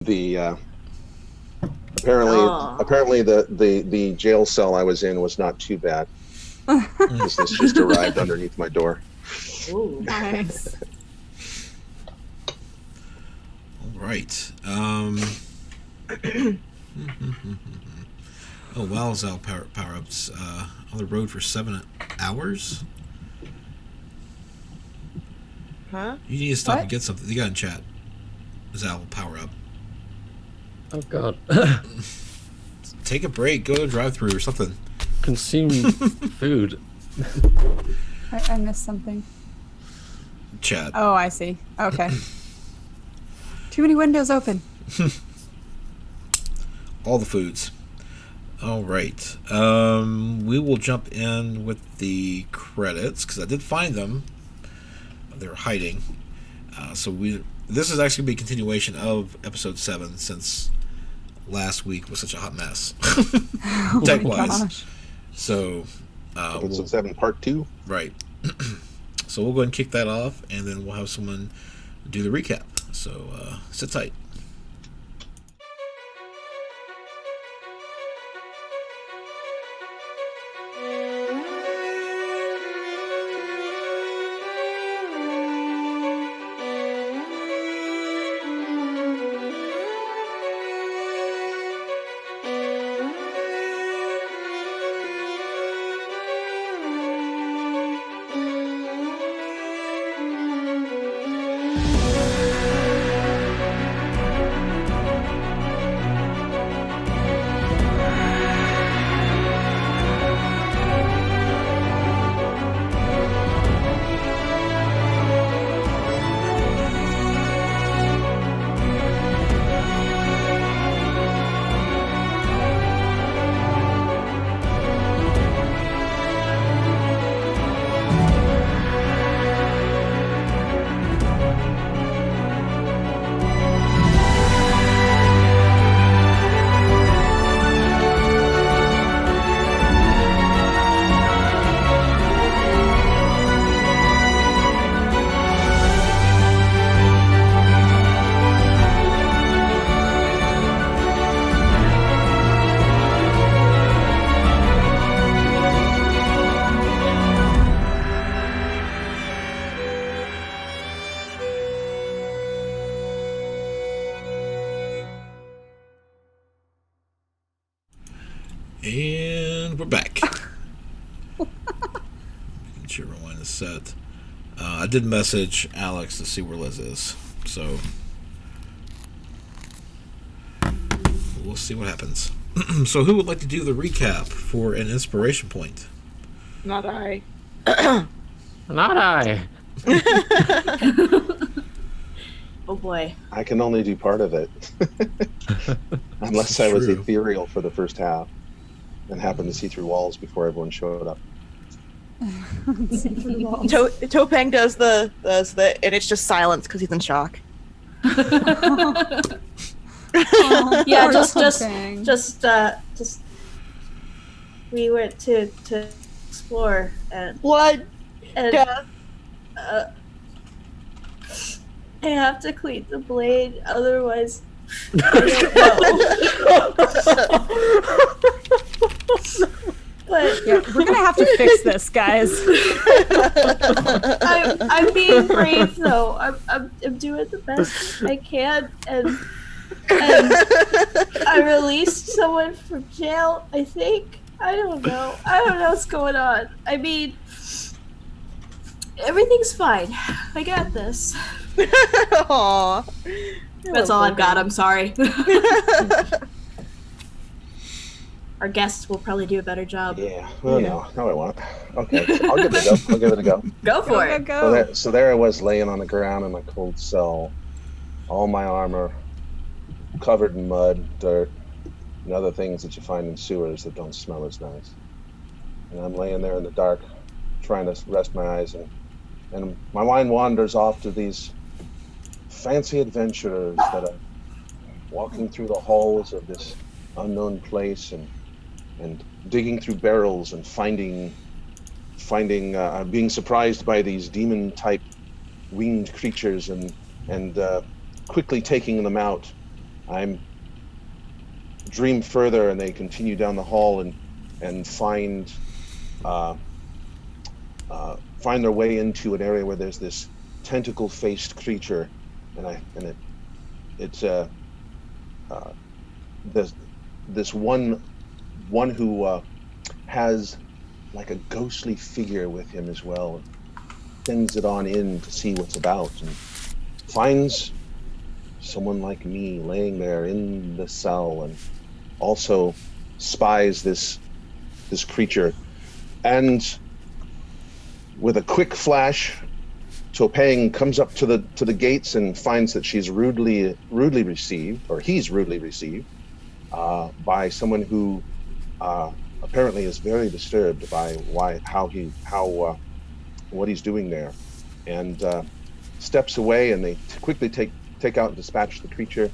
The apparently the jail cell I was in was not too bad. This just arrived underneath my door. Ooh, nice. All right. Oh, Walzal power-ups on the road for 7 hours. Huh? You need to stop and get something. You got in chat. Zal power-up. Oh god. Take a break. Go to a drive-thru or something. Consume food. I missed something. Chat. Oh, I see. Okay. Too many windows open. All the foods. All right. We will jump in with the credits because I did find them. They're hiding. This is actually going to be a continuation of episode 7 since last week was such a hot mess. Oh Tech-wise. So Episode 7 part 2. Right. So we'll go ahead and kick that off, and then we'll have someone do the recap. So sit tight. And we're back. Making sure everyone is set. I did message Alex to see where Liz is, so we'll see what happens. So who would like to do the recap for an inspiration point? Not I. Not I. Oh boy. I can only do part of it. Unless I was ethereal for the first half and happened to see through walls before everyone showed up. Topeng does the and it's just silence because he's in shock. Yeah, just we went to explore and Blood. and Death. I have to clean the blade, otherwise I don't know. But Yeah, we're gonna have to fix this, guys. I'm being brave though. I'm doing the best I can, and I released someone from jail, I think. I don't know what's going on. I mean, everything's fine. I got this. Aww. That's all I've got. I'm sorry. Our guests will probably do a better job. Yeah. Well, no, I won't. Okay, I'll give it a go. I'll give it a go. Go for it. Go. So there I was laying on the ground in my cold cell, all my armor covered in mud, dirt, and other things that you find in sewers that don't smell as nice. And I'm laying there in the dark, trying to rest my eyes, and my mind wanders off to these fancy adventurers that are walking through the halls of this unknown place and digging through barrels and finding being surprised by these demon type winged creatures and quickly taking them out I'm dream further, and they continue down the hall and find their way into an area where there's this tentacle-faced creature, and it's this one who has like a ghostly figure with him as well. Sends it on in to see what's about, and finds someone like me laying there in the cell, and also spies this creature. And with a quick flash, Topeng comes up to the gates and finds that she's rudely received, or he's rudely received, by someone who apparently is very disturbed by what he's doing there, and steps away, and they quickly take out and dispatch the creature.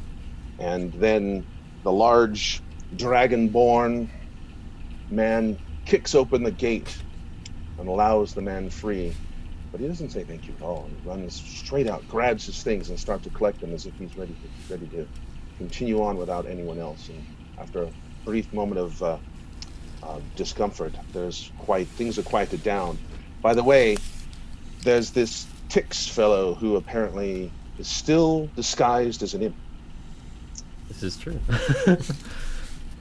And then the large dragonborn man kicks open the gate and allows the man free, but he doesn't say thank you at all. He runs straight out, grabs his things, and starts to collect them as if he's ready to continue on without anyone else. And after a brief moment of discomfort, things are quieted down. By the way, there's this Tix fellow who apparently is still disguised as an imp. This is true.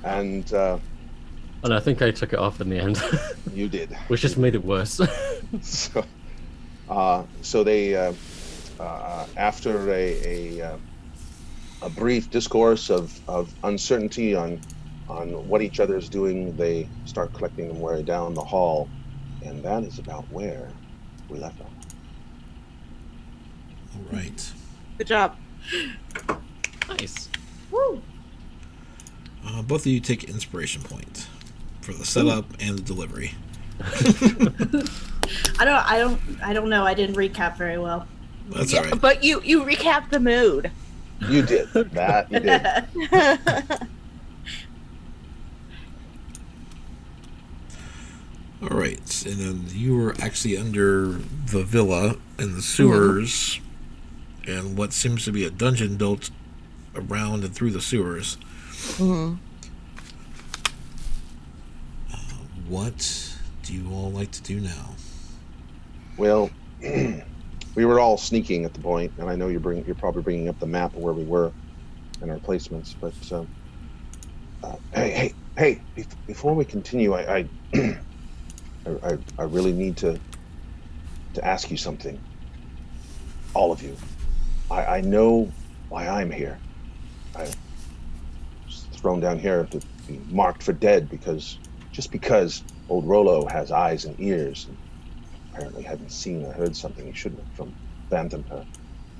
And and I think I took it off in the end. you did. Which just made it worse. So they, after a brief discourse of uncertainty on what each other is doing, they start collecting them way down the hall, and that is about where we left off. All right. Good job. Nice. Woo! Both of you take inspiration point for the setup and the delivery. I don't know. I didn't recap very well. That's all right. But you recapped the mood. You did that. You did. All right, and then you were actually under the villa in the sewers, and what seems to be a dungeon built around and through the sewers. Mm-hmm. What do you all like to do now? Well, we were all sneaking at the point, and I know you're probably bringing up the map of where we were and our placements. But hey! Before we continue, I really need to ask you something. All of you. I know why I'm here. I was thrown down here to be marked for dead because old Rollo has eyes and ears, and apparently hadn't seen or heard something he shouldn't have from Vanthampur.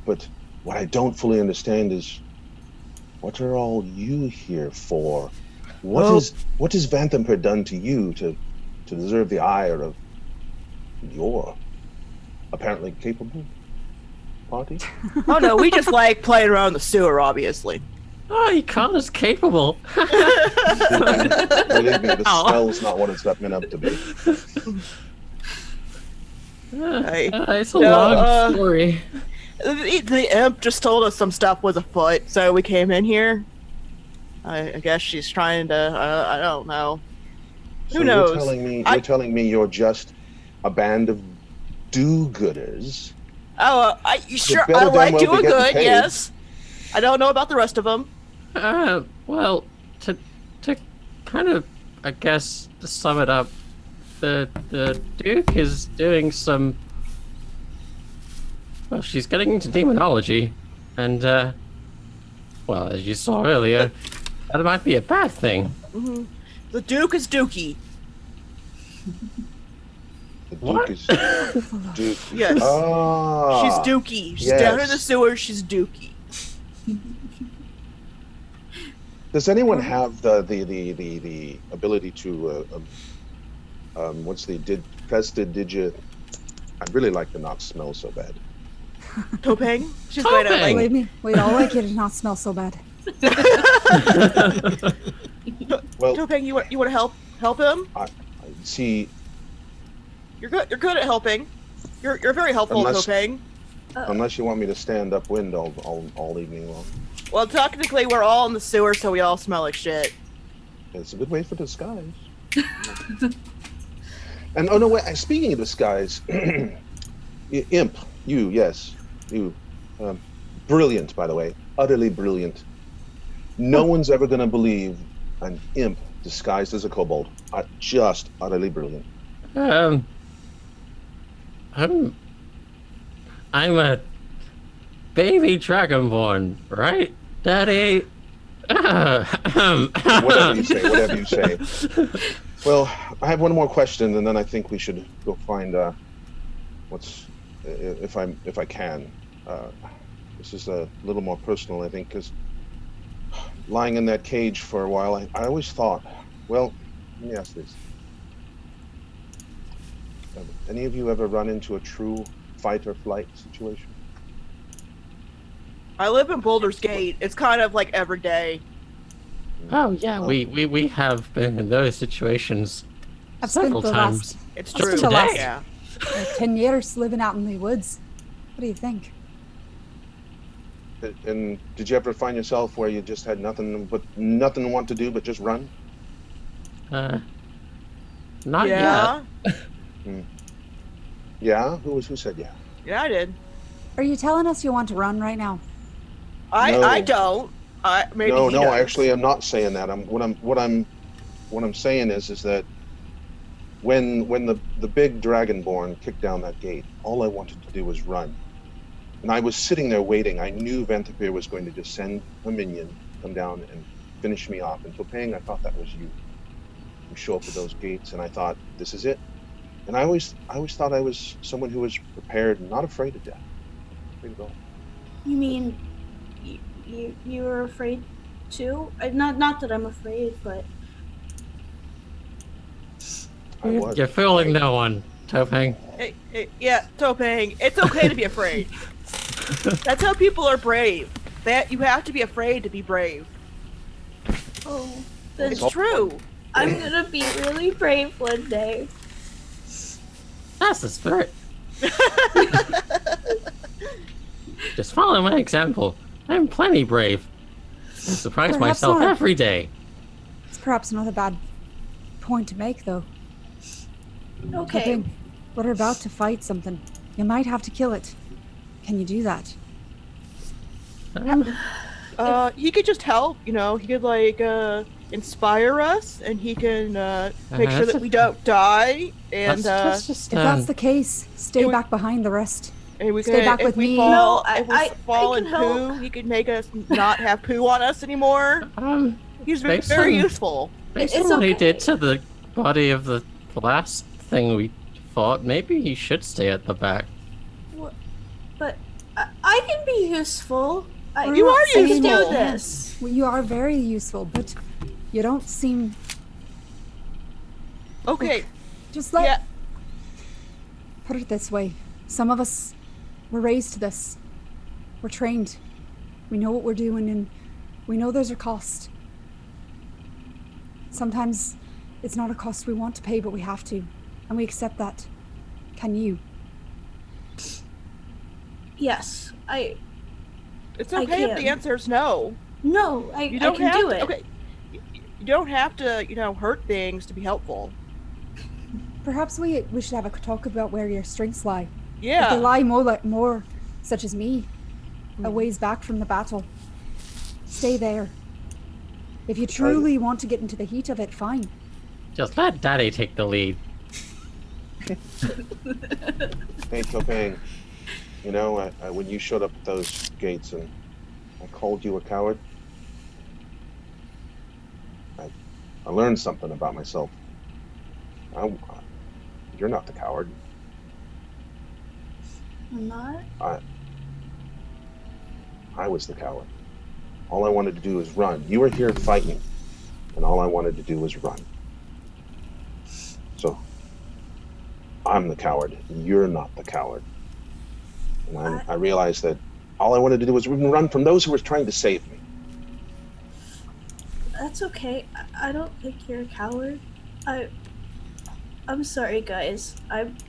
But what I don't fully understand is, what are all you here for? What has Vanthampur done to you to deserve the ire of your apparently capable party? Oh no, we just like playing around the sewer, obviously. Oh, you call us capable. Believe me, the smell's not what it's been up to be. Hey. It's a long story. The imp just told us some stuff was afoot, so we came in here. I guess she's trying to. I don't know. So Who knows? You're telling me you're just a band of do-gooders. Oh, sure. better I damn like well be doing getting good. paid. Yes. I don't know about the rest of them. Well, to kind of, I guess, to sum it up, the Duke is doing some. Well, she's getting into demonology, and well, as you saw earlier, that might be a bad thing. Mm-hmm. The Duke is Dookie. The Duke What? is Duke. Yes. Ah, She's Dookie. She's down in the yes. sewer. She's Dookie. Does anyone have the ability to what's the prestidigit? I'd really like to not smell so bad. Topeng? She's going to Topeng! like. Believe me, we'd all like you to not smell so bad. Well, Topeng, you want to help him? I see. You're good. You're good at helping. You're very helpful, Unless- Topeng. Unless you want me to stand upwind all evening long. Well, technically, we're all in the sewer, so we all smell like shit. It's a good way for disguise. And oh no, wait. Speaking of disguise, Imp, yes, you, brilliant, by the way, utterly brilliant. No one's ever gonna believe an imp disguised as a kobold. Just utterly brilliant. I'm a baby dragonborn, right, Daddy? Whatever you say, whatever you say. Well, I have one more question, and then I think we should go find if I can. This is a little more personal, I think, because lying in that cage for a while, I always thought, well, let me ask this. Have any of you ever run into a true fight or flight situation? I live in Boulder's Gate. It's kind of like every day. Oh yeah, we have been in those situations I've spent several the times. It's I've true. spent the last Yeah. 10 years living out in the woods. What do you think? And did you ever find yourself where you just had nothing to want to do but just run? Not Yeah. yet. Yeah? Who said yeah? Yeah, I did. Are you telling us you want to run right now? I No. don't. Maybe No, he does. actually, I'm not saying that. What I'm saying is that when the big dragonborn kicked down that gate, all I wanted to do was run, and I was sitting there waiting. I knew Vanthampur was going to just send a minion, come down and finish me off. And Topang, I thought that was you. You show up at those gates, and I thought, this is it. And I always thought I was someone who was prepared, and not afraid of death. Afraid of all. You mean you were afraid too? Not that I'm afraid, but I was. You're fooling no one, Topang. Yeah, Topang. It's okay to be afraid. That's how people are brave. That you have to be afraid to be brave. oh, then It's true. I'm gonna be really brave one day. That's the spirit. Just follow my example. I'm plenty brave. I surprise Perhaps myself not. every day. It's perhaps not a bad point to make, though. Okay. Hoping we're about to fight something. You might have to kill it. Can you do that? He could just help. You know, he could like inspire us, and he can make sure that we don't die. And Let's just If that's the case, stay back behind the rest. and we stay can, back if with we me. fall, No, if we I fall can in help. poo, he could make us not have poo on us anymore. He's very, based very on- useful. Based It's on what he okay. did to the body of the last thing we fought, maybe he should stay at the back. But I can be useful. We're You not are saying I can do useful. this. Well, you are very useful, but you don't seem. Okay. Just let. Yeah. Put it this way: some of us were raised to this. We're trained. We know what we're doing, and we know there's a cost. Sometimes it's not a cost we want to pay, but we have to, and we accept that. Can you? Yes, It's I okay if can. the answer is no. no, You I don't can have do to, it. Okay. You don't have to, hurt things to be helpful. Perhaps we should have a talk about where your strengths lie. If they Yeah. lie more, such as me, a ways back from the battle, stay there. If you truly want to get into the heat of it, fine. Just let Daddy take the lead. Hey, Topang, when you showed up at those gates and I called you a coward, I learned something about myself. You're not the coward. I'm not. I was the coward. All I wanted to do was run. You were here fighting, and all I wanted to do was run. So, I'm the coward. You're not the coward. And I realized that all I wanted to do was run from those who were trying to save me. That's okay. I don't think you're a coward. I'm sorry, guys.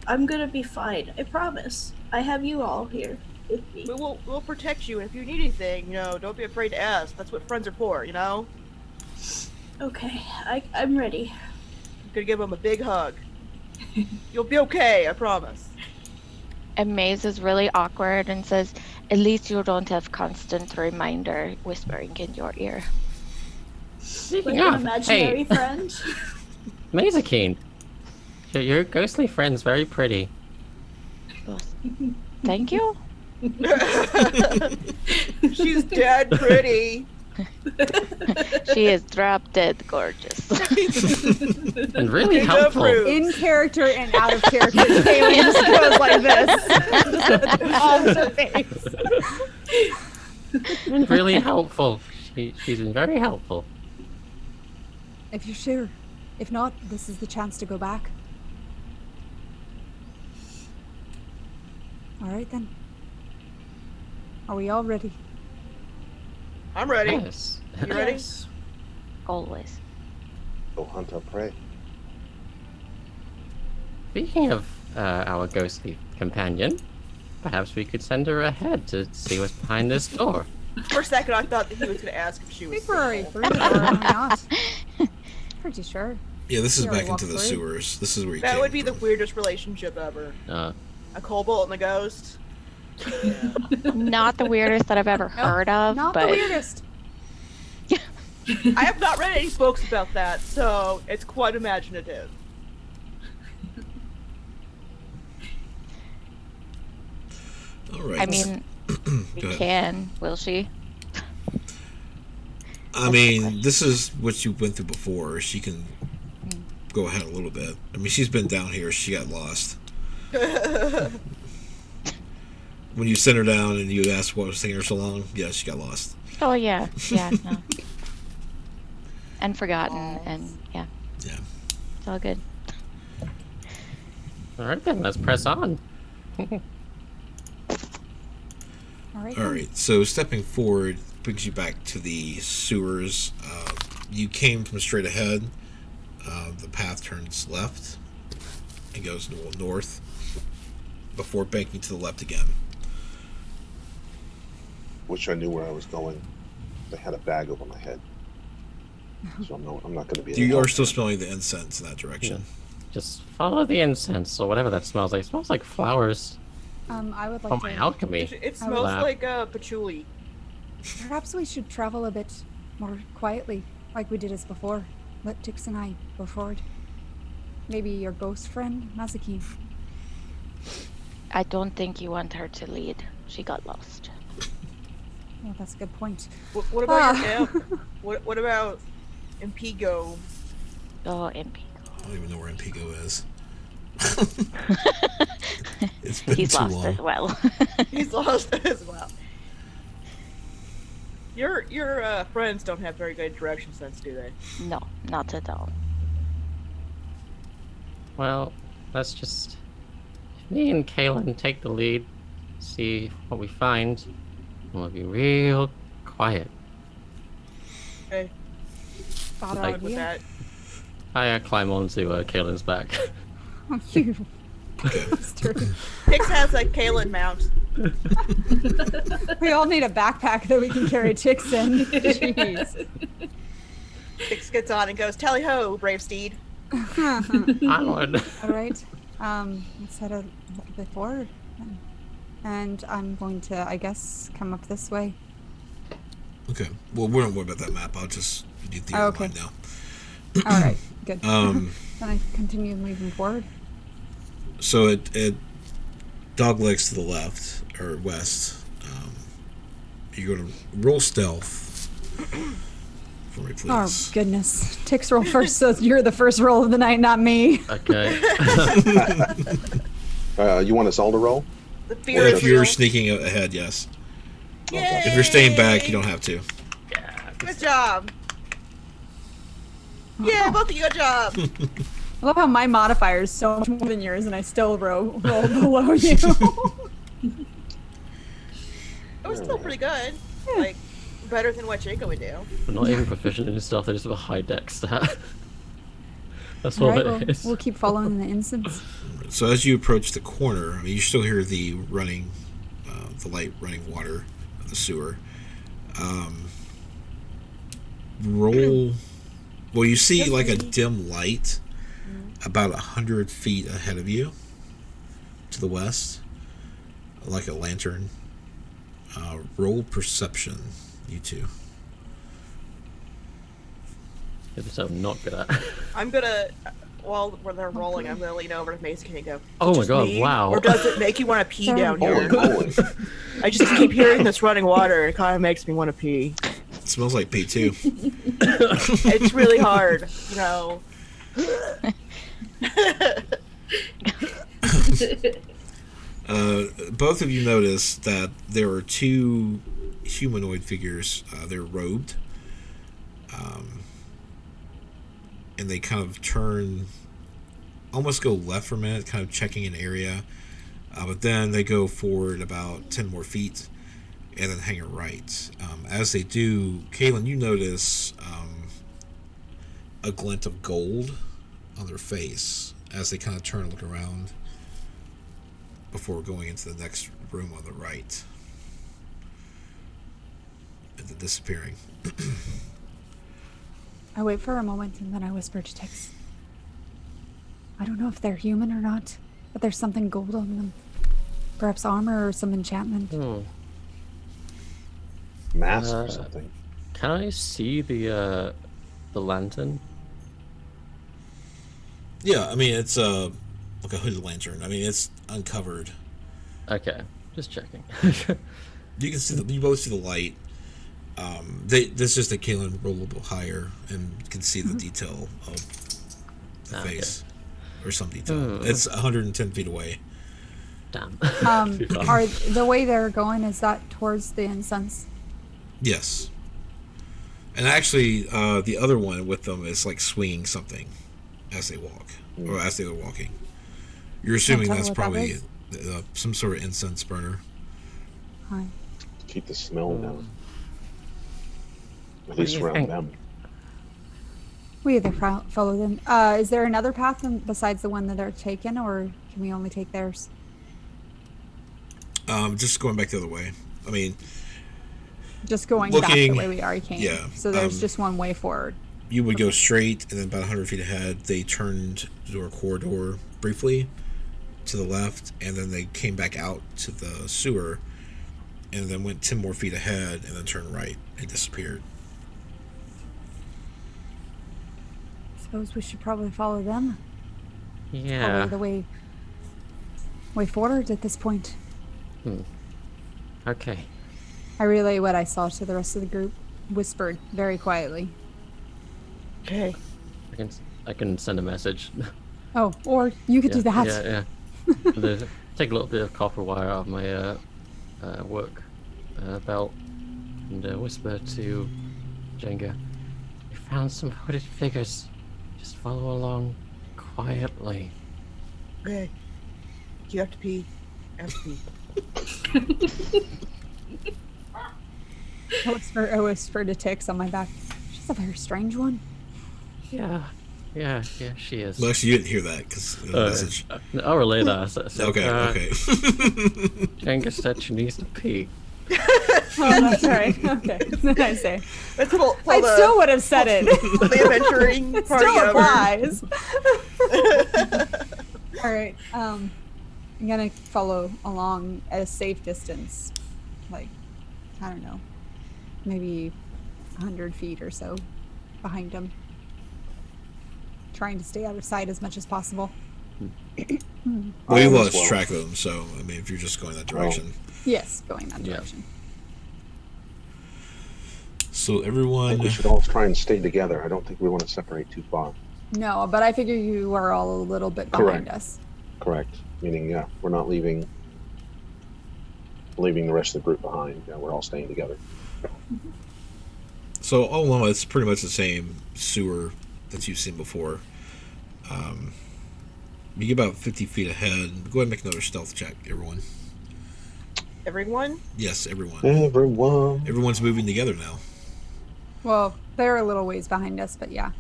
I'm gonna be fine. I promise. I have you all here. with me. We'll protect you, and if you need anything, don't be afraid to ask. That's what friends are for, Okay, I'm ready. I'm gonna give him a big hug. You'll be okay, I promise. And Maze is really awkward and says, "At least you don't have constant reminder whispering in your ear." Like Yeah, an imaginary hey. friend. Mazakeen, your ghostly friend's very pretty. Thank you. She's dead pretty. She is drop dead gorgeous. And really Big helpful. approved. In character and out of character, Kaylin just goes like this. Off her face. And really helpful. She's been very helpful. If you're sure. If not, this is the chance to go back. Alright then. Are we all ready? I'm ready. Yes. You ready? Yes. Always. Go hunt our prey. Speaking of our ghostly companion, perhaps we could send her ahead to see what's behind this door. For a second, I thought that he was gonna ask if she was. Think we're already single. through the door, are we not? Pretty sure. Yeah, this is We already back into walked the through. sewers. This is where you That came would be the from. weirdest relationship ever. Uh, A kobold and a ghost. Not the weirdest that I've ever heard of, Not but the weirdest. I have not read any books about that, so it's quite imaginative. All right. I mean, we Go ahead. can. Will she? I mean, this is what you went through before. She can go ahead a little bit. I mean, she's been down here. She got lost. When you sent her down and you asked what was taking her so long, yeah, she got lost. Oh yeah, yeah, no. And forgotten, and yeah, Yeah. it's all good. all right then, let's press on. Alright. All right. So stepping forward brings you back to the sewers. You came from straight ahead. The path turns left and goes north before banking to the left again. Wish I knew where I was going. I had a bag over my head. So I'm not going to be. any You help. are still smelling the incense in that direction. Just follow the incense or whatever that smells like. It smells like flowers I would like from to. my alchemy. It smells laugh. like patchouli. Perhaps we should travel a bit more quietly, like we did as before. Let Tix and I go forward. Maybe your ghost friend, Mazaki. I don't think you want her to lead. She got lost. Oh, that's a good point. What about your Ah. imp? What about Impigo? Oh, MP. I don't even know where Impigo is. It's been He's too lost long. as well. He's lost as well. Your friends don't have very good direction sense, do they? No, not at all. Well, let's just me and Kaylin take the lead, see what we find, and we'll be real quiet. Okay, Spot Like- on with you. that. I climb onto Kaylin's back. Oh, you Okay. bastard. Pix has a Kalen mount. We all need a backpack that we can carry Tix in. Jeez. Pix gets on and goes, "Tally ho, brave steed." Onward. All right. Let's head a little bit forward. then. And I'm going to, I guess, come up this way. Okay. Well, we don't worry about that map. I'll just do the Oh, other okay. line now. All right. Good. Um, Then I continue moving forward. so it doglegs to the left or west. You go to roll stealth for me, Oh please. goodness. Tix roll first, so you're the first roll of the night, not me. Okay. You want us all to roll? The Or fear if of you're real. sneaking ahead, yes. Yay! If you're staying back, you don't have to. Good job. Yeah, both of you, good job. I love how my modifier is so much more than yours, and I still roll below you. It was still pretty good. Like, better than what Jacob would do. We're not even proficient in stealth, I just have a high dex stat. That's All all right, it is. we'll keep following the incense. So as you approach the corner, I mean, you still hear the running the light running water of the sewer. Roll. Well, you see like a dim light about 100 feet ahead of you to the west, like a lantern. Roll perception, you two. Yeah, this I'm not good at. I'm gonna, while they're rolling, I'm gonna lean over to Mason and go, Oh my "Just god, me? wow. Or does it make you want to pee down Holy here? moly. I just keep hearing this running water. It kind of makes me want to pee. It smells like pee too. It's really hard, you know. Both of you notice that there are two humanoid figures. They're robed. And they kind of turn, almost go left for a minute, kind of checking an area. But then they go forward about 10 more feet and then hang a right. As they do, Kaylin, you notice a glint of gold on their face as they kind of turn and look around before going into the next room on the right and then disappearing. I wait for a moment and then I whisper to Tix. I don't know if they're human or not, but there's something gold on them. Perhaps armor or some enchantment. Mask or something. Can I see the lantern? Yeah, I mean, it's like a hooded lantern. I mean, it's uncovered. Okay, just checking. You can see you both see the light. This is that Kaylin roll a little bit higher and can see the detail of the face, or some detail. It's 110 feet away. Damn. Are the way they're going, is that towards the incense? Yes. And actually, the other one with them is like swinging something as they walk, or as they were walking. You're assuming tell that's what that probably is? some sort of incense burner. Hi. Keep the smell down. At do least you around think? them. We either follow them. Is there another path besides the one that they're taken, or can we only take theirs? Just going back the other way. I mean, Just going back Looking- the way we already came. yeah, So there's just one way forward. you would go straight, and then about 100 feet ahead, they turned to a corridor briefly to the left, and then they came back out to the sewer, and then went 10 more feet ahead, and then turned right and disappeared. Suppose we should probably follow them. Yeah. Probably the way forward at this point. Okay. I relay what I saw to the rest of the group, whispered very quietly. Okay. I can send a message. Oh, or you could do that. Yeah. Take a little bit of copper wire out of my work belt and whisper to Jenga. We found some hooded figures. Just follow along quietly. Okay. You have to pee. I have to pee. I whispered to Tix on my back. She's a very strange one. Yeah, she is. Well, actually, you didn't hear that because the message. I'll relay that. So, Okay. Jenga said she needs to pee. Oh, that's right. Okay. Then I say. Let's pull I the, still would have said it. the adventuring It party still over. applies. All right. I'm gonna follow along at a safe distance, like I don't know, maybe 100 feet or so behind him, trying to stay out of sight as much as possible. Well, you lost Well. track of them, so I mean, if you're just going that direction. Yes, going that Yeah. direction. So I everyone, think we should all try and stay together. I don't think we want to separate too far. No, but I figure you are all a little bit behind Correct. us. Correct. Meaning, yeah, we're not leaving the rest of the group behind. Yeah, we're all staying together. so all in all, it's pretty much the same sewer that you've seen before. You get about 50 feet ahead. Go ahead and make another stealth check, everyone. Everyone? Yes, everyone. Everyone. Everyone's moving together now. Well, they're a little ways behind us, but yeah.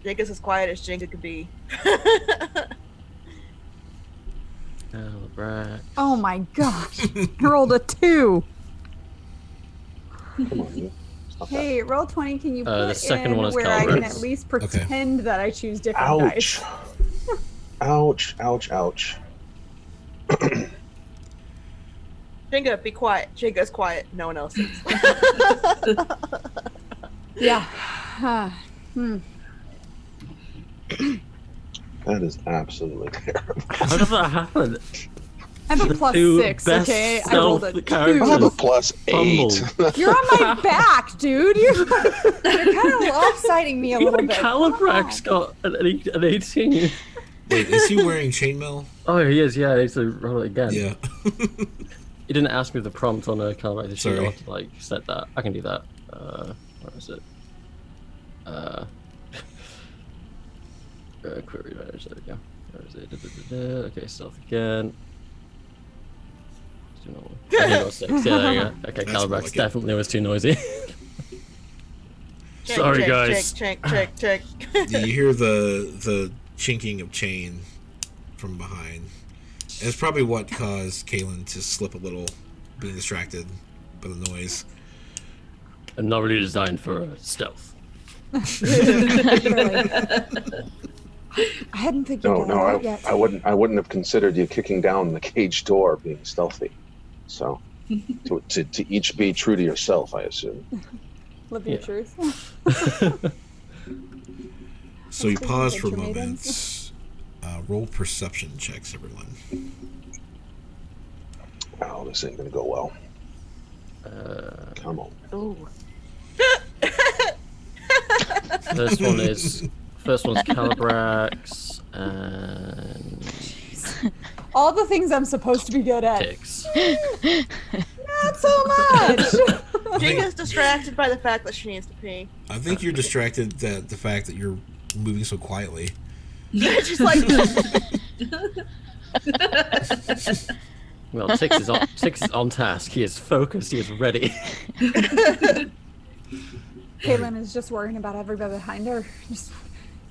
Jake is as quiet as Jenga could be. Calibrax. Oh my gosh. I rolled a 2. Come on, you. Stop that. Hey, roll 20. Can you put The second in one is where I can Calibrax. at least pretend that I choose different Ouch. dice? Ouch, ouch, ouch. Jenga, be quiet. Jenga's quiet. No one else is. Yeah. That is absolutely terrible. How did that happen? I have a plus Two 6, best okay? I rolled a stealth 2. I have a characters. plus 8. Fumbled. You're on my back, dude. You're kind of lopsiding me a little Even bit. Calibrax got an 18. Wait, is he wearing chainmail? Oh, he is, yeah. I need to roll it again. Yeah. He didn't ask me the prompt on a Calibrax sheet. Sorry. I have to, like, set that. I can do that. Where is it? Query manager, there we go. Where is it? Okay, stealth again. It's too normal. I think I got 6. Yeah, there you go. Okay, That's more Calibrax like it. definitely was too noisy. Check, Sorry, check, guys. Check. Do you hear the chinking of chain from behind? And it's probably what caused Kalen to slip a little, being distracted by the noise. I'm not really designed for stealth. Really. I hadn't figured No, that no, out yet. I wouldn't have considered you kicking down the cage door being stealthy. So, to each be true to yourself, I assume. Live your Yeah. truth. So you That's pause good, for a Adventure moment. Maidens. Roll perception checks, everyone. Oh, this ain't gonna go well. Come on. Ooh. First one's Calibrax and All the things I'm supposed to be good at. Tix. Not so much. Jenga's distracted by the fact that she needs to pee. I think you're distracted that the fact that you're moving so quietly. Just like Well, Tix is on task. He is focused. He is ready. Caitlin is just worrying about everybody behind her. Just,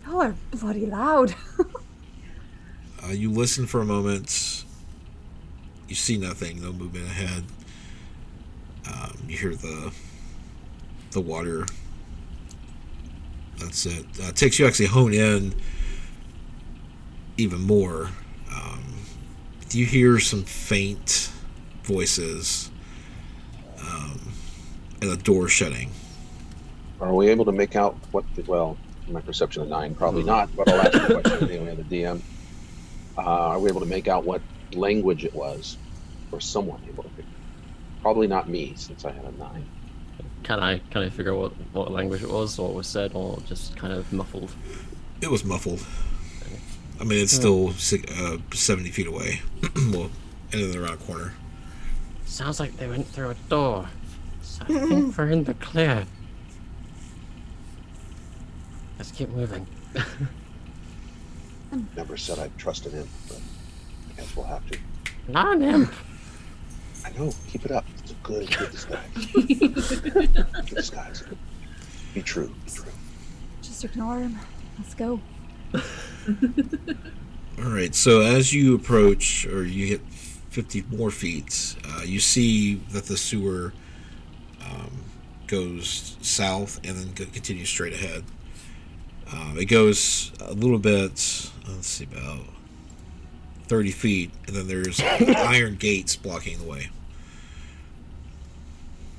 y'all are bloody loud. You listen for a moment. You see nothing. No movement ahead. You hear the water. That's it. It takes you actually hone in even more. You hear some faint voices and a door shutting. Are we able to make out what well, my perception of 9, probably not, but I'll ask the question anyway, the DM. Are we able to make out what language it was? Or someone able to pick? Probably not me, since I had a 9. Can I figure out what language it was, or what was said, or just kind of muffled? It was muffled. I mean, it's still 70 feet away. Well, and then around a corner. Sounds like they went through a door. So I think we're in the clear. Let's keep moving. Never said I trusted him, but I guess we'll have to. Non-imp. I know, keep it up. It's a good disguise. Good disguise. Be true. Be true. Just ignore him. Let's go. All right. So as you approach, or you hit 50 more feet, you see that the sewer goes south and then continues straight ahead. It goes a little bit. Let's see, about 30 feet, and then there's iron gates blocking the way.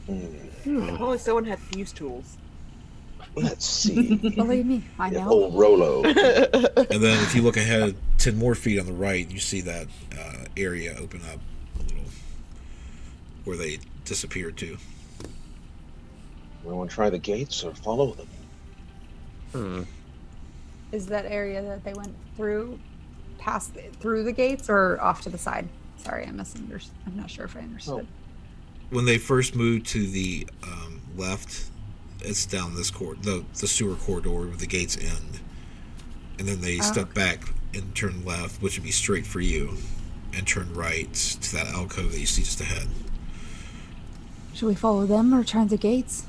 if only someone had fuse tools. Let's see. Believe me, I Yeah, know. old Rolo. And then if you look ahead 10 more feet on the right, you see that area open up a little where they disappeared to. We want to try the gates or follow them? Is that area that they went through, through the gates, or off to the side? Sorry, I misunderstood. I'm not sure if I understood. When they first moved to the left, it's down this the sewer corridor where the gates end. And then they step back and turn left, which would be straight for you, and turn right to that alcove that you see just ahead. Should we follow them or try the gates?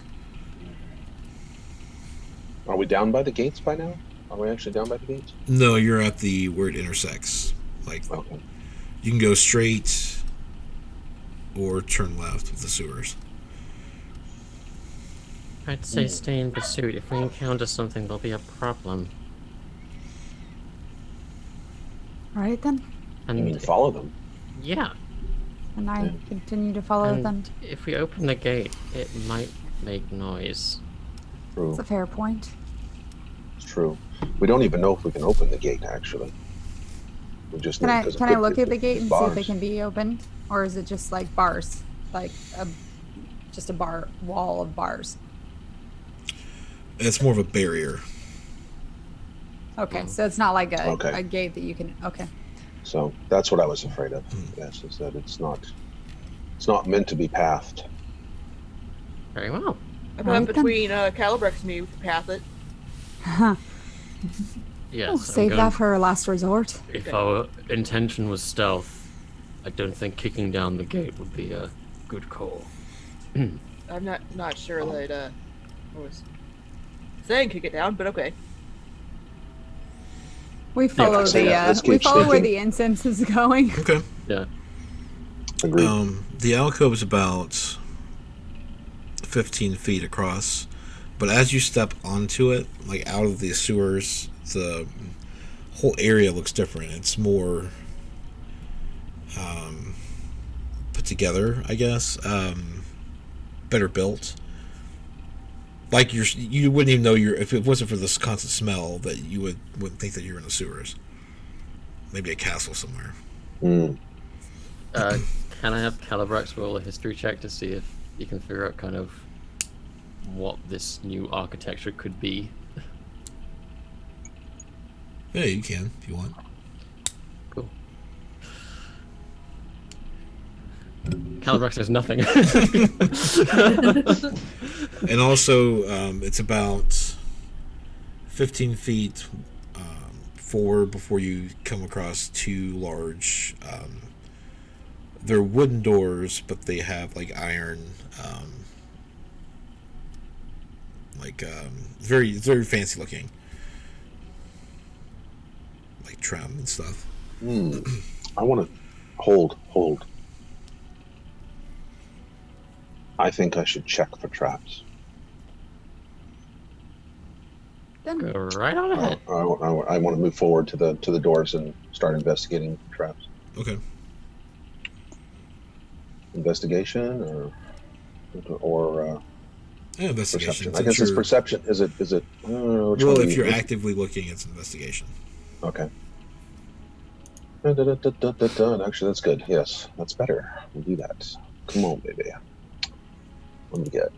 Are we down by the gates by now? Are we actually down by the gates? No, you're at the where it intersects. Like Okay. You can go straight or turn left with the sewers. I'd say stay in pursuit. If we encounter something, there'll be a problem. All right then. You mean And follow them? yeah, And I continue to follow and them. if we open the gate, it might make noise. True. It's a fair point. It's true. We don't even know if we can open the gate, actually. We just Can know I because it can I could- look at the gate and see if they bars. can be opened, or is it just like bars, like just a bar wall of bars? It's more of a barrier. Okay, so it's not like Okay. a gate that you can. Okay. So that's what I was afraid of. Yes, is that it's not meant to be pathed. Very well. I Right thought then. between Calibrex and me, we could path it. Yes. We'll I'm save going- that for a last resort. If our intention was stealth, I don't think kicking down the gate would be a good call. I'm not sure that I was saying kick it down, but okay. We follow let's say that. Let's we keep follow where sneaking. the incense is going. Okay. Yeah. Agreed. The alcove is about 15 feet across, but as you step onto it, like out of the sewers, the whole area looks different. It's more put together, I guess. Better built. Like you wouldn't even know if it wasn't for this constant smell that you wouldn't think that you're in the sewers. Maybe a castle somewhere. Mm. Can I have Calibrax roll a history check to see if you can figure out kind of what this new architecture could be? Yeah, you can if you want. Cool. Calibrax says nothing. And also, it's about 15 feet forward before you come across two large. They're wooden doors, but they have like iron, very very fancy looking, like trim and stuff. I want to hold. I think I should check for traps. Then Go right on ahead. I want to move forward to the doors and start investigating traps. Okay. Investigation or Yeah, investigation. perception. I guess it's perception. Is it? Which Well, one if you're is- actively looking, it's investigation. Okay. Actually, that's good. Yes, that's better. We'll do that. Come on, baby. What do we get?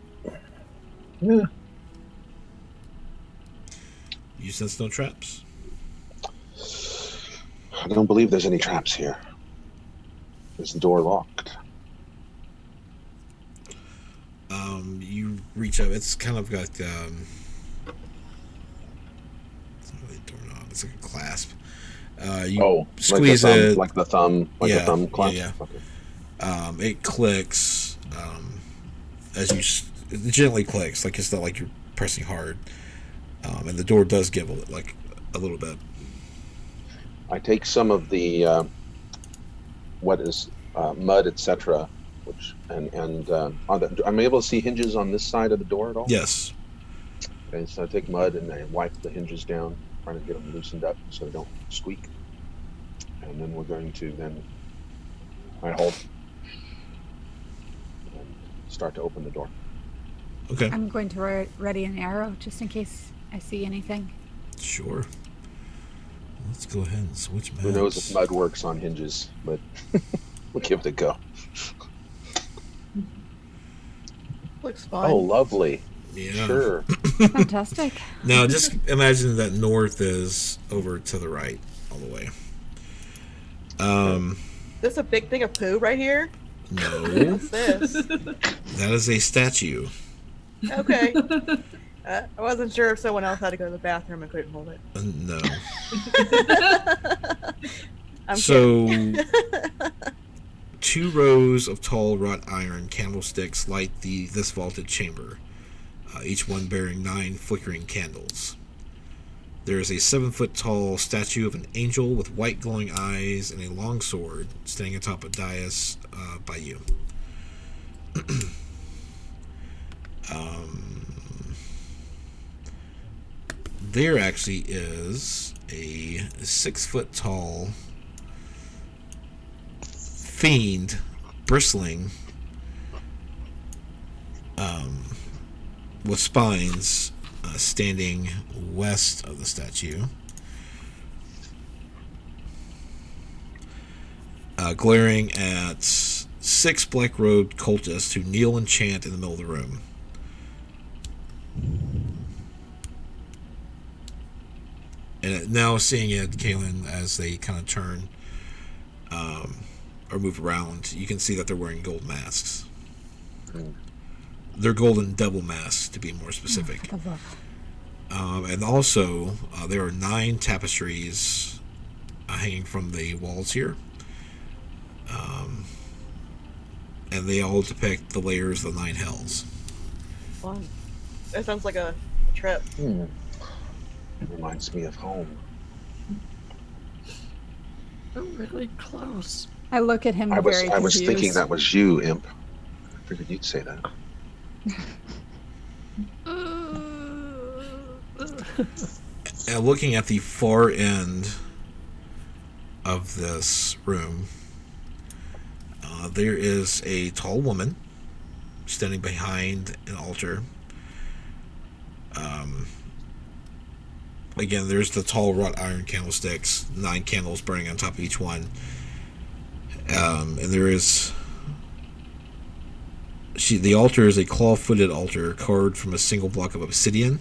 Yeah. You sense no traps. I don't believe there's any traps here. Is the door locked? You reach up. It's kind of got it's not really a doorknob. It's like a clasp. You squeeze it. like the thumb clasp. Yeah. Okay. It clicks as you it gently clicks, like it's not like you're pressing hard, and the door does give a little bit. I take some of the mud, etc. I'm able to see hinges on this side of the door at all? Yes. Okay, so I take mud and I wipe the hinges down, trying to get them loosened up so they don't squeak. And then we're going to I hold and start to open the door. Okay. I'm going to ready an arrow just in case I see anything. Sure. Let's go ahead and switch maps. Who knows if mud works on hinges, but we'll give it a go. Looks fun. Oh, lovely. Yeah. Sure. Fantastic. Now, just imagine that north is over to the right, all the way. This a big thing of poo right here? No, What's this? that is a statue. Okay. I wasn't sure if someone else had to go to the bathroom and couldn't hold it. No. I'm So, kidding. 2 rows of tall wrought iron candlesticks light this vaulted chamber, each one bearing 9 flickering candles. There is a 7-foot-tall statue of an angel with white glowing eyes and a long sword standing atop a dais by you. There actually is a 6-foot-tall fiend bristling with spines standing west of the statue, glaring at 6 black-robed cultists who kneel and chant in the middle of the room. And now seeing it, Kaylin, as they kind of turn or move around, you can see that they're wearing gold masks. They're golden devil masks, to be more specific. And also, there are 9 tapestries hanging from the walls here. And they all depict the layers of the 9 hells. Fun. That sounds like a trip. It reminds me of home. We're really close. I look at him I very was confused. thinking that was you, Imp. I figured you'd say that. And looking at the far end of this room, there is a tall woman standing behind an altar. Again, there's the tall wrought iron candlesticks, 9 candles burning on top of each one. And there is... the altar is a claw-footed altar carved from a single block of obsidian,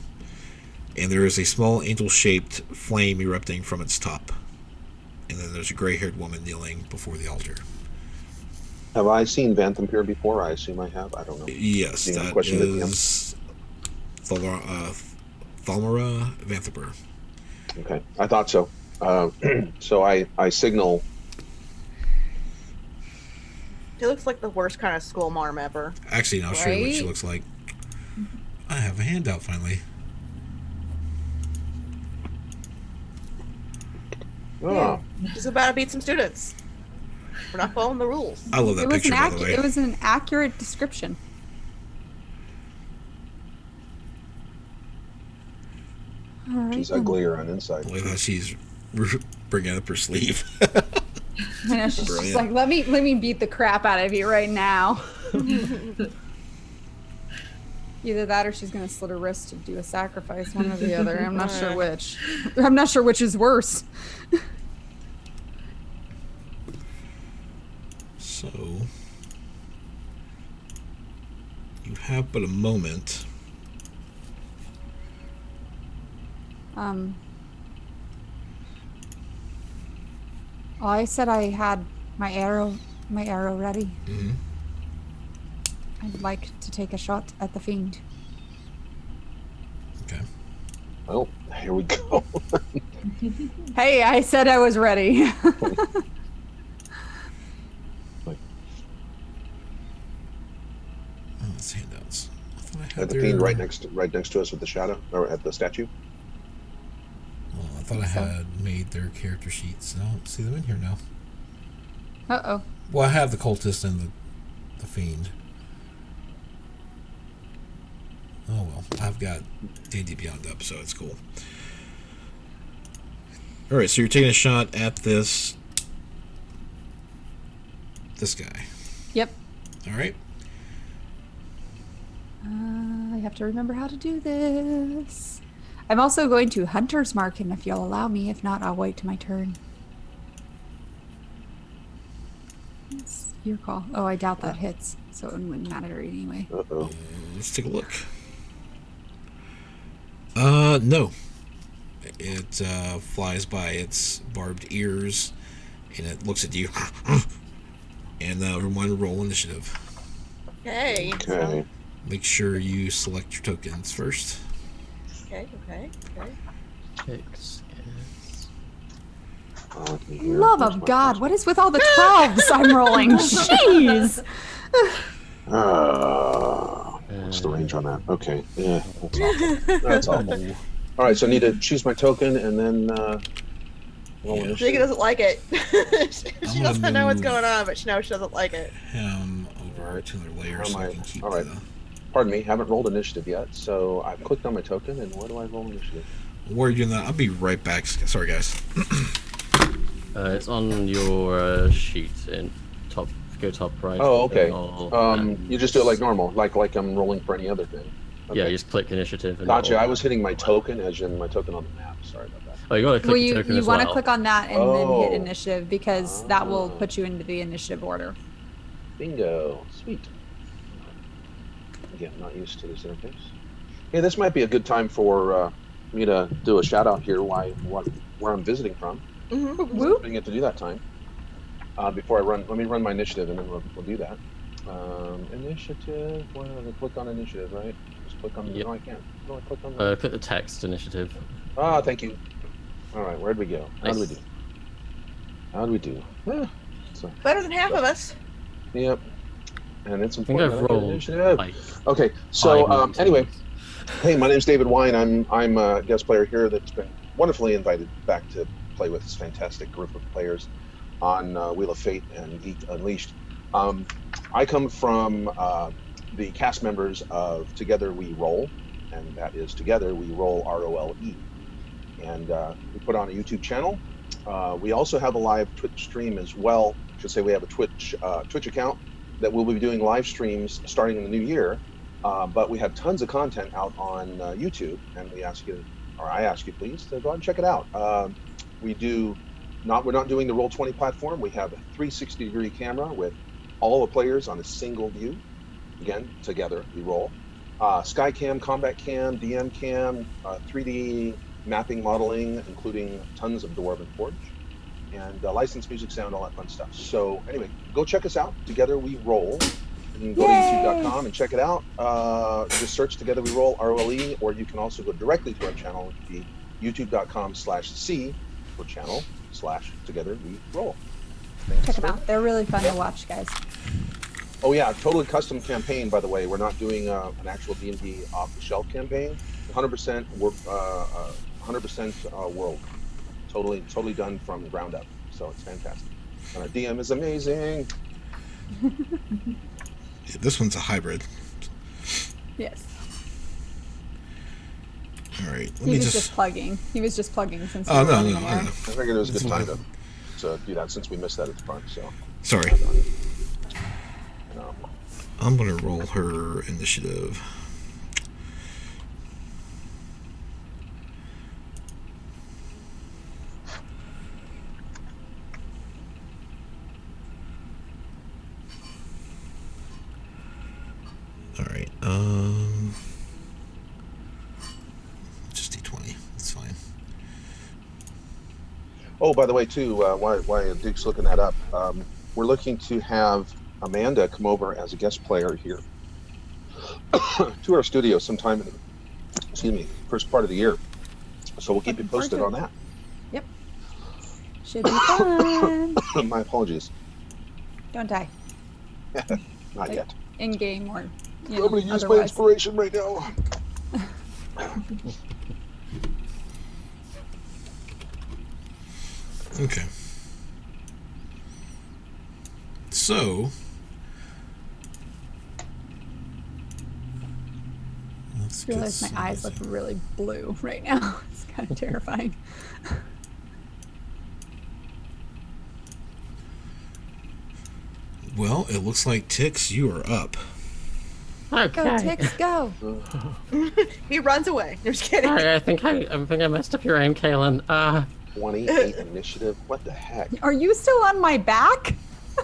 and there is a small angel-shaped flame erupting from its top. And then there's a gray-haired woman kneeling before the altar. Have I seen Vanthampur before? I assume I have. I don't know. Yes, Do you have a that question with him? is Thalmara Vanthampur. Okay, I thought so. So I signal. She looks like the worst kind of school marm ever. Actually, I'll show you what she Right? looks like. I have a handout finally. Oh, She's about to beat some students. We're not following the rules. I love that It was, picture, by the way. it was an accurate description. All right, she's then. uglier on inside. I love how she's bringing up her sleeve. I know, she's just Brilliant. like, let me beat the crap out of you right now. Either that or she's gonna slit her wrist to do a sacrifice, one or the other. I'm not sure which. I'm not sure which is worse. So, you have but a moment. I said I had my arrow ready. Mm-hmm. I'd like to take a shot at the fiend. Okay. Well, here we go. Hey, I said I was ready. Oh, it's handouts. I thought I At had the their... fiend right next to us with the shadow, or at the statue. Oh, I thought I had made their character sheets. I don't see them in here now. Uh-oh. Well, I have the cultist and the fiend. Oh well, I've got D&D Beyond up, so it's cool. All right, so you're taking a shot at this guy. Yep. All right. I have to remember how to do this. I'm also going to Hunter's Mark him if you'll allow me. If not, I'll wait to my turn. It's your call. Oh, I doubt that hits, so it wouldn't matter anyway. Uh-oh. Let's take a look. No. It flies by its barbed ears, and it looks at you. And everyone roll initiative. Okay. Okay. Make sure you select your tokens first. Okay. Six is... Let me hear. Love Where's of my God, first what is with all the 12s I'm rolling? Jeez! What's the range on that? Okay. Yeah, that's awful. That's awful. All right, so I need to choose my token and then roll Yeah. initiative. Jigga doesn't like it. she gonna doesn't know what's move- going on, but she knows she doesn't like it. Him over to another layer How so am I I- can keep all right. the... Pardon me, haven't rolled initiative yet, so I've clicked on my token, and where do I roll initiative? While you're doing that, I'll be right back. Sorry, guys. It's on your sheet in top. Go top right. Oh, okay. and You just do it like normal, like I'm rolling for any other thing. Okay. Yeah, you just click initiative. And Gotcha. it'll- I was hitting my token, as in my token on the map. Sorry about that. Oh, you gotta click Well, the you token as want to well. click on that and then hit Oh. initiative because that will Ah. put you into the initiative order. Bingo. Sweet. Again, not used to this interface. Hey, this might be a good time for me to do a shout out here. Where I'm visiting from. Mm-hmm. Whoop. Didn't get to do that time. Before I run, let me run my initiative, and then we'll do that. Initiative. Why don't I click on initiative? Right. Just click on. Yep. No, I can't. No, I click on. Click the text initiative. Ah, thank you. All right, where'd we go? How do we Nice. do? How do we do? So, Better than half of us. yep. And it's I think important. I've that I get rolled initiative. like Okay, so 5 million anyway, times. hey, my name's David Wine. I'm a guest player here that's been wonderfully invited back to play with this fantastic group of players on Wheel of Fate and Geek Unleashed. I come from the cast members of Together We Roll, and that is Together We Roll ROLE. And we put on a YouTube channel. We also have a live Twitch stream as well. I should say we have a Twitch account that we'll be doing live streams starting in the new year. But we have tons of content out on YouTube, and I ask you please to go out and check it out. We're not doing the Roll20 platform. We have a 360-degree camera with all the players on a single view. Again, Together We Roll. Skycam, Combat Cam, DM Cam, 3D mapping modeling, including tons of Dwarven Forge, and licensed music, sound, all that fun stuff. So anyway, go check us out. Together We Roll. You can go to youtube.com and check it out. Just search Together We Roll ROLE, or you can also go directly to our channel, which would be youtube.com/C for channel/Together We Roll. Thanks Check them for- out. They're really fun to watch, guys. Oh yeah, totally custom campaign, by the way. We're not doing an actual D&D off-the-shelf campaign. 100% work, 100% world. Totally done from ground up. So it's fantastic. And our DM is amazing. Yeah, this one's a hybrid. Yes. All right, let He me was just... just plugging. He was just plugging since. Oh, we were no, running no, an I error. know. I figured it was a It's good time fine. to do that since we missed that at the front. So, Sorry. um, I'm going to roll her initiative. All right. Just D20. That's fine. oh, by the way, too, why Duke's looking that up, we're looking to have Amanda come over as a guest player here to our studio sometime in the first part of the year. So we'll keep you Looking forward posted to on it. that. Should be fun. My apologies. Don't die. Not yet. In game or you I'm know, going to use my otherwise. inspiration right now. Okay. So... let's I realize get my eyes some- look really blue right now. It's kind of terrifying. Well, it looks like Tix, you are up. Go, Okay. Ticks, go. He runs away. I'm just kidding. I think I messed up your aim, Kaylin. 28 initiative. What the heck? Are you still on my back?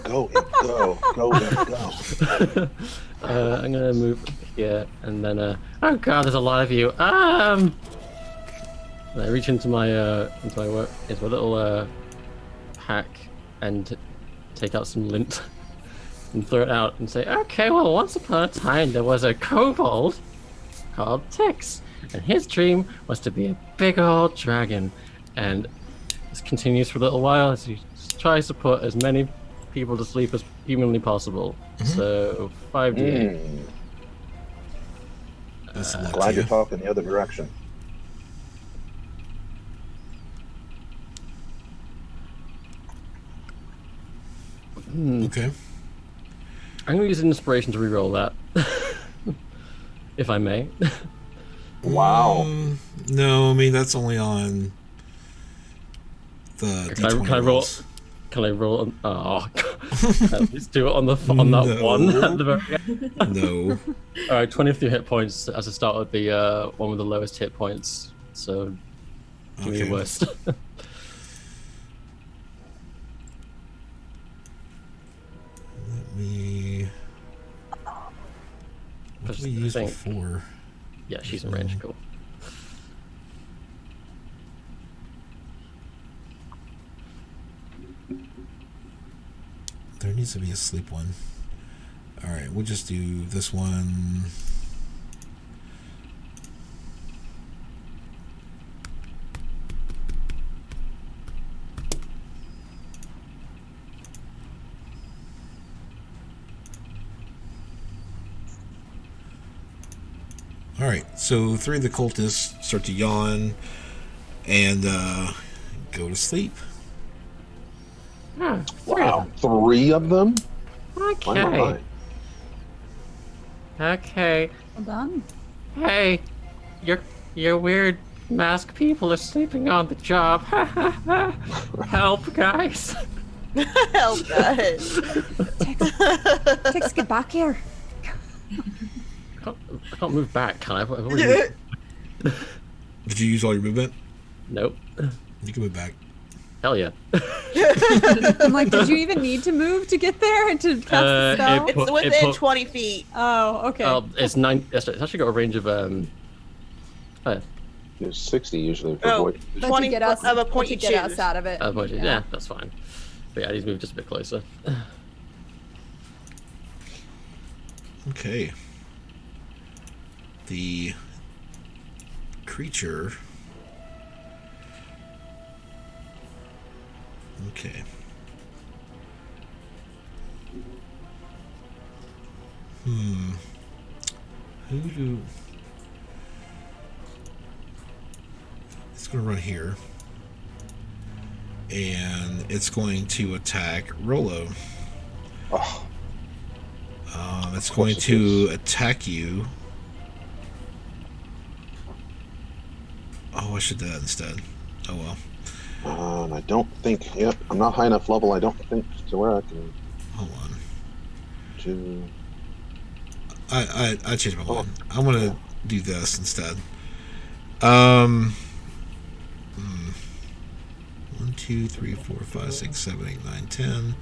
Go and go. Go and go. I'm gonna move here, and then oh god, there's a lot of you. And I reach into my work, into a little pack, and take out some lint, and throw it out, and say, okay, well, once upon a time there was a kobold called Tix, and his dream was to be a big old dragon, and this continues for a little while as he tries to put as many people to sleep as humanly possible. So 5d8. Mm, This is luck glad to you're you. talking the other direction. Okay. I'm going to use an inspiration to reroll that. If I may. Wow. No, I mean that's only on the Can I D20 roll? rolls. Can I roll? Oh, let's do it on that No. one at the very end. No. All right, 23 hit points as I start with the one with the lowest hit points. So give me Okay. the worst. Let me what did we use think- before? Yeah, she's in range. Cool. There needs to be a sleep one. Alright, we'll just do this one. Alright, so 3 of the cultists start to yawn and go to sleep. Wow. 3 of them? Okay. My. Okay. Well done. Hey, your weird mask people are sleeping on the job. Help, guys. Help, guys. Tix, get back here. I can't move back, can I? Did you use all your movement? Nope. You can move back. Hell yeah. I'm like, did you even need to move to get there and to cast the spell? it put- It's within 20 feet. Oh, okay. It's 9. It's actually got a range of There's 60 usually for Oh, void. But 20 to get us, of a point to you get choose. us out of it. yeah, that's fine. But yeah, he's moved just a bit closer. Okay. The creature. Okay. Who do... It's going to run here. And it's going to attack Rolo. Oh, It's Of going course it to attack you. Oh, I should do that instead. Oh well. I don't think. Yep, I'm not high enough level. I don't think to where I can. Hold on. Do. I changed my Oh. mind. I'm gonna do this instead. 1, 2, 3, 4, 5, 6, 7, 8, 9, 10,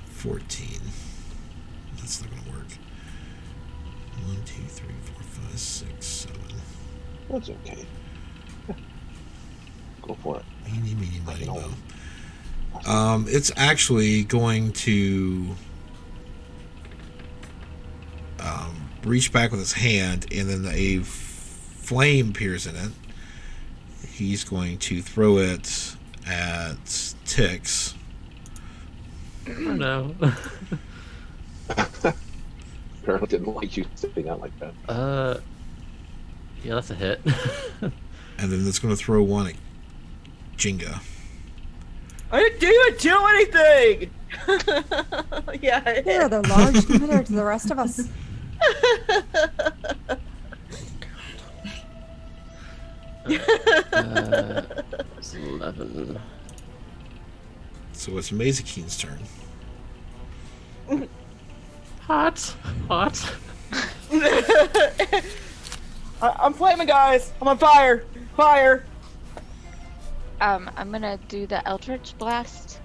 14. That's not gonna work. 1, 2, 3, 4, 5, 6, 7. That's okay. Yeah. Go for it. Meeny, meeny, miny, know. mo. It's actually going to reach back with his hand, and then a flame appears in it. He's going to throw it at Tix. Oh no. Apparently didn't like you stepping out like that. Yeah, that's a hit. And then it's going to throw one at Jenga. I didn't even do anything! Yeah, I They're the large compared to the rest of us. It's 11. So it's Mazakeen's turn. Hot. I'm flaming, guys! I'm on fire! Fire! I'm gonna do the Eldritch Blast.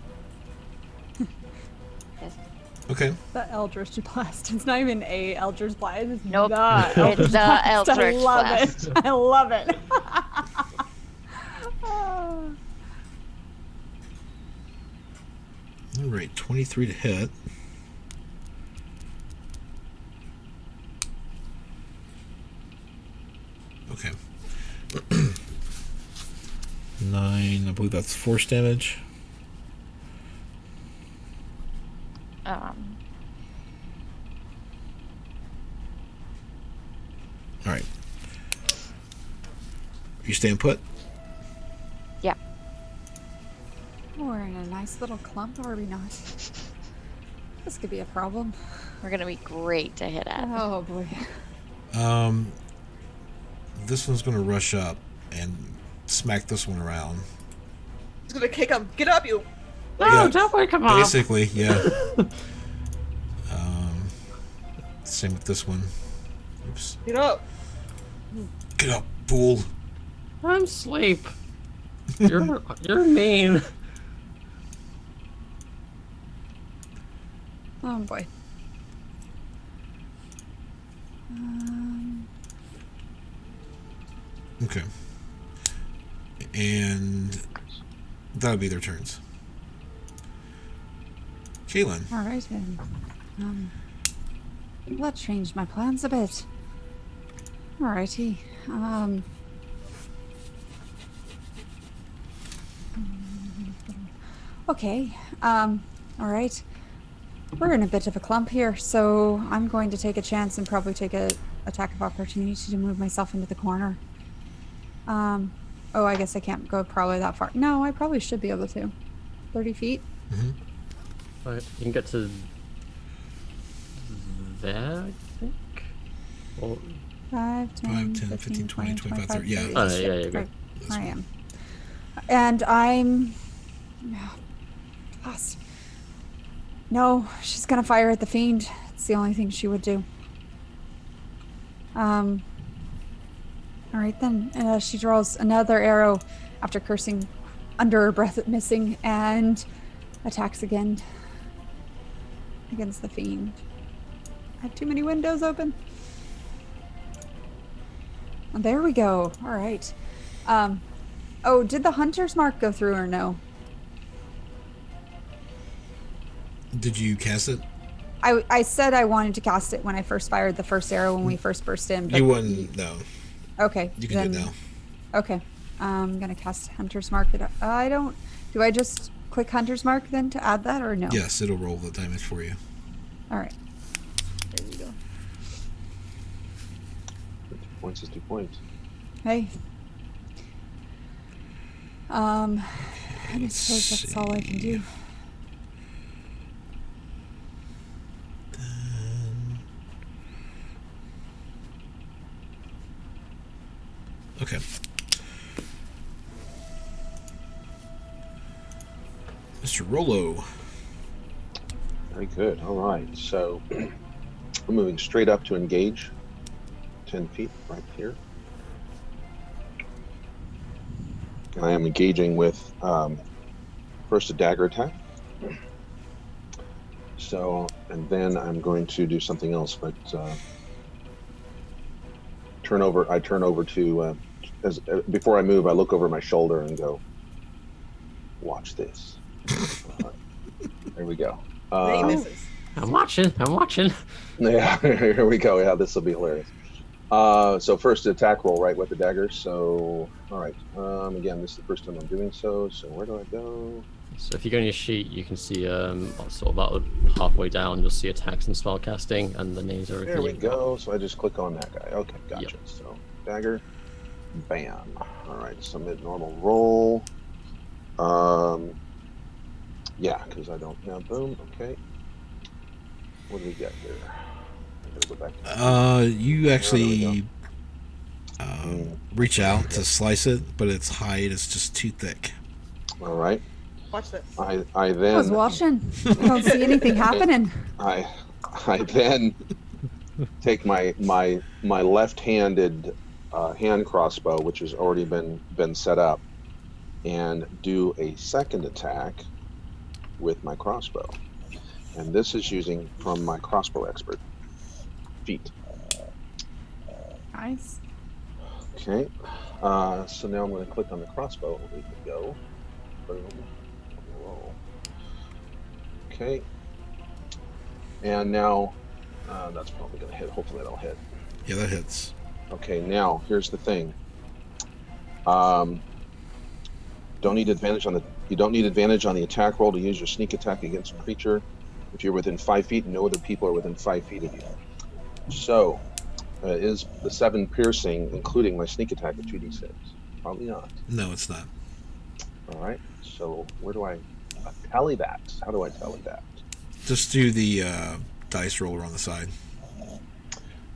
Okay. The Eldritch Blast. It's not even a Eldritch Blast. It's Nope. the It's Eldritch the Blast. Eldritch I love Blast. it. I love it. All right, 23 to hit. Okay. 9, I believe that's force damage. All right. You staying put? Yeah. We're in a nice little clump, are we not? This could be a problem. We're gonna be great to hit at. Oh boy. This one's gonna rush up and smack this one around. He's gonna kick him. Get up, you. No, Yeah, don't wake him up. Basically, yeah. Same with this one. Oops. Get up. Get up, fool. I'm asleep. You're mean. Oh boy. Okay. And that'll be their turns. Kaylin. All right then. That changed my plans a bit. Alrighty. Okay. Alright. We're in a bit of a clump here, so I'm going to take a chance and probably take a attack of opportunity to move myself into the corner. Oh, I guess I can't go probably that far. No, I probably should be able to. 30 feet? Mm-hmm. Right, you can get to there, I think? Or... 5, 10, 10, 15, 20, 25, 30. Yeah. Oh, yeah, you're good. I am. And I'm... lost. No, she's gonna fire at the fiend. It's the only thing she would do. Alright then. She draws another arrow after cursing under her breath at missing and attacks again against the fiend. I have too many windows open. Oh, there we go. Alright. Oh, did the hunter's mark go through or no? Did you cast it? I said I wanted to cast it when I first fired the first arrow when we first burst in. But You wouldn't. No. Okay. You can do it now. Okay. I'm gonna cast Hunter's Mark. I don't. Do I just click Hunter's Mark then to add that or no? Yes, it'll roll the damage for you. All right. There you go. 2 points is 2 points. Hey. I suppose that's all I can do. Okay. Mr. Rollo. Very good. All right. So I'm moving straight up to engage. 10 feet right here. And I am engaging with first a dagger attack. So, and then I'm going to do something else, but I turn over to before I move, I look over my shoulder and go, watch this. There we go. He misses. I'm watching. Yeah, here we go. Yeah, this will be hilarious. So first attack roll, right, with the dagger. So, all right. Again, this is the first time I'm doing so. So where do I go? So if you go on your sheet, you can see sort of about halfway down, you'll see attacks and spellcasting, and the names are. There we go. So I just click on that guy. Okay, gotcha. Yep. So dagger, bam. All right. So mid normal roll. Yeah, because I don't have boom. Okay. What do we get here? I'm gonna go back to You actually go. reach out to slice it, but its hide is just too thick. All right. Watch this. I I was then watching. I don't see anything happening. I then take my left-handed hand crossbow, which has already been set up, and do a second attack with my crossbow. And this is using from my crossbow expert feat. Nice. Okay. So now I'm going to click on the crossbow. We can go. Boom. Roll. Okay. And now that's probably going to hit. Hopefully that'll hit. Yeah, that hits. Okay, now here's the thing. You don't need advantage on the attack roll to use your sneak attack against a creature if you're within 5 feet and no other people are within 5 feet of you. So, is the 7 piercing, including my sneak attack, a 2d6? Probably not. No, it's not. All right. So where do I tally that? How do I tally that? Just do the dice roller on the side.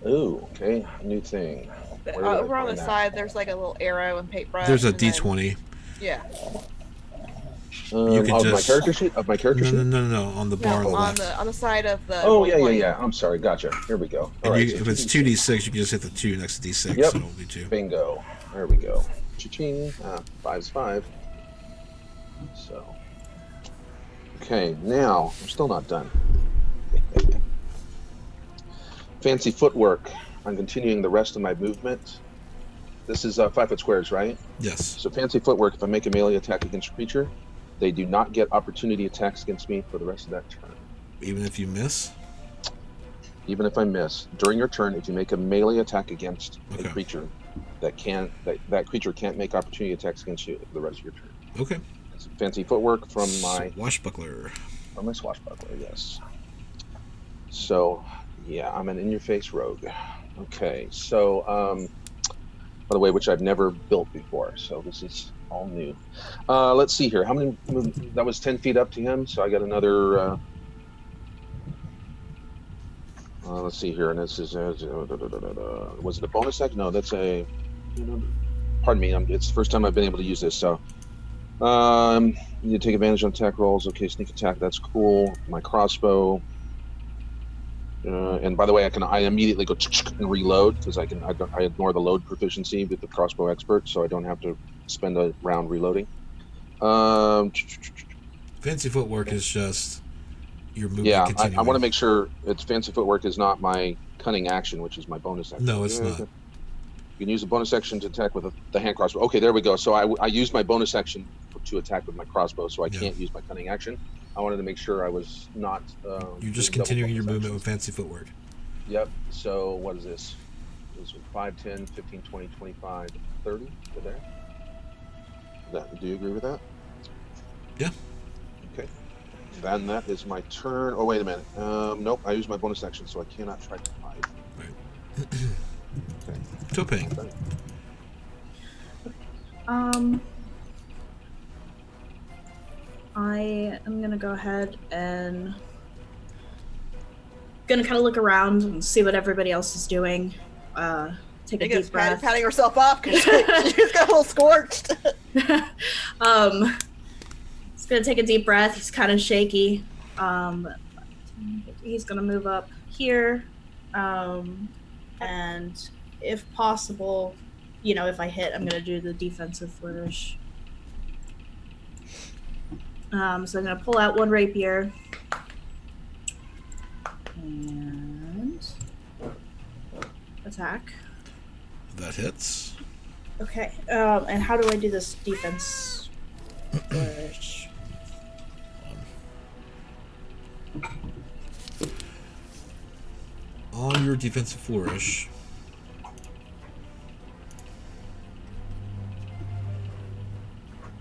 Ooh, okay, new thing. Where do I Over on the find that? side, there's like a little arrow and paintbrush. There's a and then- D20. Yeah. You can of my just- character sheet. Of my character No, sheet. no, no, no, on the bar No, on the on left. the side of the. Oh yeah, yeah, 120. yeah. I'm sorry. Gotcha. Here we go. All And right. you, so if it's 2d6, you can just hit the 2 next to d6. Yep. So it'll be 2. Bingo. There we go. Cha-ching. 5's 5. So. Okay, now I'm still not done. Fancy footwork. I'm continuing the rest of my movement. This is 5 foot squares, right? Yes. So fancy footwork. If I make a melee attack against a creature, they do not get opportunity attacks against me for the rest of that turn. Even if you miss? Even if I miss, during your turn, if you make a melee attack against Okay. a creature, that creature can't make opportunity attacks against you for the rest of your turn. Okay. It's fancy footwork from my Swashbuckler. swashbuckler, yes. So, yeah, I'm an in-your-face rogue. Okay, so by the way, which I've never built before, so this is all new. Let's see here. How many? That was 10 feet up to him, so I got another. Let's see here, and this is was it a bonus action? No, that's a. Pardon me. It's the first time I've been able to use this, so. You need to take advantage on attack rolls. Okay, sneak attack. That's cool. My crossbow. And by the way, I immediately go and reload because I ignore the load proficiency with the crossbow expert, so I don't have to spend a round reloading. Fancy footwork is just your movement Yeah, continuing. I want to make sure it's fancy footwork is not my cunning action, which is my bonus action. No, it's not. You can use a bonus action to attack with the hand crossbow. Okay, there we go. So I used my bonus action to attack with my crossbow, so I can't use my cunning action. I wanted to make sure I was not. You're just doing double continuing your bonus movement with actions. fancy footwork. Yep. So what is this? This is 5, 10, 15, 20, 25, 30. Good there. Do you agree with that? Yeah. Okay. Then that is my turn. Oh, wait a minute. Nope. I used my bonus action, so I cannot try to hide. Right. Okay. Topeng. I am gonna go ahead and gonna kind of look around and see what everybody else is doing. Take a Megan's deep breath. patting herself up because she's got a little scorched. He's gonna take a deep breath. He's kind of shaky. He's gonna move up here, and if possible, if I hit, I'm gonna do the defensive flourish. So I'm gonna pull out one rapier and attack. That hits. Okay. And how do I do this defense flourish? On your defensive flourish,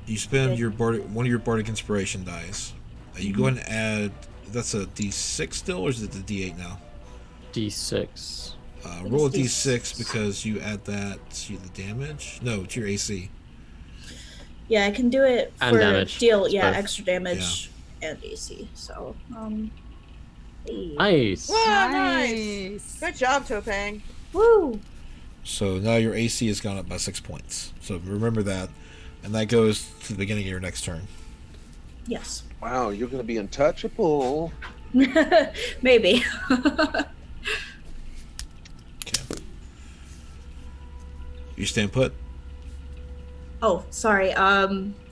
you spend one of your bardic inspiration dice. You go ahead and add. That's a D6 still, or is it the D8 now? D6. Roll a it's D6 because you add that to the damage. No, to your AC. Yeah, I can do it And for damage. deal. It's Yeah, both. extra damage and AC. So, hey. Nice. Wow, nice. Good job, Topeng. Woo! So now your AC has gone up by 6 points. So remember that, and that goes to the beginning of your next turn. Yes. Wow, you're going to be untouchable. Maybe. Okay. You stand put. Oh, sorry.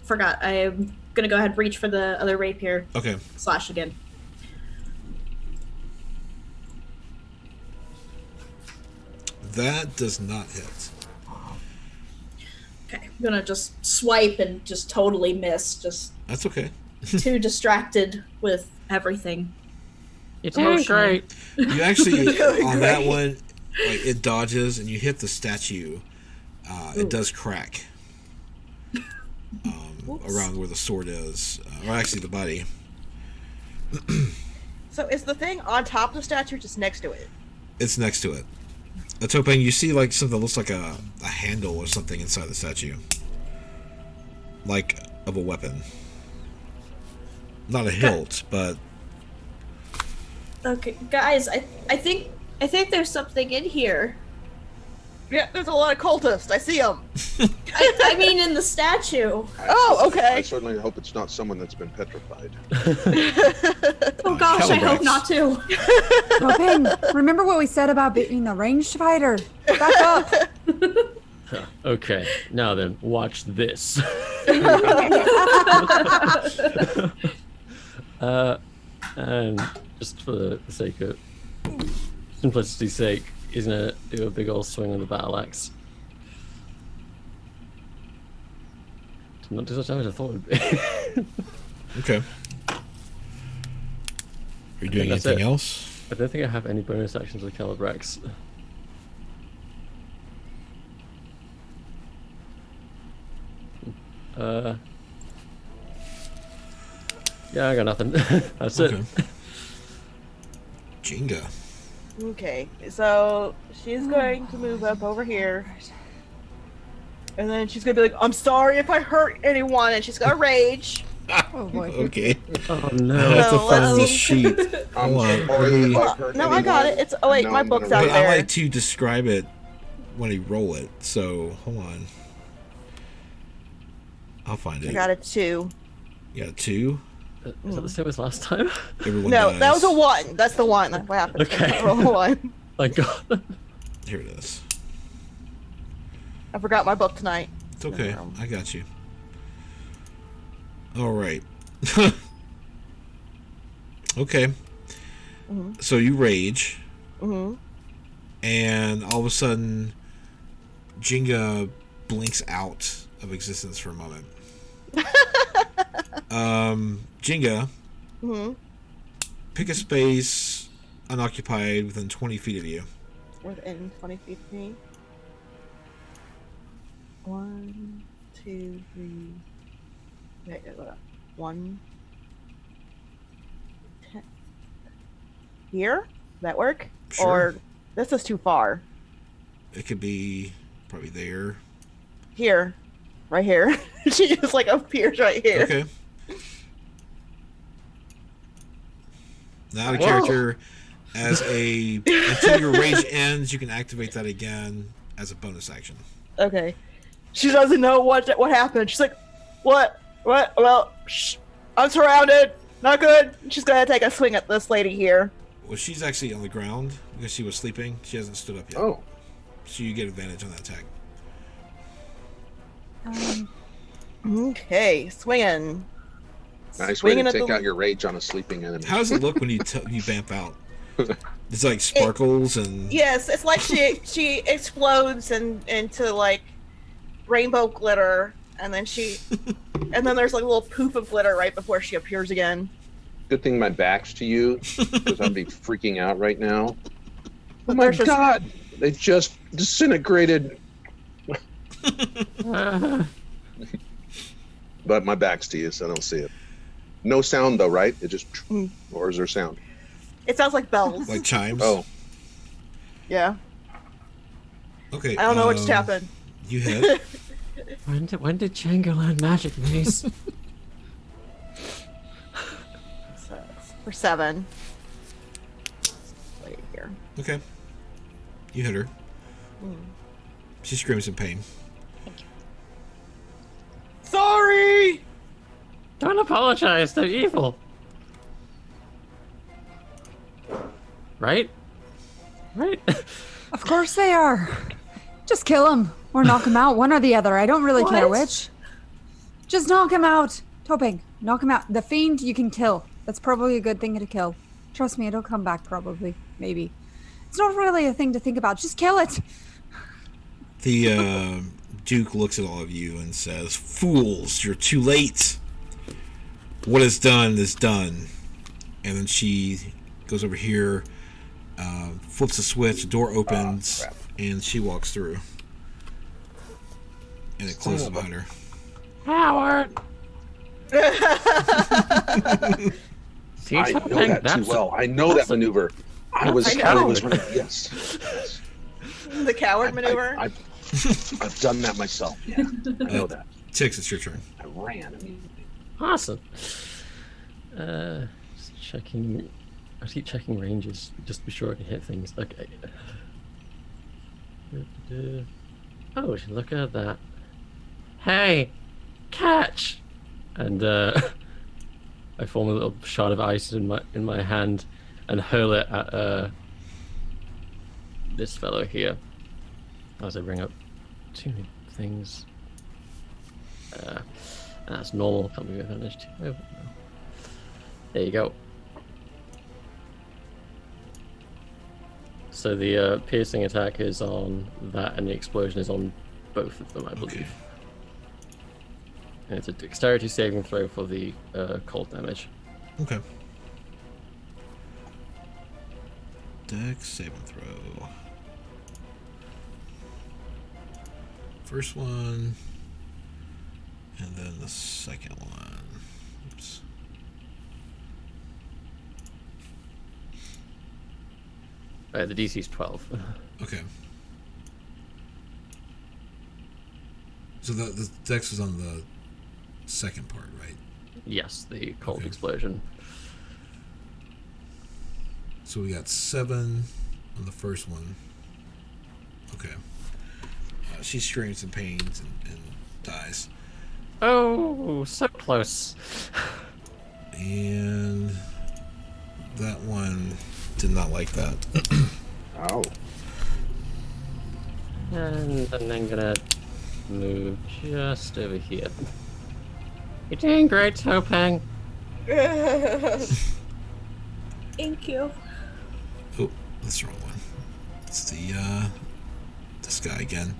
Forgot. I'm gonna go ahead and reach for the other rapier. Okay. Slash again. That does not hit. Okay. I'm gonna just swipe and just totally miss. Just That's okay. too distracted with everything. You're doing Emotionally. great. You actually Really on that great. one, like it dodges and you hit the statue. Ooh. It does crack around where the sword is, or actually the body. So is the thing on top of the statue or just next to it? It's next to it. Topeng, you see like something that looks like a handle or something inside the statue, like of a weapon. Not a hilt, but Okay, guys, I think there's something in here. Yeah, there's a lot of cultists. I see them. I mean, in the statue. Okay. I certainly hope it's not someone that's been petrified. Oh gosh, I hope Calibrax. not to. Robin, remember what we said about being a ranged fighter? Back up. Okay, now then, watch this. And just for the sake of simplicity's sake, he's gonna do a big old swing on the battle axe. Did not do such damage as I thought it would be. Okay. Are you doing that's anything it. else? I don't think I have any bonus actions with Calibrax. Yeah, I got nothing. That's Okay. it. Jenga. Okay, so she's going to move up over here. And then she's gonna be like, I'm sorry if I hurt anyone, and she's gonna rage. Oh boy. Okay. Oh I no. have to No, find let's- this sheet. I'm Hold on. sorry let me- if I hurt No, I got anyone. it. It's wait, No, my I'm book's gonna out But I there. like to describe it when I roll it, so hold on. I'll find I it. got a 2. You got a 2? Is that the same as last time? Everyone No, dies. that was a 1. That's the 1. That's what happened. Okay. I rolled a 1. Thank God. Here it is. I forgot my book tonight. It's okay. No. I got you. All right. Okay. So you rage, and all of a sudden, Jenga blinks out of existence for a moment. Jenga, pick a space unoccupied within 20 feet of you. Within 20 feet of me. 1, 2, 3. Wait, hold up. 1. 10. Here? Does that work? Sure. Or this is too far. It could be probably there. Here. Right here. She just like appears right here. Okay. Now the Whoa. character, until your rage ends, you can activate that again as a bonus action. Okay. She doesn't know what happened. She's like, what? Well, I'm surrounded. Not good. She's gonna take a swing at this lady here. Well, she's actually on the ground because she was sleeping. She hasn't stood up yet. Oh, So you get advantage on that attack. Okay, swinging. nice way Swinging to at take the- out your rage on a sleeping enemy. How does it look when you you vamp out? It's like sparkles and Yes, it's like she explodes into like rainbow glitter, and then there's like a little poof of glitter right before she appears again. Good thing my back's to you, because I'd be freaking out right now. Oh my There's just- god! They just disintegrated. But my back's to you, so I don't see it. No sound though, right? It just, or is there sound? It sounds like bells. like chimes. Oh, Yeah, Okay. I don't know what just happened. You hit. When did Django learn magic, Mace? So, for 7. Wait here. Okay. You hit her. She screams in pain. Sorry. Don't apologize. They're evil. Right? Right? Of course they are. Just kill him or knock him out, one or the other. I don't really care What? which. Just knock him out. Toping, knock him out. The fiend you can kill. That's probably a good thing to kill. Trust me, it'll come back probably. Maybe. It's not really a thing to think about. Just kill it. The Duke looks at all of you and says, "Fools, you're too late. What is done is done." And then she goes over here, flips a switch, the door opens, and she walks through. And it closes behind her. Howard! See, I know something? that too That's well. I know that maneuver. I was know. yes. The coward maneuver. I've done that myself. Yeah, I know that. Tix, it's your turn. I ran immediately. awesome. Just checking I keep checking ranges just to be sure I can hit things. Okay. Oh, look at that. Hey, catch! And I form a little shard of ice in my hand and hurl it at this fellow here. As I bring up two things. That's normal. Can't be advantage too. Oh, no. There you go. So the piercing attack is on that, and the explosion is on both of them, I believe. Okay. And it's a dexterity saving throw for the cold damage. Okay. Dex saving throw. First one, and then the second one. Oops. The DC is 12. Okay. So the dex is on the second part, right? Yes, the cold Okay. explosion. So we got 7 on the first one. Okay. She screams in pains and dies. Oh, so close. And that one did not like that. Ow. And then I'm gonna move just over here. You're doing great, Topang. Thank you. Oh, that's the wrong one. It's the this guy again.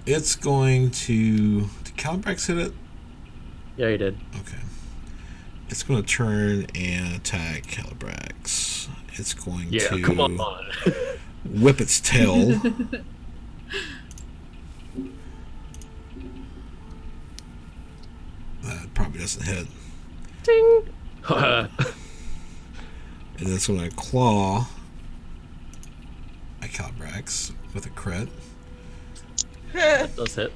It's going to. Did Calibrax hit it? Yeah, you did. Okay. It's going to turn and attack Calibrax. It's going to Come on. whip its tail. That probably doesn't hit. Ding! And then it's going to claw at Calibrax with a crit. That does hit.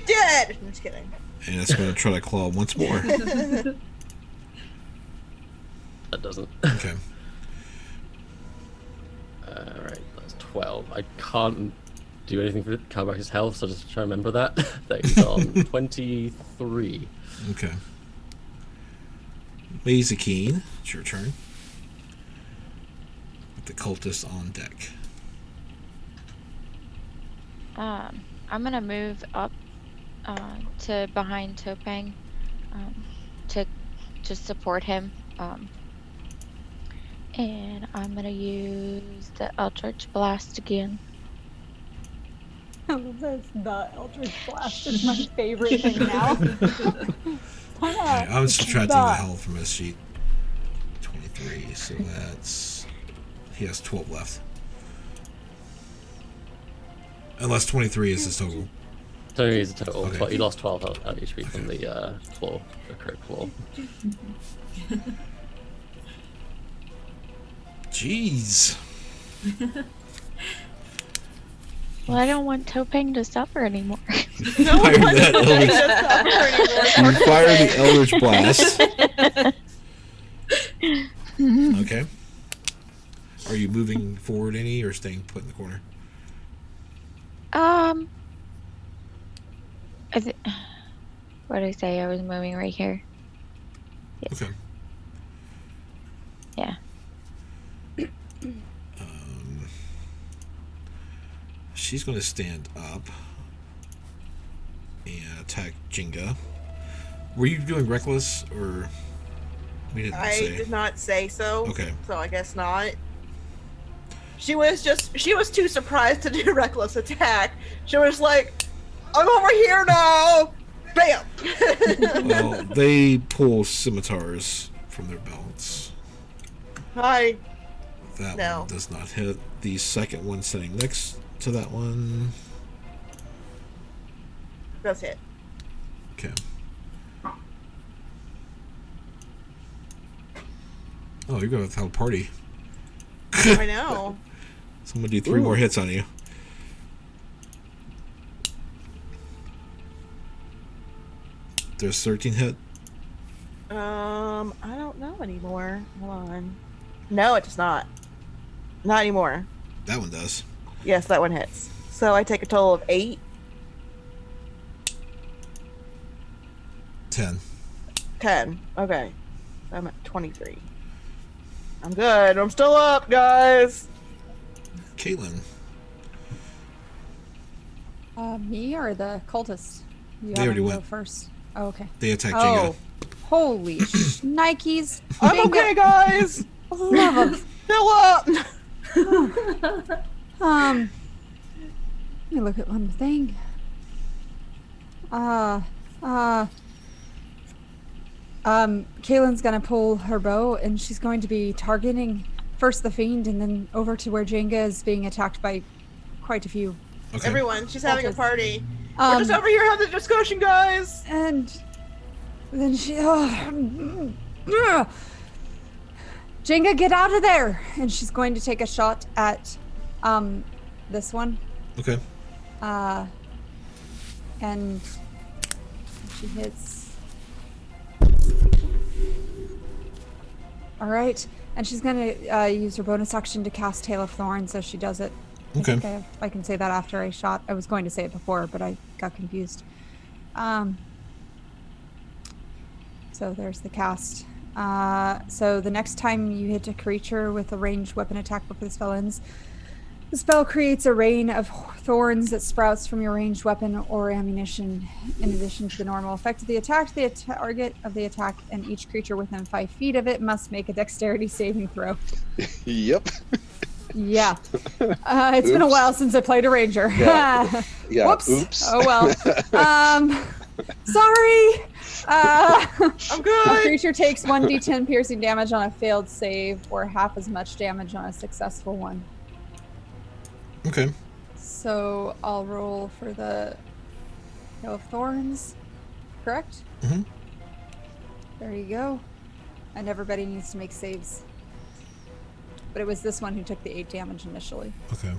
Dead! I'm just kidding. And it's going to try to claw once more. That doesn't. Okay. Alright, that's 12. I can't do anything for Calibrax's health, so just try to remember that. That is on 23. Okay. Mazakeen, it's your turn. With the cultist on deck. I'm gonna move up to behind Topang to just support him. And I'm gonna use the Eldritch Blast again. The Eldritch Blast is my favorite thing now. Alright, I'm subtracting the health from his sheet. 23, so that's... He has 12 left. Unless 23 is his total. 23 is the total. Okay. But he lost 12 health at HP from the claw, the crit claw. Jeez. Well, I don't want Topang to suffer anymore. No one Fire wants that to Eldritch- just suffer anymore. You fire the Eldritch Blast. Okay. Are you moving forward any or staying put in the corner? What did I say? I was moving right here. Yes. Okay. Yeah. She's going to stand up and attack Jinga. Were you doing reckless or we didn't I say? did not say so. Okay. So I guess not. She was too surprised to do reckless attack. She was like, I'm over here now! Bam! Well, they pull scimitars from their belts. Hi. That No. one does not hit. The second one sitting next to that one. Does hit. Okay. Oh, you're going to have a party. I know. Someone do 3 more hits on you. There's 13 hit. I don't know anymore. Hold on. No, it does not. Not anymore. That one does. Yes, that one hits. So I take a total of 8. 10. 10. Okay. I'm at 23. I'm good. I'm still up, guys. Caitlin. Me or the cultist? You They have already to go went. first. Oh, okay. They attacked Oh, Jenga. holy Nikes! I'm okay, guys. Love of Still up. Let me look at one thing. Kaylin's gonna pull her bow and she's going to be targeting first the fiend and then over to where Jenga is being attacked by quite a few. Okay. Everyone, she's having a party. We're Um, just over here having a discussion, guys. and then she, Jenga, get out of there! And she's going to take a shot at, this one. Okay. And she hits. All right, and she's gonna use her bonus action to cast Tail of Thorns as she does it. Okay. I think I can say that after I shot. I was going to say it before, but I got confused. So there's the cast. So the next time you hit a creature with a ranged weapon attack before the spell ends, the spell creates a rain of thorns that sprouts from your ranged weapon or ammunition. In addition to the normal effect of the attack, the target of the attack and each creature within 5 feet of it must make a dexterity saving throw. Yep. Yeah. It's been a Oops. while since I played a ranger. Yeah. Yeah. Whoops. Oops. Oh well. Sorry. I'm A good. creature takes 1d10 piercing damage on a failed save or half as much damage on a successful one. Okay. So I'll roll for the Hail of Thorns, correct? Mhm. There you go. And everybody needs to make saves. But it was this one who took the 8 damage initially. Okay.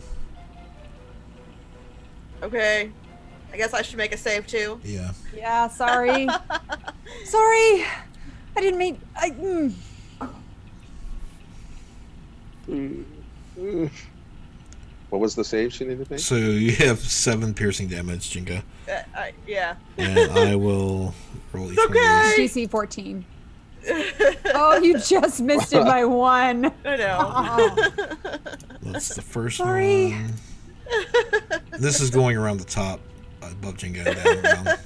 Okay. I guess I should make a save too. Yeah. Yeah, sorry. Sorry! I didn't mean... What was the save she needed to make? So you have 7 piercing damage, Jenga. Yeah. And I will roll each one of okay. these. DC 14. Oh, you just missed it by 1. I know. Oh. That's the first Sorry. one. This is going around the top, above Jenga and down around.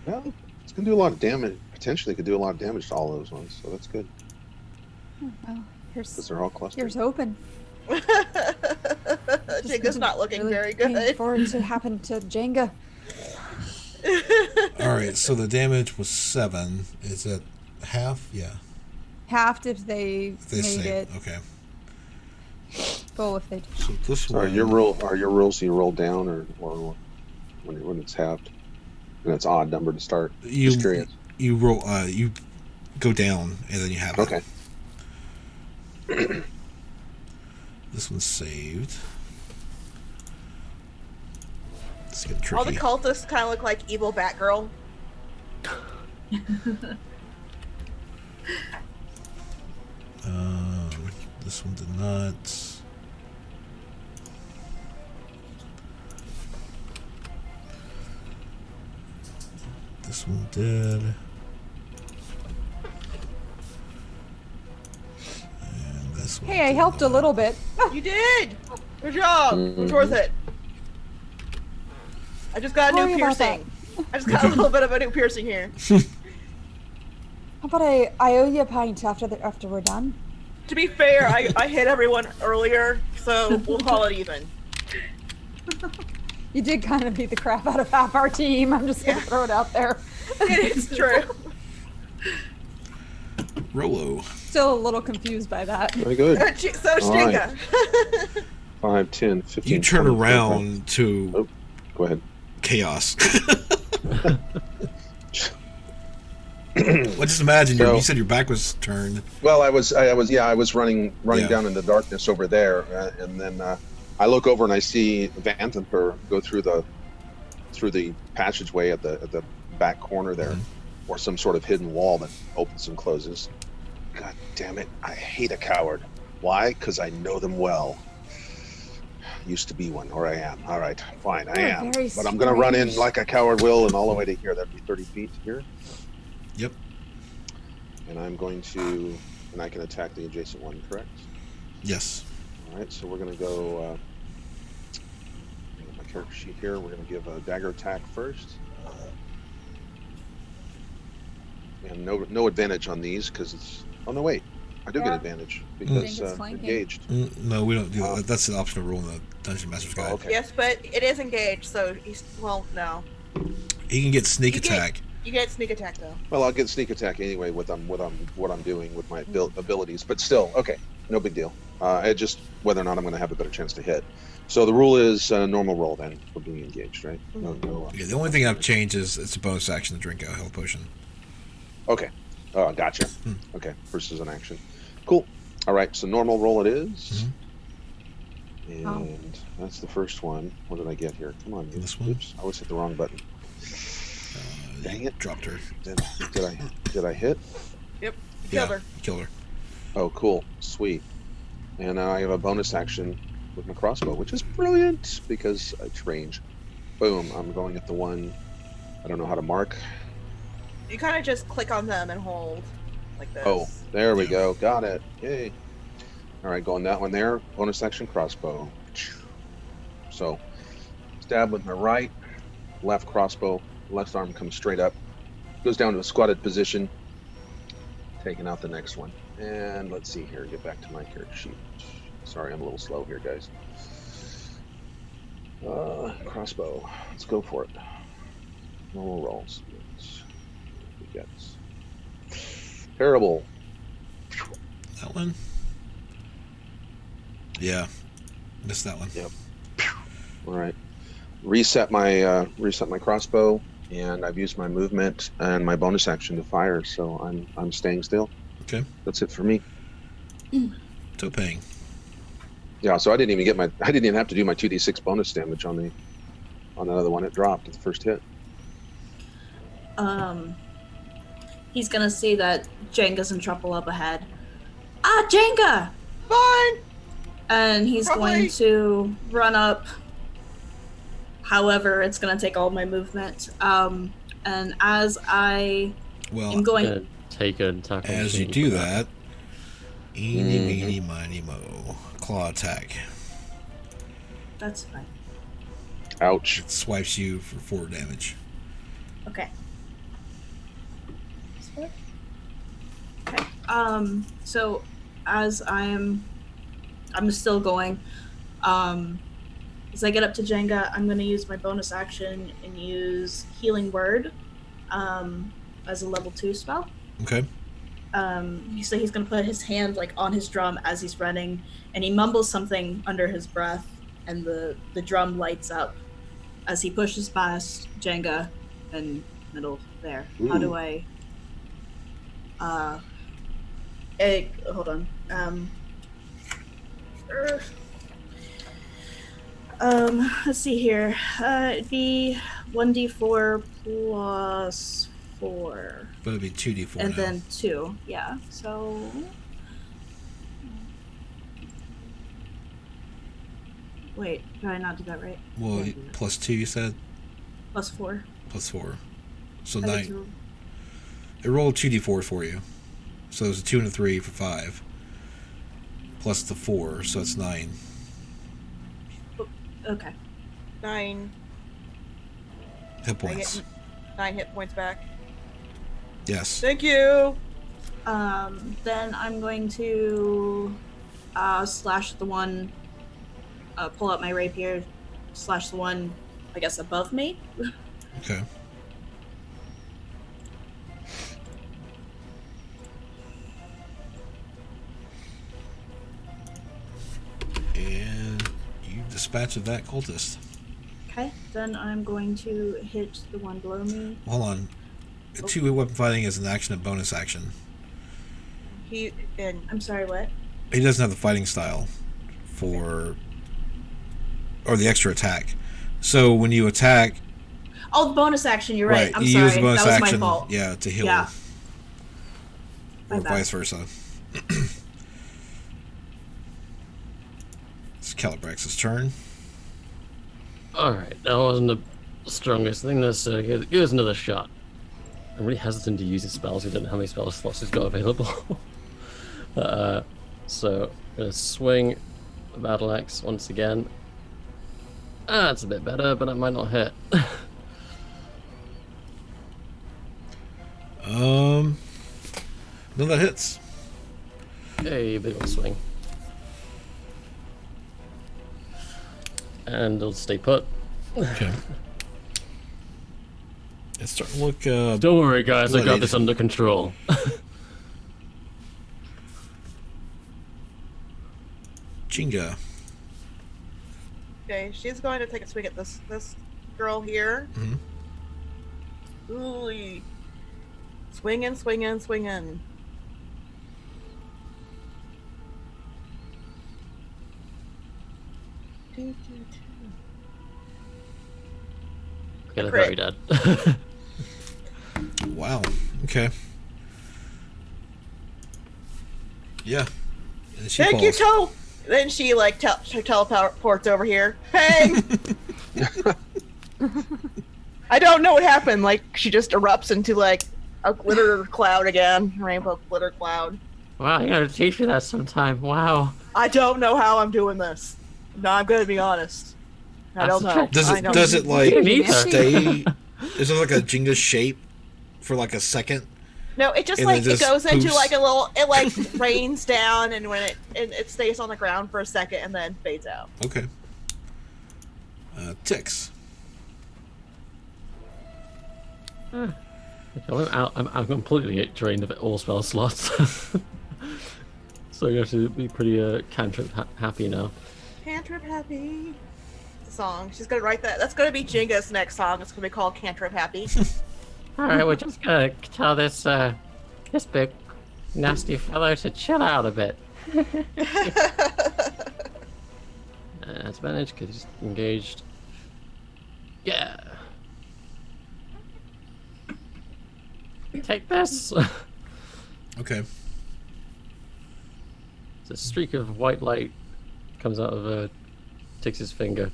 Well, it's gonna do a lot of damage. Potentially could do a lot of damage to all those ones, so that's good. Well, Because here's they're all clustered. here's hoping. Jenga's not looking Really very looking good. forward to happen to Jenga. Alright, so the damage was 7. Is it half? Yeah. Halved if they They made say. it Okay. full if they. So this Sorry, one. your rules you roll down or when it's halved, and it's odd number to start. You, Just curious. you roll. You go down and then you have Okay. it. This one's saved. It's getting tricky. All the cultists kind of look like evil Batgirl. This one did not. This one did. And this one Hey, I did helped a not. little bit. You did. Good job. It was worth it. I just got a Sorry new about piercing. I just got a little bit of a new piercing here. How about I owe you a pint after we're done? To be fair, I hit everyone earlier, so we'll call it even. You did kind of beat the crap out of half our team. I'm just gonna throw it out there. It's true. Rolo. Still a little confused by that. Very good. So All right. Stinga. 5, 10, 15. You turn 20, around to Oh, go ahead. chaos. Well, just imagine you said your back was turned. Well, I was running Yeah. down in the darkness over there, and then I look over and I see Vanthampur go through the passageway at the back corner there, Mhm. or some sort of hidden wall that opens and closes. God damn it! I hate a coward. Why? Because I know them well. Used to be one, or I am. All right, fine, I You're am. very But I'm gonna run in strange. like a coward will, and all the way to here. That'd be 30 feet to here. Yep. And I'm going to, and I can attack the adjacent one, correct? Yes. All right, so we're going to go, my character sheet here, we're going to give a dagger attack first. And no advantage on these, because it's, oh no, wait, I do get Yeah. advantage, I because think it's flanking. engaged. No, we don't do that. That's an optional rule in the Dungeon Master's Guide. Oh, okay. Yes, but it is engaged, so he's no. He can get sneak You get- attack. You get sneak attack though. Well, I'll get sneak attack anyway with what I'm doing with my abilities, but still, okay, no big deal. It just whether or not I'm going to have a better chance to hit. So the rule is normal roll then for being engaged, right? No. Yeah, the only thing I've changed is it's a bonus action to drink a health potion. Okay. Oh, gotcha. Okay, versus an action. Cool. All right, so normal roll it is. And that's the first one. What did I get here? Come on, you. This one? Oops, I always hit the wrong button. Dang it. Dropped her. Did I hit? Yep. Yeah, Killed her. you killed her. Oh, cool. Sweet. And now I have a bonus action with my crossbow, which is brilliant because it's range. Boom. I'm going at the one. I don't know how to mark. You kind of just click on them and hold like this. Oh, there we go. Got it. Yay. All right, going that one there. Bonus action crossbow. So, stab with my right, left crossbow, left arm comes straight up, goes down to a squatted position, taking out the next one. And let's see here, get back to my character sheet. Sorry, I'm a little slow here, guys. Crossbow. Let's go for it. Normal rolls. We get terrible. That one? Yeah. Missed that one. Yep. All right. Reset my crossbow, and I've used my movement and my bonus action to fire, so I'm staying still. Okay. That's it for me. Topang. Yeah, so I didn't even have to do my 2d6 bonus damage on the other one. It dropped at the first hit. He's gonna see that Jenga's in trouble up ahead. Ah, Jenga! Fine. And he's Probably. going to run up. However, it's gonna take all my movement. And as I Well, am going, Gonna take an attack. as you opportunity do for that, eeny, meeny, miny, mo. Claw attack. that's fine. Ouch. It swipes you for 4 damage. Okay. Okay. So as I'm still going. As I get up to Jenga, I'm going to use my bonus action and use Healing Word as a level 2 spell. Okay. So he's going to put his hand like on his drum as he's running, and he mumbles something under his breath, and the drum lights up as he pushes past Jenga and middle there. Ooh. How do I? Hold on. Let's see here. It'd be 1d4 plus 4. But it'd be 2d4 And now. then 2. Yeah. So. Wait, did I not do that right? Well, plus 2 you said? Plus 4. Plus 4. So I 9. get to- It rolled 2d4 for you. So there's a 2 and a 3 for 5. Plus the 4, so it's 9. Okay. 9. Hit I points. get 9 hit points back. Yes. Thank you. Then I'm going to slash the one, pull out my rapier, slash the one, I guess, above me. Okay. And you dispatch of that cultist. Okay. Then I'm going to hit the one below me. Hold on. 2 weapon fighting is an action and bonus action. I'm sorry, what? He doesn't have the fighting style for, or the extra attack. So when you attack, Oh, the bonus action. You're right. I'm you sorry. use the bonus that was action, my fault. yeah, to heal, Yeah. My or bad. vice versa. It's Calibrax's turn. Alright, that wasn't the strongest thing. Let's give us another shot. I'm really hesitant to use his spells. We don't know how many spell slots he's got available. So, I'm going to swing the battle axe once again. That's a bit better, but that might not hit. No, that hits. Hey, big old swing. And it'll stay put. Okay. It's starting to look. Don't worry, guys. I got bloodied. this under control. Jinga. Okay, she's going to take a swing at this girl here. Mhm. Ooh, swinging, swinging, swinging. Doo, doo, doo. Okay, they're Crit. very dead. Wow. Okay. Yeah. And she Thank you, falls. Then she like she teleports over here. Hey! I don't know what happened. Like she just erupts into like a glitter cloud again, rainbow glitter cloud. Wow, you gotta teach me that sometime. Wow. I don't know how I'm doing this. No, I'm gonna be honest. I don't know. Does I it don't does it like Me neither. stay? Is it like a Jenga shape for like a second? No, it just And like then it just goes into poofs? like a little. It like rains down, and when it stays on the ground for a second, and then fades out. Okay. Ticks. I'm completely drained of all spell slots. So you have to be pretty cantrip happy now. Cantrip Happy. It's a song. She's gonna write that. That's gonna be Jenga's next song. It's gonna be called Cantrip Happy. Alright, we're just gonna tell this this big nasty fellow to chill out a bit. That's managed because he's engaged. Yeah. Take this. Okay. A streak of white light comes out of Tix's finger.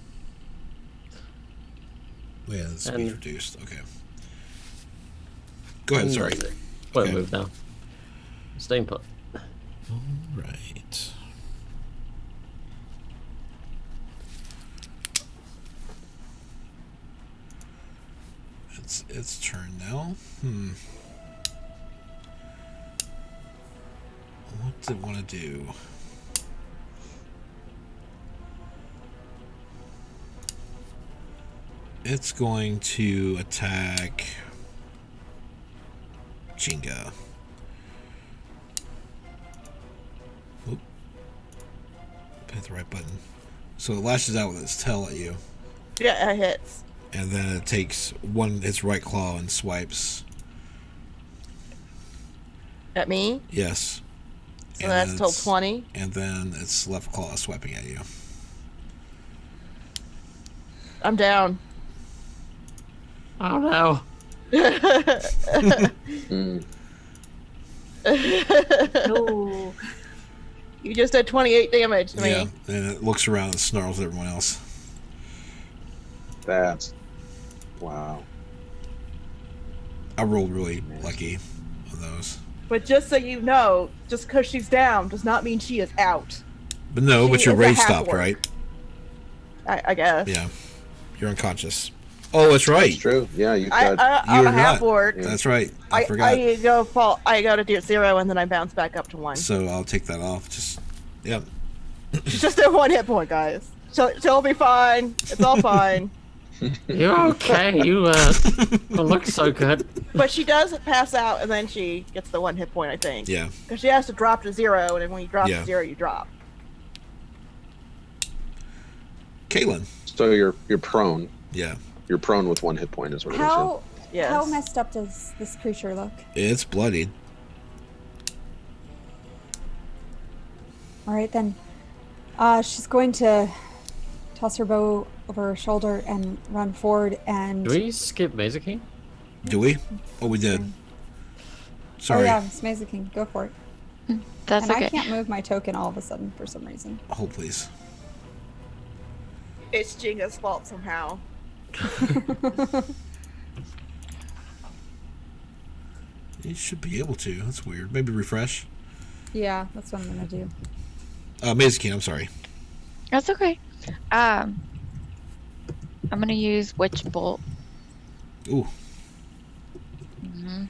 Yeah, the speed And- reduced. Okay. Go ahead. Sorry. Won't Okay. move now. Staying put. Right. It's turn now. What does it want to do? It's going to attack Jenga. Oop. Hit the right button. So it lashes out with its tail at you, Yeah, it hits. and then it takes its right claw and swipes. At me. Yes. So And that's then till it's- 20. And then its left claw is swiping at you. I'm down. Oh no. No. You just did 28 damage to Yeah. me. And it looks around and snarls at everyone else. That's wow. I rolled really lucky on those. But just so you know, just because she's down does not mean she is out. But no, but She your is a rage half stopped, orc. right? I guess. Yeah. You're unconscious. Oh, that's right. It's true. Yeah, you I'm got. a You're half not. orc. That's right. I forgot. I go to 0 and then I bounce back up to 1. So I'll take that off. Just, yeah. She's just at 1 hit point, guys. She'll be fine. It's all fine. You're okay. You look so good. But she does pass out and then she gets the 1 hit point, I think. Yeah. Because she has to drop to 0, and then when you drop Yeah. to 0, you drop. Caitlin. So you're prone. Yeah. You're prone with 1 hit point, is what it is. How Yes. how messed up does this creature look? It's bloodied. All right then. She's going to toss her bow over her shoulder and run forward and... Do we skip Mazakin? Do we? Oh, we did. Sorry. Oh yeah, it's Mazakin. Go for it. That's And okay. I can't move my token all of a sudden for some reason. Hold, please. It's Jenga's fault somehow. You should be able to. That's weird. Maybe refresh. Yeah, that's what I'm gonna do. Mazakin, I'm sorry. That's okay. I'm gonna use Witch Bolt. Ooh. Mhm.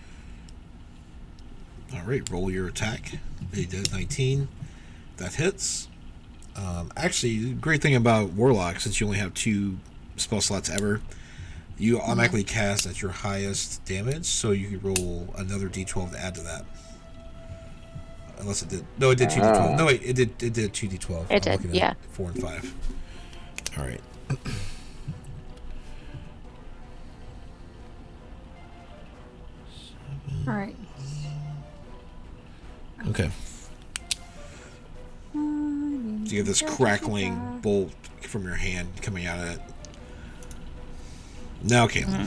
All right, roll your attack. They did 19. That hits. Actually, the great thing about Warlock, since you only have 2 spell slots ever, you automatically cast at your highest damage, so you can roll another d12 to add to that. Unless it did. No, it did 2d12. No, wait, it did 2d12. It I'm did, looking at yeah. 4 and 5. All right. All right. Okay. So you have this crackling bolt from your hand coming out of it. Now, Caitlin.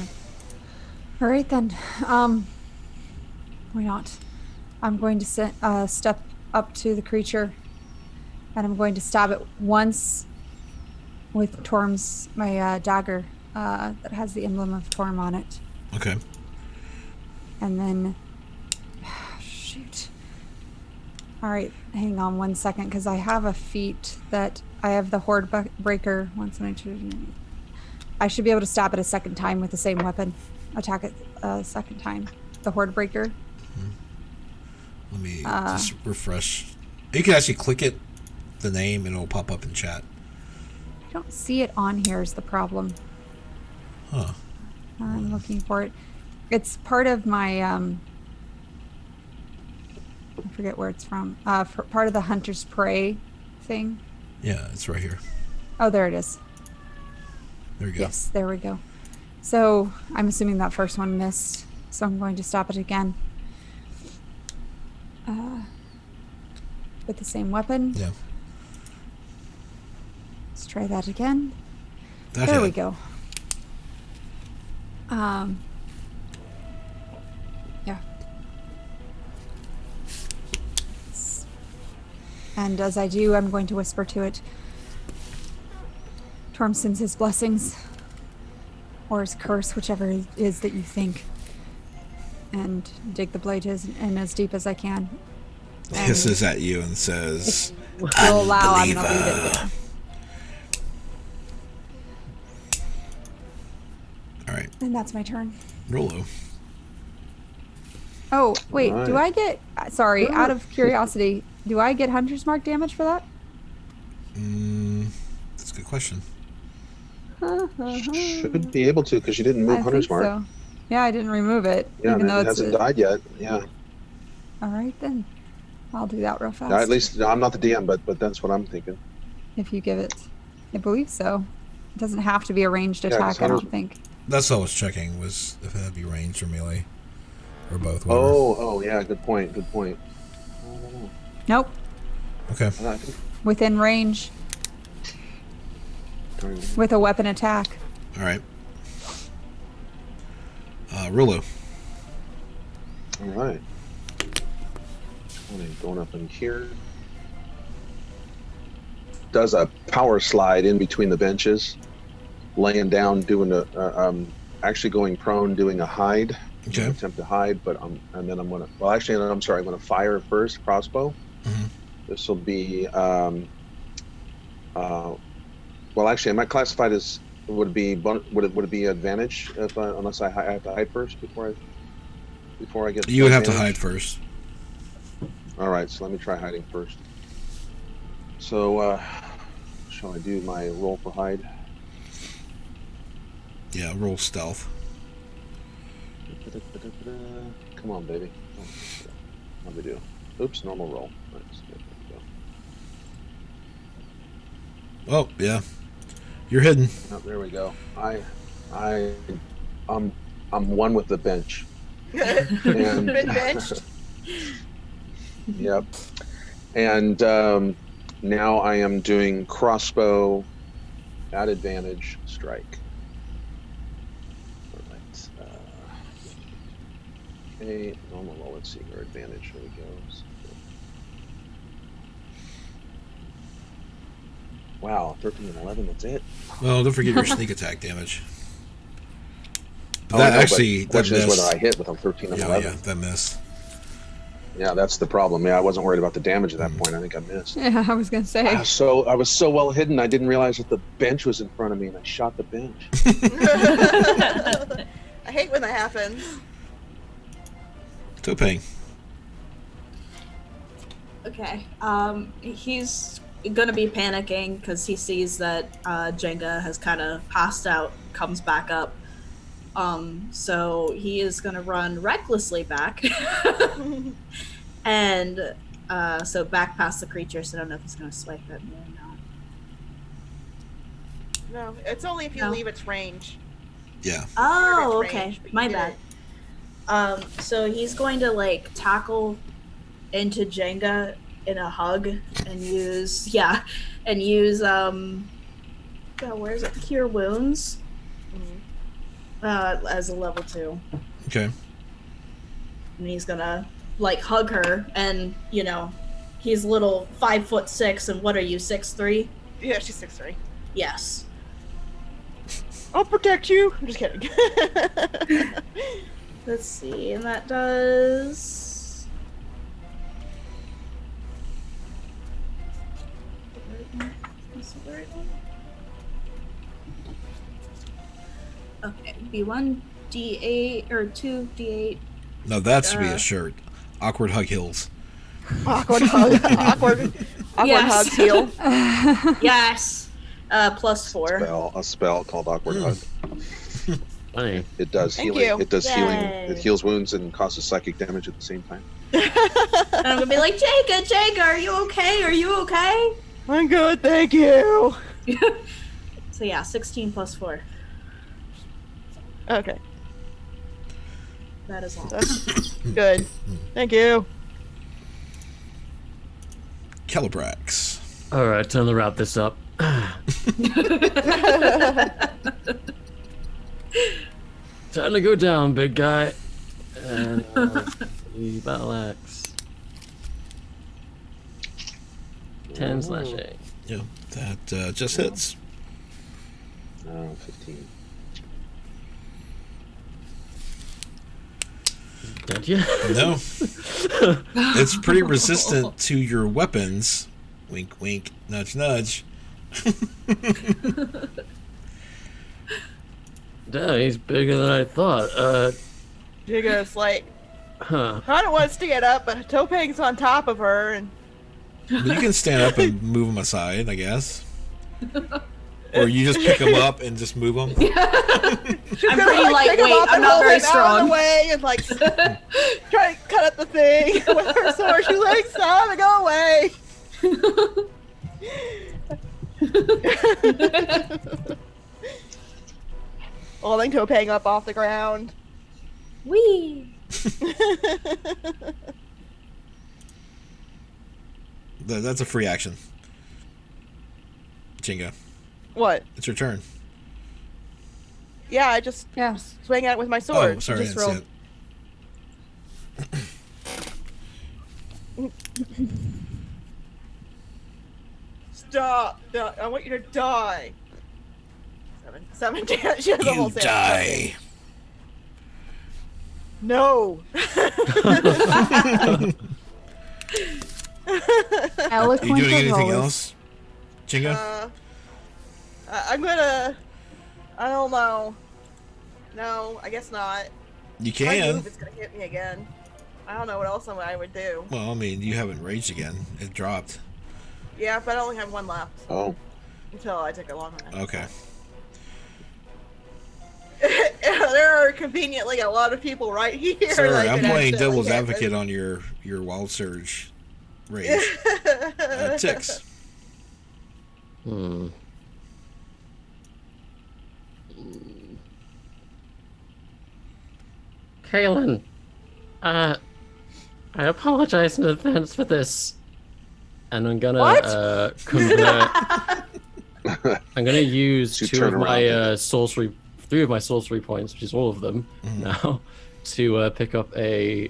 All right then. Why not? I'm going to step up to the creature, and I'm going to stab it once with Torm's my dagger that has the emblem of Torm on it, Okay. and then shoot. All right, hang on 1 second, because I have a feat that I have the Horde Breaker. Once I should be able to stab it a second time with the same weapon. Attack it a second time. The Horde Breaker. Let me just refresh. You can actually click it, the name, and it'll pop up in chat. I don't see it on here is the problem. Huh. I'm looking for it. It's part of my I forget where it's from. Part of the Hunter's Prey thing. Yeah, it's right here. Oh, there it is. There you go. Yes, there we go. So I'm assuming that first one missed, so I'm going to stop it again. With the same weapon. Yeah. Let's try that again. That There hit. we go. Yeah. And as I do, I'm going to whisper to it. Torm sends his blessings, or his curse, whichever it is that you think, and dig the blade in as deep as I can. Hisses at you and says, You'll allow, I'm gonna leave it there. all right, And that's my turn. Rolo. Oh, wait, Alright. do I get, sorry, out of curiosity, do I get Hunter's Mark damage for that? That's a good question. Should be able to, because you didn't move I Hunter's think Mark. so. Yeah, I didn't remove it, Yeah, even and though it it's hasn't died yet. Yeah. All right, then. I'll do that real fast. At least I'm not the DM, but that's what I'm thinking. If you give it. I believe so. It doesn't have to be a ranged 'cause attack, I don't Hunter's- think. That's all I was checking, was if it had to be ranged or melee. Or both. Whatever. Oh, yeah. Good point. Good point. I don't know. Nope. Okay. I think Within range with a weapon attack. All right. Rolo. All right. Going up in here. Does a power slide in between the benches, laying down, doing actually going prone, doing a hide. Okay. Attempt to hide, but and then I'm gonna. Well, actually, I'm sorry. I'm gonna fire first, crossbow. Mhm. This will be. Well, actually, am I classified as? Would it be advantage if unless I have to hide first before I get. You would have to advantage? hide first. All right, so let me try hiding first. So, shall I do my roll for hide? Yeah, roll stealth. Come on, baby. What do we do? Oops, normal roll. Nice. There we go. Oh, yeah. You're hidden. Oh, there we go. I'm one with the bench. Been benched. Yep. And now I am doing crossbow At advantage, strike. All right. Okay, normal roll. Let's see where advantage really goes. Wow, 13 and 11, that's it? Well, don't forget your sneak attack damage. Oh, That I know, actually, but that question is missed. whether I hit with a 13 and Yeah, 11. yeah, that missed. Yeah, that's the problem. Yeah, I wasn't worried about the damage at that point. I think I missed. Yeah, I was gonna say. I was so well hidden, I didn't realize that the bench was in front of me, and I shot the bench. I hate when that happens. Topeng. Okay. He's gonna be panicking because he sees that Jenga has kind of passed out, comes back up. So he is gonna run recklessly back, and so back past the creature. So I don't know if he's gonna swipe at me or not. No, it's only if you No. leave its range. Yeah. Oh, Its okay. range, but you My did bad. it. So he's going to like tackle into Jenga in a hug and use where is it? Cure wounds as a level 2, Okay. and he's gonna like hug her, and he's little 5'6", and what are you, 6'3"? Yeah, she's 6'3". Yes. I'll protect you. I'm just kidding. Let's see, and that does. Is it the right one? Okay, B1 D8 or 2 D8. No, that should be a shirt. Awkward hug heals. awkward hug. Awkward Yes. hug heal. Yes. +4. A spell called Awkward Hug. Funny. It does Thank healing. you. It does healing. Yay. It heals wounds and causes psychic damage at the same time. And I'm gonna be like, Jacob, are you okay? Are you okay? I'm good, thank you. So yeah, 16 +4. Okay, That is all. that's good. Thank you. Calibrax. Alright, time to wrap this up. Time to go down, big guy. And the battle axe. 10 slashing. Yeah, that just hits. 15. Did you? No. It's pretty resistant to your weapons. Wink, wink, nudge, nudge. Damn, he's bigger than I thought. Jigga's like, Huh. Hana wants to get up, but Topeng's on top of her, and But you can stand up and move them aside, I guess. Or you just pick them up and just move them. I'm gonna, pretty pick him lightweight. up I'm and not hold very him out of strong. the way and like try to cut up the thing with her sword. She's like, "Stop and go away." Holding Topeng up off the ground. Whee! That's a free action. Jinga, What? it's your turn. Yeah, I just Yeah. swing at it with my sword. Oh, sorry, I Just didn't see roll. it. Stop! I want you to die. 7 damage. She has a whole You set. die. No. Are Eloquent you doing as anything always. else, Jinga? I'm gonna. I don't know. No, I guess not. You If I can. move, it's gonna hit me again. I don't know what else I would do. Well, I mean, you haven't raged again. It dropped. Yeah, but I only have one left Oh, until I take a long rest. Okay. There are conveniently a lot of people right here. Sorry, that I I'm could playing accidentally devil's hit advocate on your wild surge rage. Ticks. Hmm. Kaylin, I apologize in advance for this. And I'm gonna What? convert I'm gonna use To three turn of my around. sorcery points, which is all of them now, to pick up a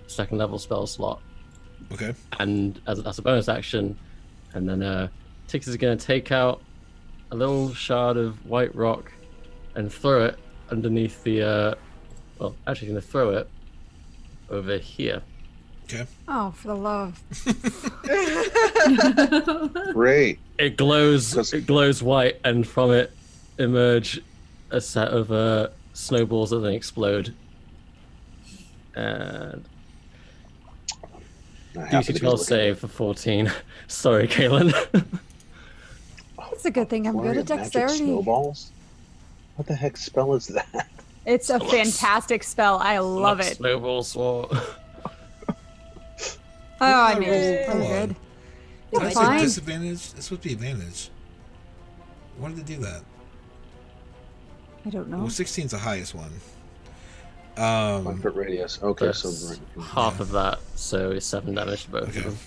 second level spell slot. Okay. And as a bonus action, and then Tix is gonna take out a little shard of white rock and throw it underneath the. Well, actually, gonna throw it over here. Okay. Oh, for the love. Great. It glows. 'Cause- It glows white, and from it emerge a set of snowballs that then explode. And I happen DC to be 12 looking save for 14. Sorry, Kaylin. It's a good thing I'm Flurry good of at magic dexterity. snowballs? What the heck spell is that? It's a fantastic spell. I love it. Snowball sword. Oh, I knew Yay. it. I'm good. Did I It's say fine. disadvantage? It's supposed to be advantage. Why did they do that? I don't know. Well, 16 is the highest one. 1 foot radius. Okay, That's so half of that, so it's 7 damage to both Okay. of them.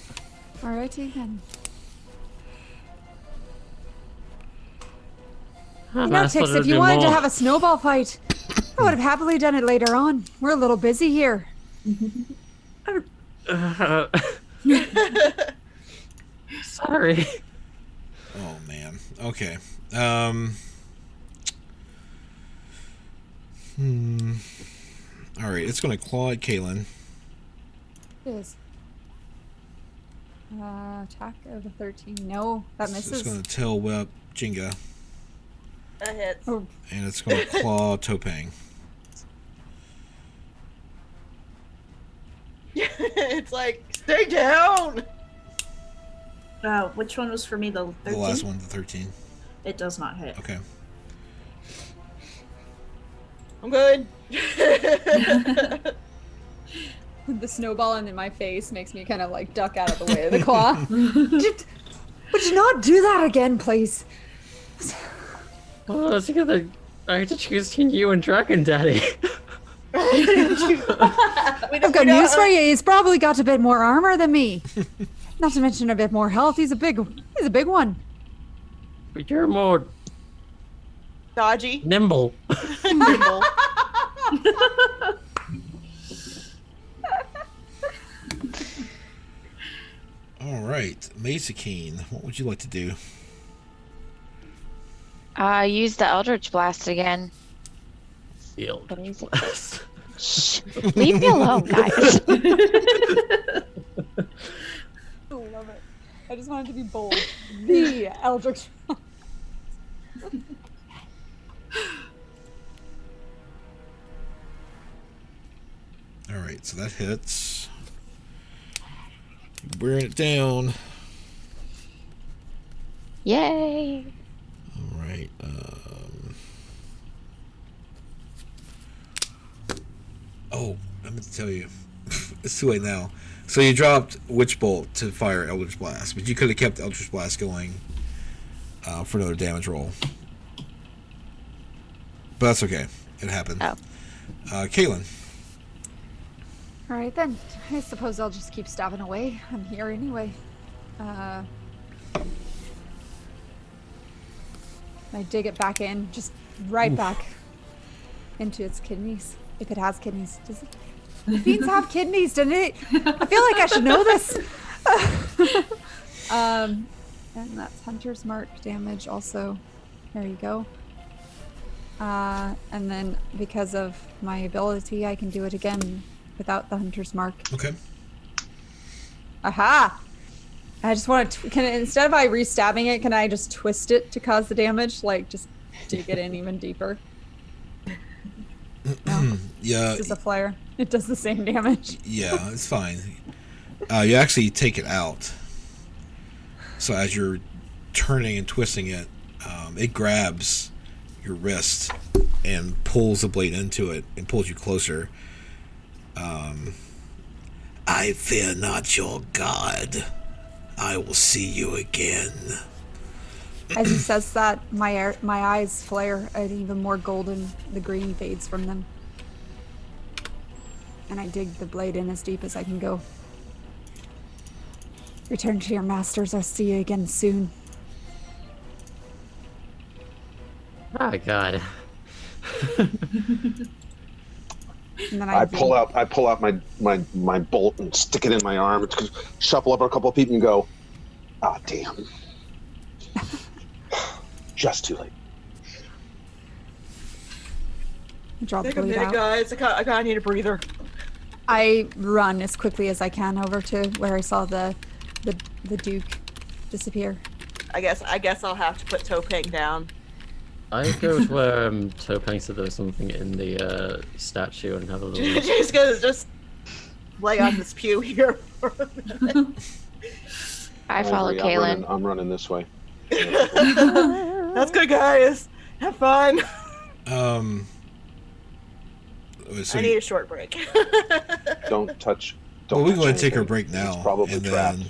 Alrighty then. You You know, Tix, if you wanted to have a snowball fight, I would have happily done it later on. We're a little busy here. Sorry. Oh man. Okay. All right. It's gonna claw at Kaylin. It is. Attack of a 13. No, that It's misses. gonna tail whip Jinga, That hits. Oh, and it's gonna claw Topang. It's like, stay down. Which one was for me? The 13? The last one, the 13. It does not hit. Okay. I'm good. the snowball in my face makes me kind of like duck out of the way of the claw. Would you not do that again, please? Oh, I think I had to choose between you and Dragon Daddy. I've got news for you. He's probably got a bit more armor than me. Not to mention a bit more health. He's a big one. But you're more Dodgy. nimble. Nimble. All right, Masakine, what would you like to do? Use the Eldritch Blast again. The Eldritch Blast. Shh. Leave me alone, guys. I love it. I just wanted to be bold. The Eldritch. All right, so that hits. Wearing it down. Yay. All right. Oh, I meant to tell you. It's too late now. So you dropped Witch Bolt to fire Eldritch Blast, but you could have kept Eldritch Blast going for another damage roll. But that's okay. It happened. Oh. Kaylin. All right then. I suppose I'll just keep stabbing away. I'm here anyway. I dig it back in, just right back into its kidneys. If it has kidneys, does it? Fiends have kidneys, doesn't it? I feel like I should know this. And that's Hunter's Mark damage also. There you go. And then because of my ability, I can do it again without the Hunter's Mark. Okay. Aha! I just want to, instead of I re-stabbing it, can I just twist it to cause the damage? Like, just dig it in even deeper? No. Yeah. This is a flare. It does the same damage. Yeah, it's fine. You actually take it out. So as you're turning and twisting it, it grabs your wrist and pulls the blade into it and pulls you closer. I fear not your god. I will see you again. As he says that, my eyes flare and even more golden. The green fades from them. And I dig the blade in as deep as I can go. Return to your masters. I'll see you again soon. Oh god. And then I pull out my bolt and stick it in my arm, shuffle up a couple of people and go, ah, damn. Just too late. draw the Take a bleed minute, out. guys. I kinda need a breather. I run as quickly as I can over to where I saw the Duke disappear. I guess I'll have to put Topeng down. I go to where Topeng said there was something in the statue and have a little. Just gonna just lay on this pew here for a minute. I follow agree. Kaylin. I'm running this way. That's good, guys. Have fun. So I need a short break. Don't touch. well, we can go ahead and take anything. our break now. It's probably and trapped. then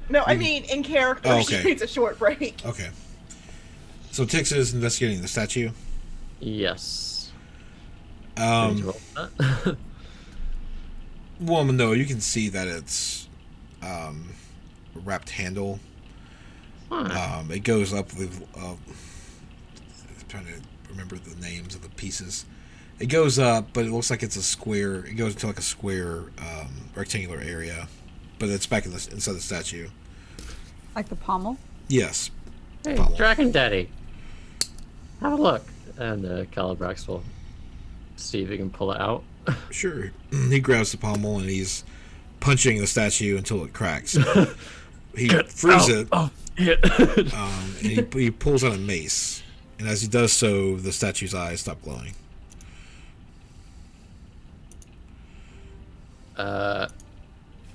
No, I mean in character. Oh, She okay. needs a short break. okay. So Tix is investigating the statue. Yes. Um, Roll that. well, no, you can see that it's a wrapped handle. Huh. It goes up with. I'm trying to remember the names of the pieces. It goes up, but it looks like it's a square. It goes into like a square, rectangular area, but it's back inside the statue. Like the pommel. Yes. Hey, Pommel. Dragon Daddy. Have a look. And Calibrax will see if he can pull it out. Sure. He grabs the pommel and he's punching the statue until it cracks. He frees it, Oh, yeah. and he pulls out a mace. And as he does so, the statue's eyes stop glowing. Let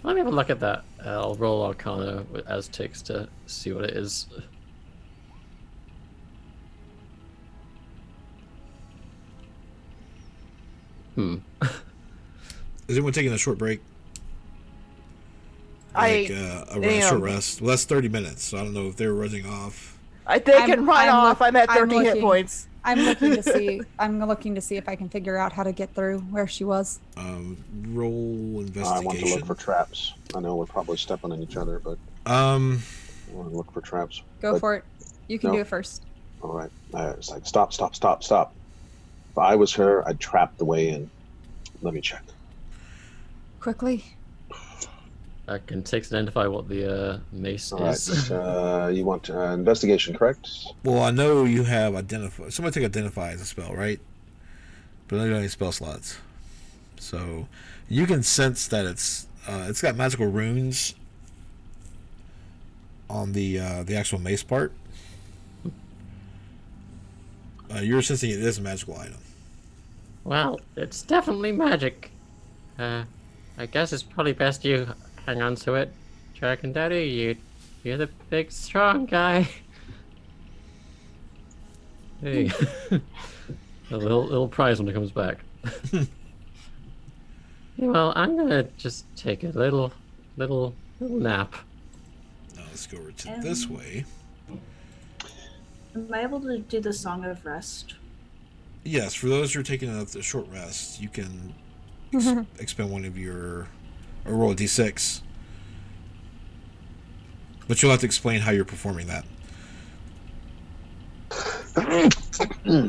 me have a look at that. I'll roll Arcana with Aztecs to see what it is. Is anyone taking a short break? I A short rest? Well, that's 30 minutes, so I don't know if they're running off. they can run off. I'm at 13 hit looking. points. I'm looking to see. I'm looking to see if I can figure out how to get through where she was. Roll I investigation. want to look for traps. I know we're probably stepping on each other, but I want to look for traps. Go But- for it. You can no. do it first. All right. It's like, stop. If I was her, I'd trap the way in. Let me check. Quickly. I can take to identify what the mace All is. right. You want investigation, correct? Well, I know you have identify. Somebody take identify as a spell, right? But I don't have any spell slots. So you can sense that it's got magical runes on the actual mace part. You're sensing it is a magical item. Well, it's definitely magic. I guess it's probably best you hang on to it, Dragon Daddy. You're the big, strong guy. Hey, a little prize when it comes back. Yeah, well, I'm gonna just take a little nap. Now let's go over to this way. Am I able to do the Song of Rest? Yes, for those who are taking a short rest, you can expend one of your or roll a d6. But you'll have to explain how you're performing that.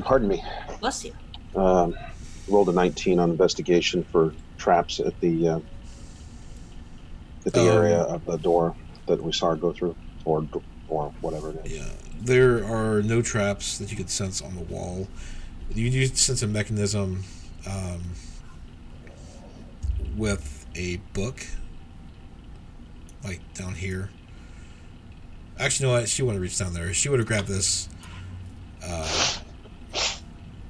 Pardon me. Bless you. Rolled a 19 on investigation for traps at the area of the door that we saw her go through, or whatever it is. Yeah, there are no traps that you can sense on the wall. You do sense a mechanism with a book, like down here. Actually, no, she wouldn't reach down there. She would have grabbed this,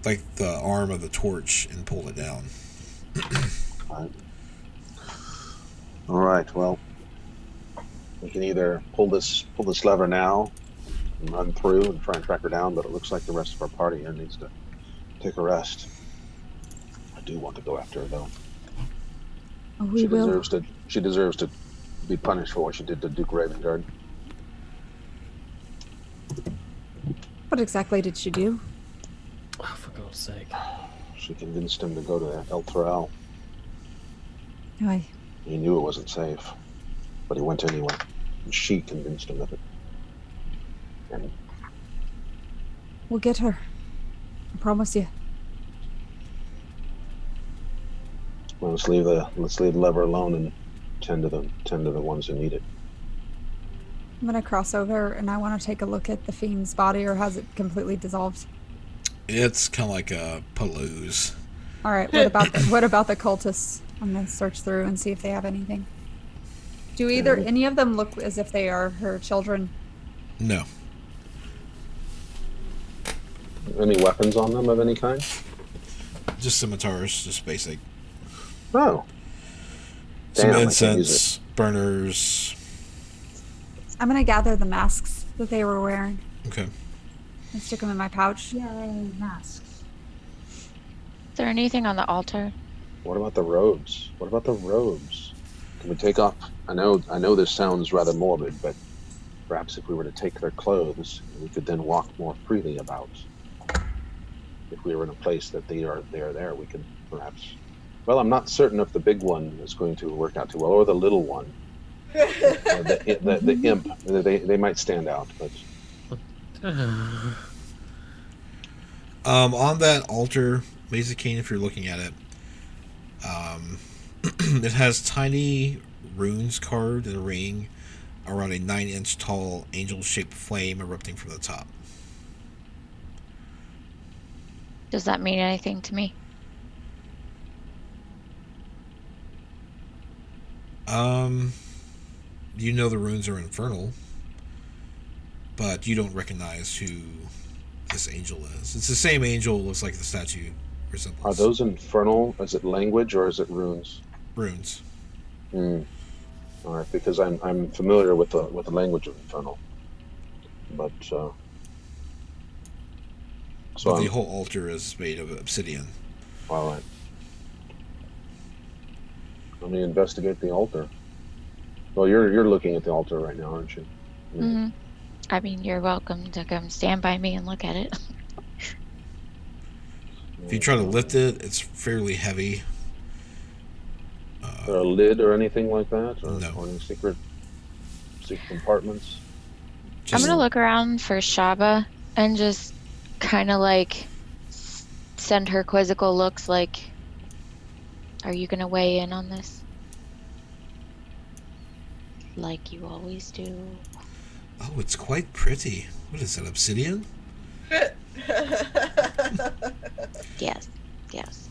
like the arm of the torch, and pulled it down. All right. Well, we can either pull this lever now and run through and try and track her down, but it looks like the rest of our party here needs to take a rest. I do want to go after her, though. Oh, we will. She deserves to be punished for what she did to Duke Ravengard. What exactly did she do? Oh, for God's sake. She convinced him to go to El Thoral. Why? He knew it wasn't safe, but he went anyway. And she convinced him of it. And We'll get her. I promise you. Well, let's leave the lever alone and tend to the ones who need it. I'm gonna cross over and I want to take a look at the fiend's body, or has it completely dissolved? It's kind of like a Palouse. All right. What about the cultists? I'm gonna search through and see if they have anything. Do any of them look as if they are her children? No. Any weapons on them of any kind? Just scimitars, just basic. Oh. Some Damn, I can't use incense, burners. I'm gonna gather the masks that they were wearing Okay. and stick them in my pouch. Yay, masks. Is there anything on the altar? What about the robes? What about the robes? Can we take off? I know this sounds rather morbid, but perhaps if we were to take their clothes, we could then walk more freely about. If we were in a place that they are there, we could perhaps. Well, I'm not certain if the big one is going to work out too well, or the little one. The imp. They might stand out, but. On that altar, Mazikeen, if you're looking at it, it has tiny runes carved in a ring around a 9-inch tall angel-shaped flame erupting from the top. Does that mean anything to me? You know the runes are infernal, but you don't recognize who this angel is. It's the same angel, looks like the statue resembles. Are those infernal? Is it language or is it runes? Runes. All right, because I'm familiar with the language of infernal, but so But the whole altar is made of obsidian. All right. Let me investigate the altar. Well, you're looking at the altar right now, aren't you? Mm-hmm. I mean, you're welcome to come stand by me and look at it. If you try to lift it, it's fairly heavy. Is there a lid or anything like that? Or, No. Or any secret compartments? I'm gonna look around for Shaba and just kind of like send her quizzical looks like, are you gonna weigh in on this? Like you always do. Oh, it's quite pretty. What is that, obsidian? Yes, yes.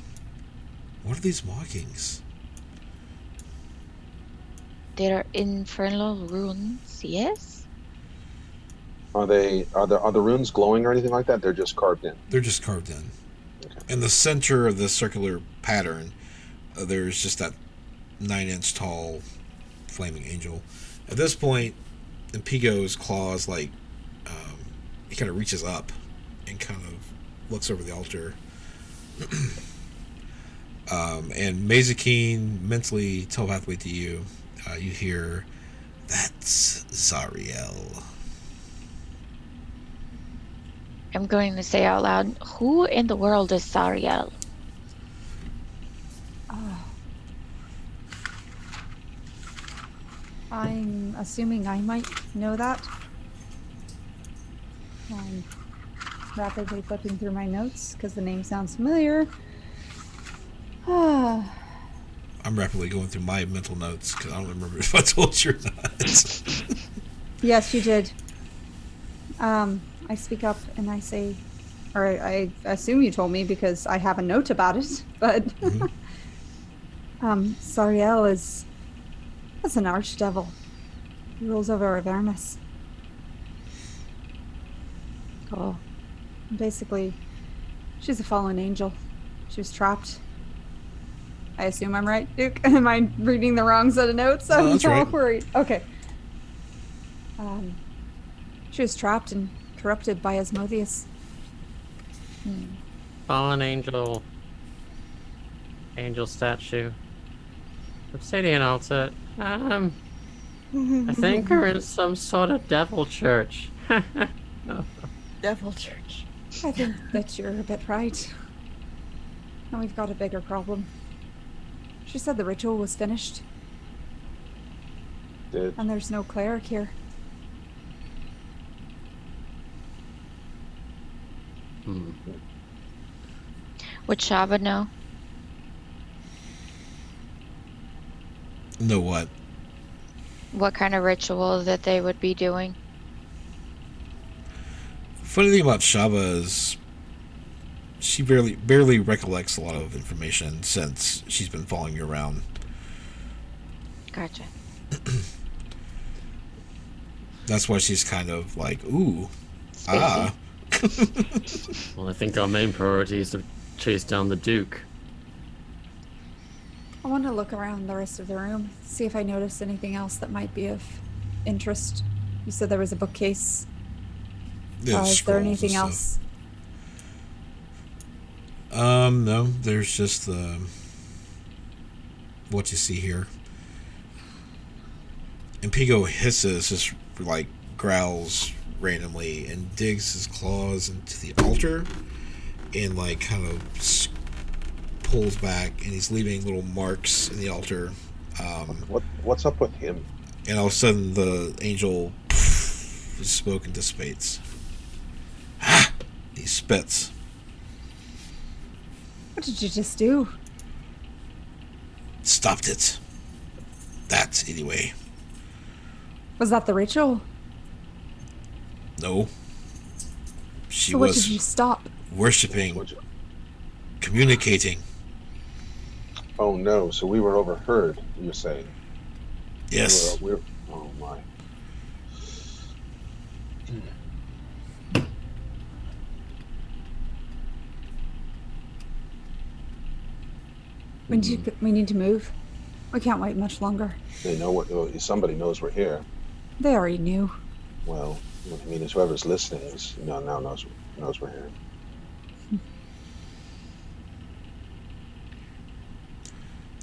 What are these markings? There are infernal runes, yes? Are the runes glowing or anything like that? They're just carved in. They're just carved in. Okay. In the center of the circular pattern, there's just that 9-inch tall flaming angel. At this point, Impigo's claws, like, he kind of reaches up and kind of looks over the altar. And Mazikeen mentally telepathically to you, you hear, "That's Zariel." I'm going to say out loud, who in the world is Sariel? I'm assuming I might know that. I'm rapidly flipping through my notes because the name sounds familiar. I'm rapidly going through my mental notes because I don't remember if I told you or not. Yes, you did. I speak up and I say, or I assume you told me because I have a note about it, but Sariel is an archdevil. He rules over Avernus. Oh, Basically, she's a fallen angel. She was trapped. I assume I'm right, Duke? Am I reading the wrong set of notes? I'm that's all right. worried. Okay. She was trapped and corrupted by Asmodeus. Fallen angel. Angel statue. Obsidian altar. I think we're in some sort of devil church. Devil Church. I think that you're a bit right. And we've got a bigger problem. She said the ritual was finished, Did and there's no cleric here. Would Shaba know? Know what? What kind of ritual that they would be doing? Funny thing about Shaba is she barely recollects a lot of information since she's been following you around. Gotcha. That's why she's kind of like, ooh, Spacey. Well, I think our main priority is to chase down the Duke. I want to look around the rest of the room, see if I notice anything else that might be of interest. You said there was a bookcase. Yeah, Is there anything scrolls and else? No, there's just what you see here. And Pigo hisses, just like growls randomly and digs his claws into the altar and like kind of pulls back, and he's leaving little marks in the altar. What's up with him? And all of a sudden the angel his smoke and dissipates. He spits. What did you just do? Stopped it. That, anyway. Was that the ritual? No. She So what did was you stop? worshipping, communicating. Oh no! So we were overheard. You're saying? Yes. Oh my. We need to move. We can't wait much longer. They know what. Somebody knows we're here. They already knew. Well, I mean, it's whoever's listening now knows we're here.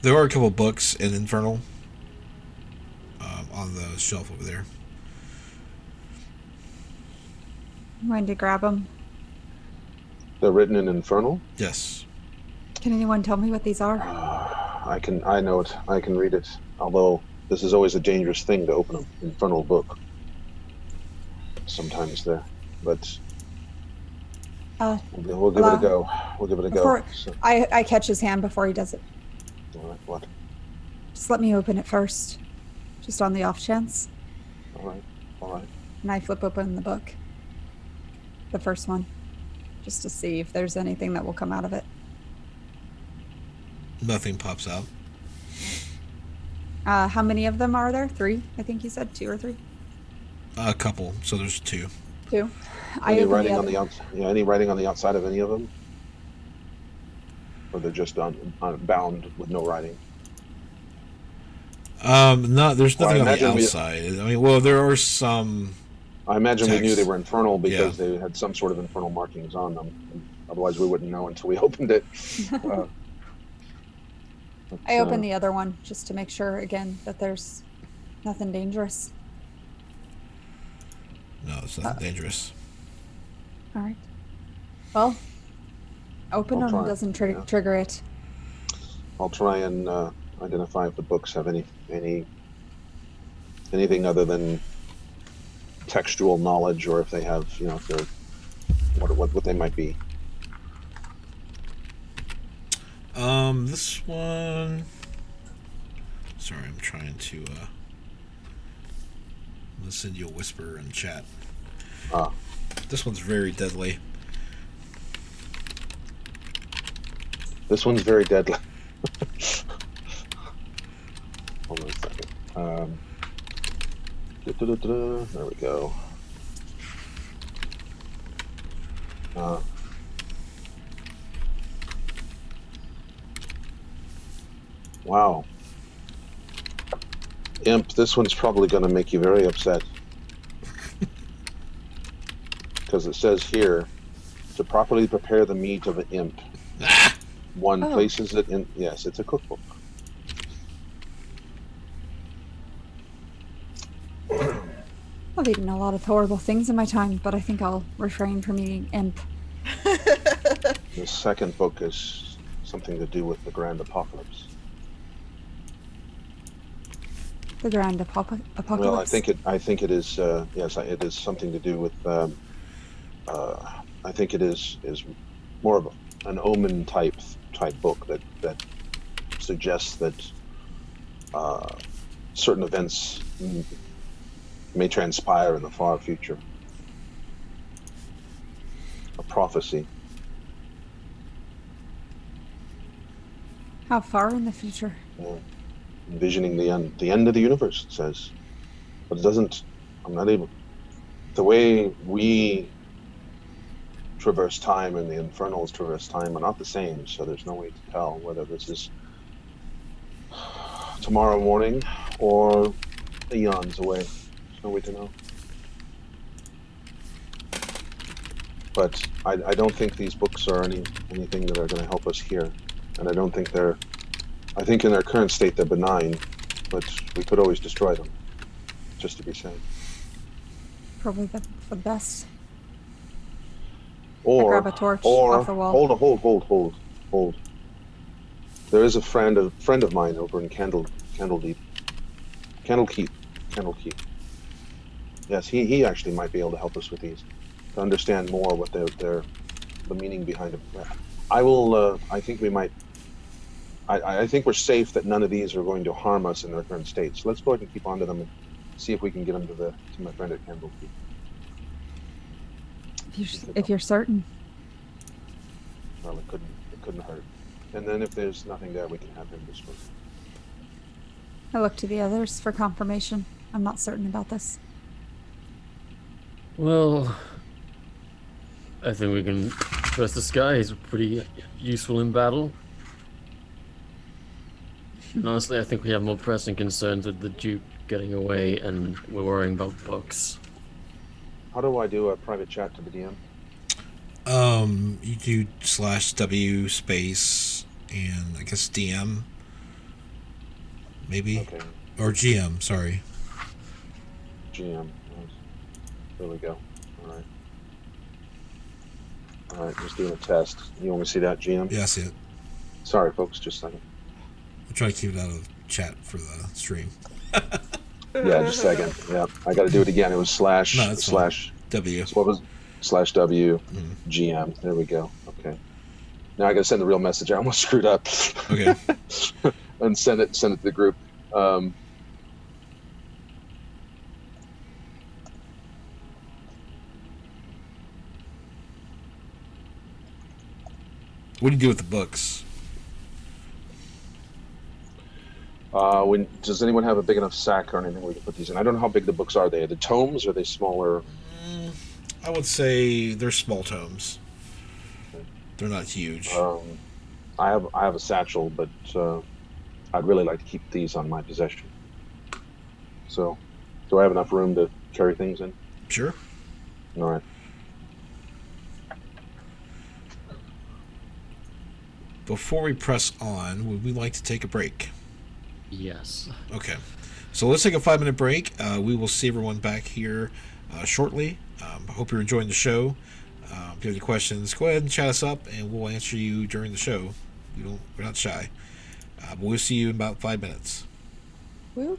There are a couple books in Infernal on the shelf over there. I'm going to grab them. They're written in Infernal. Yes. Can anyone tell me what these are? I know it. I can read it. Although this is always a dangerous thing to open an Infernal book. Sometimes there, but we'll give it a go. We'll give it a go. So, I catch his hand before he does it. all right, what? Just let me open it first. Just on the off chance. All right. And I flip open the book. The first one. Just to see if there's anything that will come out of it. Nothing pops out. How many of them are there? 3? I think you said 2 or 3. A couple. So there's 2. 2. Any writing on the outside? Yeah, any writing on the outside of any of them? Or they're just bound with no writing? No, there's nothing on the imagine outside. I mean, well, there are some. I imagine text. we knew they were infernal because Yeah. they had some sort of infernal markings on them. Otherwise, we wouldn't know until we opened it. I open the other one just to make sure again that there's nothing dangerous. No, it's nothing dangerous. All right. Well, open I'll them try, doesn't yeah. trigger it. I'll try and identify if the books have anything other than textual knowledge, or if they have, if they're what they might be. This one. Sorry, I'm trying to. I'm gonna send you a whisper in chat. This one's very deadly. This one's very deadly. Hold on a second. There we go. Wow. Imp, this one's probably going to make you very upset. Because it says here, to properly prepare the meat of an imp, one places it in... Yes, it's a cookbook. I've eaten a lot of horrible things in my time, but I think I'll refrain from eating imp. The second book is something to do with the Grand Apocalypse. The Grand Apocalypse? Well, I think it is. Yes, it is something to do with. I think it is more of an omen type book that suggests that certain events may transpire in the far future. A prophecy. How far in the future? Envisioning the end of the universe, it says. But it doesn't, I'm not able, the way we traverse time and the infernals traverse time are not the same, so there's no way to tell whether this is tomorrow morning or eons away. There's no way to know. But I don't think these books are anything that are going to help us here. And I don't think I think in their current state they're benign, but we could always destroy them, just to be safe. Probably for the best. Or, grab a torch off the wall. Hold. There is a friend of mine over in Candlekeep. Yes, he actually might be able to help us with these, to understand more what the meaning behind it. I will. I think we might. I think we're safe that none of these are going to harm us in their current state. So let's go ahead and keep on to them and see if we can get them to my friend at Candlekeep. If you're certain. Well, it couldn't hurt. And then if there's nothing there, we can have him destroy. I look to the others for confirmation. I'm not certain about this. Well, I think we can trust the sky. He's pretty useful in battle. And honestly, I think we have more pressing concerns with the Duke getting away, and we're worrying about books. How do I do a private chat to the DM? You do /W space and I guess DM, maybe, Okay. or GM. Sorry. GM. There we go. All right, just doing a test. You want me to see that, GM? Yeah, I see it. Sorry, folks, just a second. I'm trying to keep it out of chat for the stream. Yeah, just a second. Yeah, I got to do it again. It was slash W. What was /W GM? There we go. Okay. Now I got to send the real message. I almost screwed up. Okay. And send it to the group. What do you do with the books? Does anyone have a big enough sack or anything we can put these in? I don't know how big the books are. They the tomes, or are they smaller? I would say they're small tomes. They're not huge. I have a satchel, but I'd really like to keep these on my possession. So, do I have enough room to carry things in? Sure. All right. Before we press on, would we like to take a break? Yes. Okay. So let's take a 5-minute break. We will see everyone back here shortly. I hope you're enjoying the show. If you have any questions, go ahead and chat us up, and we'll answer you during the show. We're not shy. But we'll see you in about 5 minutes. Woo.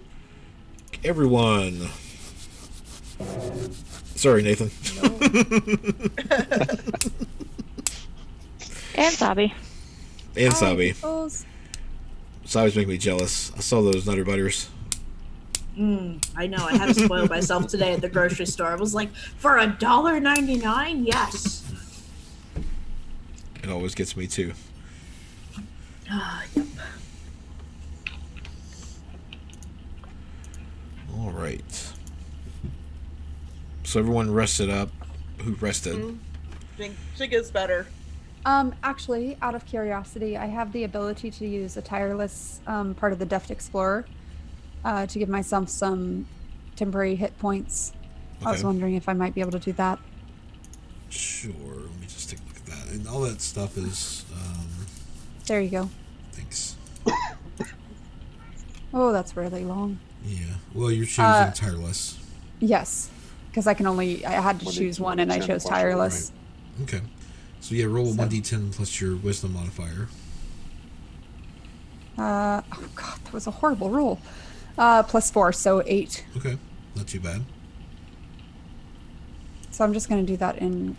Everyone. Sorry, Nathan. And Sabi. And Sabi. Hi, Sabi's making me jealous. I saw those Nutter Butters. I know. I had to spoil myself today at the grocery store. I was like, for $1.99? Yes. It always gets me too. Yep. All right. So everyone rested up. Who rested? She gets better. Actually, out of curiosity, I have the ability to use a tireless part of the Deft Explorer to give myself some temporary hit points. Okay. I was wondering if I might be able to do that. Sure. Let me just take a look at that. And all that stuff is. There you go. Thanks. Oh, that's really long. Yeah. Well, you're choosing tireless. Yes, because I had to choose one, and I chose tireless. Right. Okay. So yeah, roll a 1d10 plus your wisdom modifier. Oh god, that was a horrible roll. +4, so 8. Okay, not too bad. So I'm just going to do that in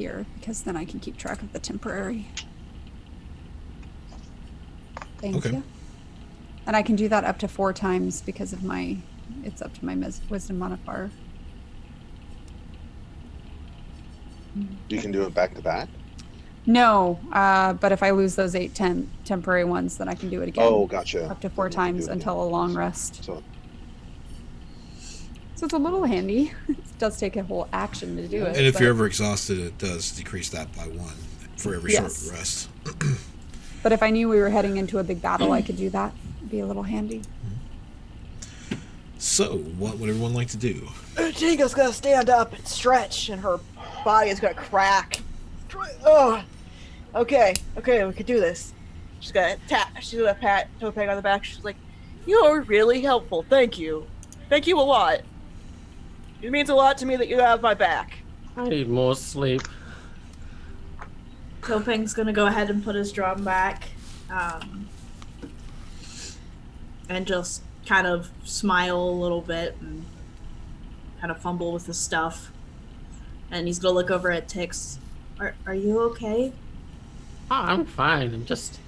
here because then I can keep track of the temporary. Thank Okay. you. And I can do that up to 4 times because of my, it's up to my wisdom modifier. You can do it back to back. No, but if I lose those 8 temporary ones, then I can do it again. Oh, gotcha. Up to 4 Then you can do times it until a again. long rest. So So it's a little handy. It does take a whole action to do it. And if but- you're ever exhausted, it does decrease that by 1 for every Yes. short rest. But if I knew we were heading into a big battle, I could do that. It'd be a little handy. So, what would everyone like to do? Jingo's gonna stand up and stretch, and her body is gonna crack. Oh, okay, we can do this. She's gonna pat Topeng on the back. She's like, "You are really helpful. Thank you a lot. It means a lot to me that you have my back." I need more sleep. Topeng's gonna go ahead and put his drum back, and just kind of smile a little bit and kind of fumble with his stuff. And he's gonna look over at Tix. Are you okay? Oh, I'm fine. I'm just.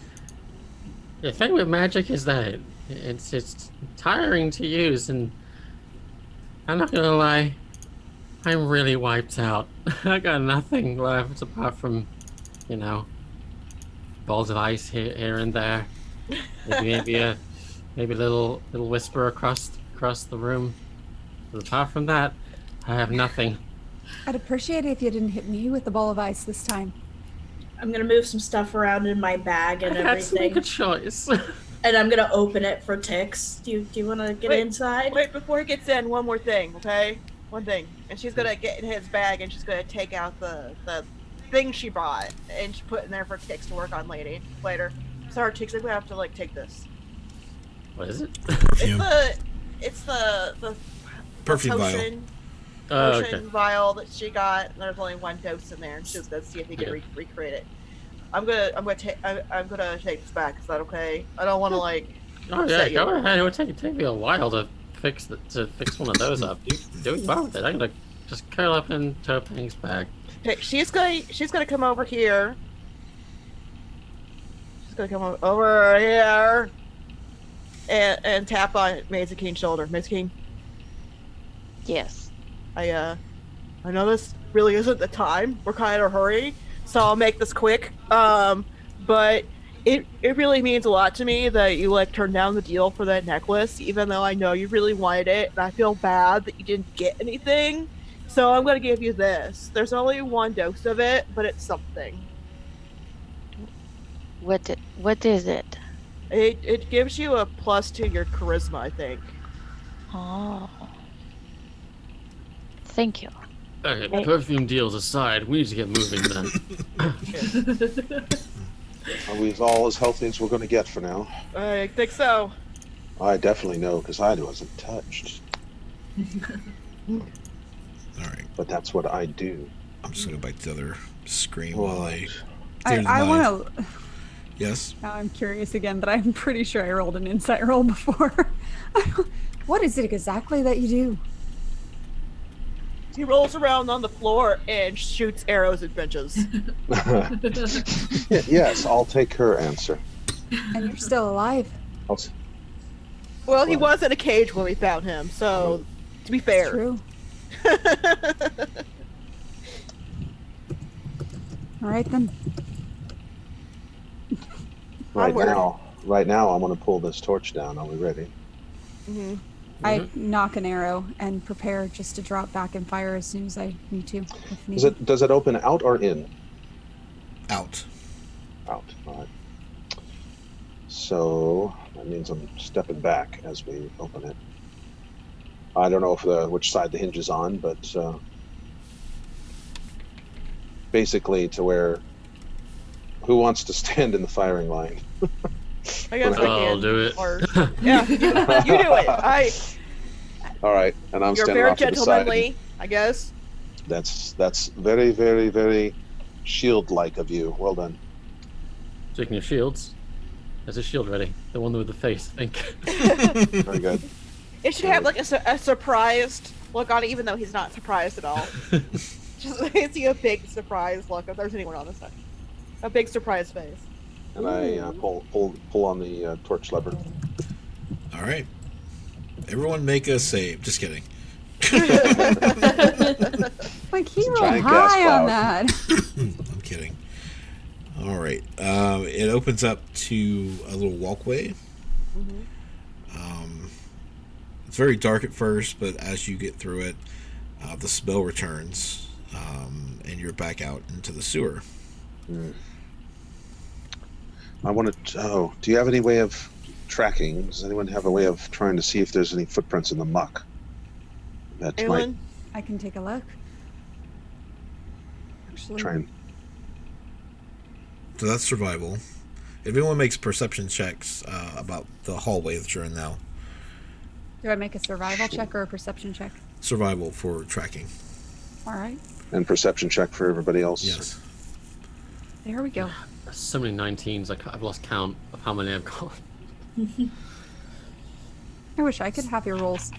The thing with magic is that it's tiring to use, and I'm not gonna lie, I'm really wiped out. I got nothing left apart from, balls of ice here and there. Maybe a little whisper across the room. But apart from that, I have nothing. I'd appreciate it if you didn't hit me with the ball of ice this time. I'm gonna move some stuff around in my bag and I had to make everything, a choice. and I'm gonna open it for Tix. Do you want to get Wait, inside? Wait, before he gets in, one more thing, okay? One thing. And she's gonna get in his bag and she's gonna take out the thing she brought and she put in there for Tix to work on later. Sorry, Tix, I'm gonna have to take this. What is it? Perfume. It's the Perfume vial. potion Oh, potion okay. vial that she got, and there's only 1 dose in there, and she's gonna see if he can Okay. recreate it. I'm gonna take this back. Is that okay? I don't want to Oh yeah, upset you. go ahead. It would take me a while to fix one of those up. You do what you want with it. I'm gonna just curl up in Topeng's bag. Okay, she's gonna come over here. She's gonna come over here and tap on Maisie King's shoulder. Maisie King, Yes. I know this really isn't the time. We're kind of in a hurry, so I'll make this quick. But it really means a lot to me that you turned down the deal for that necklace, even though I know you really wanted it, and I feel bad that you didn't get anything. So I'm gonna give you this. There's only 1 dose of it, but it's something. What is it? It gives you a plus to your charisma, I think. Oh. Thank you. Okay, perfume deals aside, we need to get moving then. are we all as healthy as we're going to get for now? I think so. I definitely know because I wasn't touched. All right. But that's what I do. I'm just going to bite the other screen while I... I There's my- want to. Yes? Now I'm curious again, but I'm pretty sure I rolled an insight roll before. What is it exactly that you do? He rolls around on the floor and shoots arrows at benches. Yes, I'll take her answer. And you're still alive. I'll s- Well, he was in a cage when we found him, so to be It's fair. true. All right then. Onward. Right now, I'm going to pull this torch down. Are we ready? Mhm. I knock an arrow and prepare just to drop back and fire as soon as I need to. If Does needed. it open out or in? Out. Out. All right. So that means I'm stepping back as we open it. I don't know which side the hinge is on, but basically to where who wants to stand in the firing line? I guess I I'll can. do it. Or, yeah, you do it. All right, and I'm You're standing very off to the side. gentlemanly, I guess. That's very, very, very shield-like of you. Well done. Speaking of shields, there's a shield ready. The one with the face, I think. Very good. It should have a surprised look on it, even though he's not surprised at all. Just I see a big surprise look if there's anyone on the side. A big surprise face. And I pull on the torch lever. All right. Everyone make a save. Just kidding. Like he rolled giant gas high on cloud. that. I'm kidding. All right. It opens up to a little walkway. It's very dark at first, but as you get through it, the smell returns, and you're back out into the sewer. I want to. Oh, do you have any way of tracking? Does anyone have a way of trying to see if there's any footprints in the muck? That might Anyone? I can take a look. Actually, try and. So that's survival. If anyone makes perception checks about the hallway that you're in now, do I make a survival check or a perception check? survival for tracking. All right, And perception check for everybody else. Yes. there we go. So many 19s, I've lost count of how many I've got. I wish I could have your rolls.